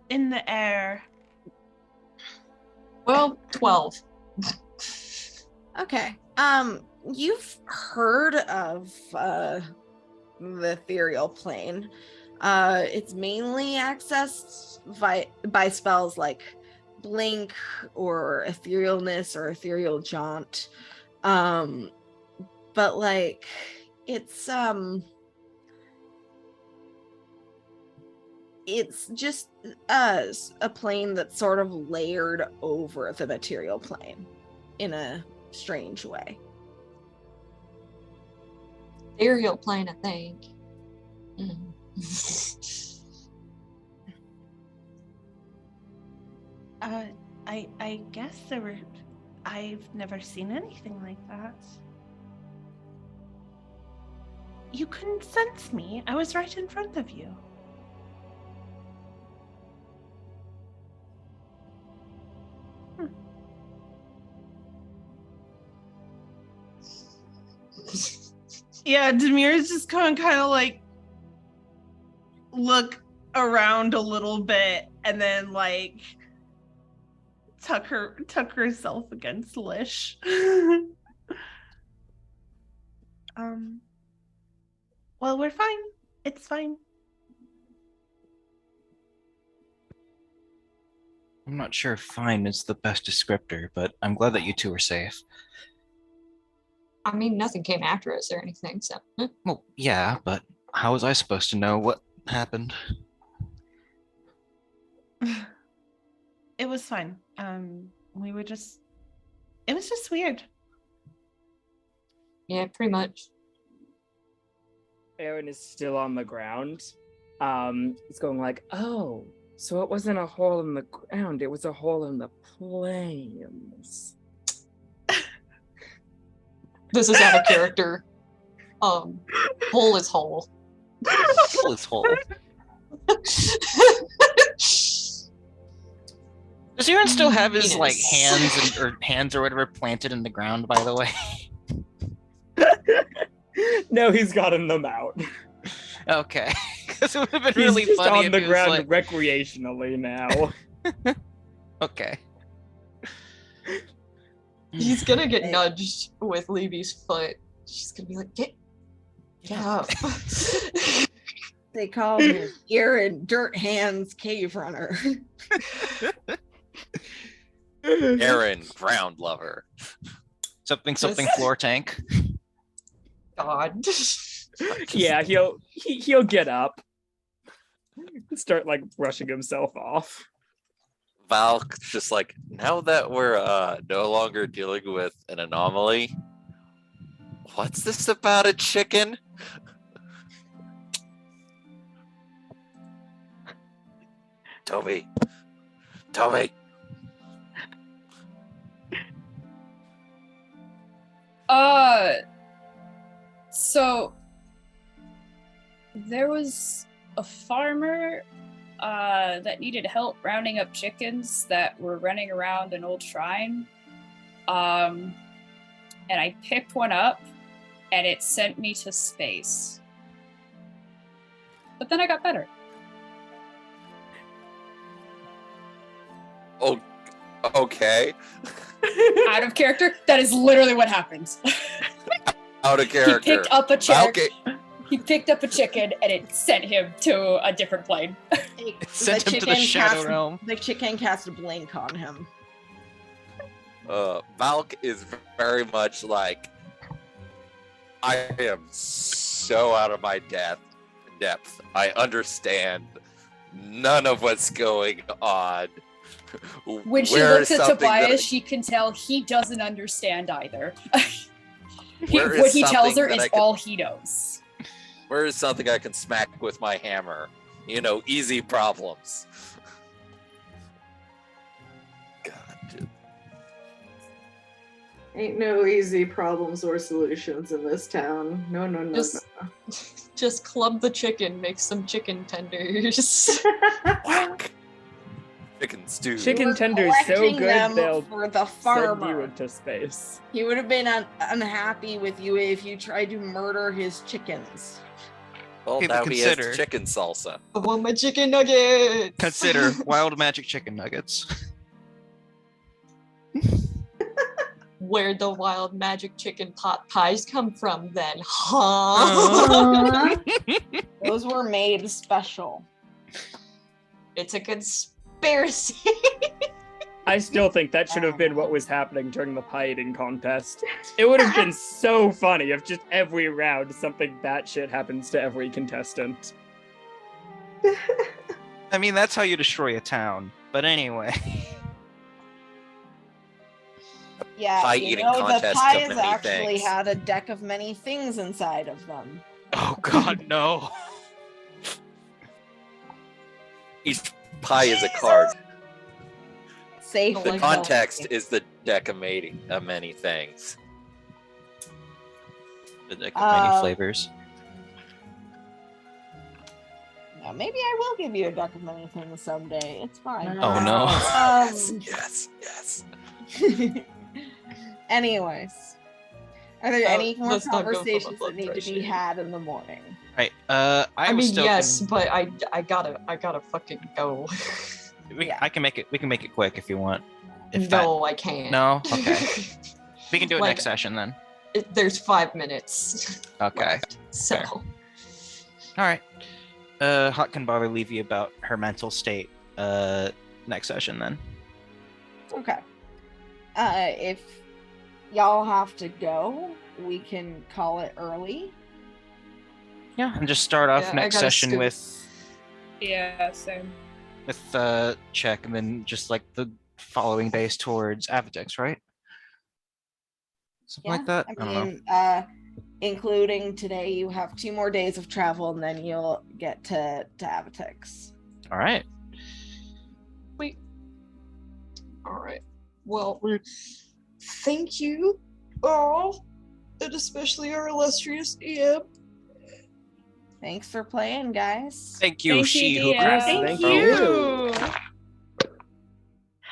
in the air. Well, 12. Okay. You've heard of the ethereal plane. It's mainly accessed by spells like blink or etherealness or ethereal jaunt. But like it's just a plane that's sort of layered over the material plane in a strange way. Aerial plane, I think. Mm. I guess there were. I've never seen anything like that. You couldn't sense me. I was right in front of you. Yeah, Demir's just kind of like look around a little bit and then like tuck herself against Lish. Well, we're fine. It's fine. I'm not sure if fine is the best descriptor, but I'm glad that you two are safe. I mean, nothing came after us or anything, so. Well, yeah, but How was I supposed to know what happened? It was fine. We were just. It was just weird. Yeah, pretty much. Aaron is still on the ground. It's going like, oh, so it wasn't a hole in the ground, it was a hole in the plains. This is out of character. Hole is hole. Hole is hole. Does Aaron still have his like Penis. hands or whatever planted in the ground? By the way. No, he's gotten them out. Okay, because it would have been He's really just funny on if the he was ground like, recreationally now. okay. He's gonna get nudged with Levey's foot. She's gonna be like, get up. They call him Aaron Dirt Hands Cave Runner. Aaron, ground lover. Something floor tank. God. Yeah, he'll get up. Start like brushing himself off. Val just like, now that we're no longer dealing with an anomaly, what's this about a chicken? Toby. So there was a farmer that needed help rounding up chickens that were running around an old shrine. And I picked one up and it sent me to space. But then I got better. Oh, okay. Out of character, that is literally what happened. Out of character. He picked up a Val chicken. He picked up a chicken and it sent him to a different plane. It sent him to the shadow realm. The chicken cast a blink on him. Valk is very much like, I am so out of my depth. I understand none of what's going on. When she Where looks is at something Tobias, that she can tell he doesn't understand either. Where is What he tells something her that is I can- all he knows. Where is something I can smack with my hammer? You know, easy problems. God. Ain't no easy problems or solutions in this town. No. Just club the chicken, make some chicken tenders. Whack. Chicken stew. Chicken We're tenders so collecting good them they'll for the send you farmer. into space. He would have been unhappy with you if you tried to murder his chickens. Well, People now he has consider- chicken salsa. I want my chicken nuggets. Consider wild magic chicken nuggets. Where'd the wild magic chicken pot pies come from then? Huh? Those were made special. It's a conspiracy. I still think that should have been what was happening during the pie eating contest. It would have been so funny if just every round something batshit happens to every contestant. I mean, that's how you destroy a town. But anyway. Yeah, Pie you eating know, the contest of pies many actually things. had a deck of many things inside of them. Oh God, no. Each pie is a card. Safe. The The and context healthy. is the deck of many things. The deck of many flavors. Yeah, maybe I will give you a deck of many things someday. It's fine. Oh no. Yes. Anyways, are there any more let's not go for my conversations blood that need to be pressure. had in the morning? Right. I was mean, still yes, but I gotta fucking go. I can make it. We can make it quick if you want. No, I can't. No. Okay. We can do it Like- next session then. There's 5 minutes. Okay. left, so Fair. All right. Hot can bother Levey about her mental state. Next session then. Okay. If y'all have to go, we can call it early. Yeah, and just start off Yeah, I next gotta session scoot. with Same. check, and then just like the following days towards Avitex, right? Something like that. I don't know. mean, including today, you have 2 more days of travel, and then you'll get to Avitex. All right. All right. Well, thank you all, and especially our illustrious DM. Thanks for playing, guys. Thank you, Thank you, she who DM. cracked Thank the you. code.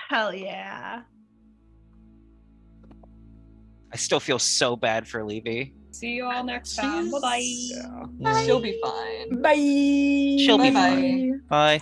Hell yeah. I still feel so bad for Levey. See you all next time. Bye bye. She'll be fine. Bye. She'll be Bye-bye. fine. Bye.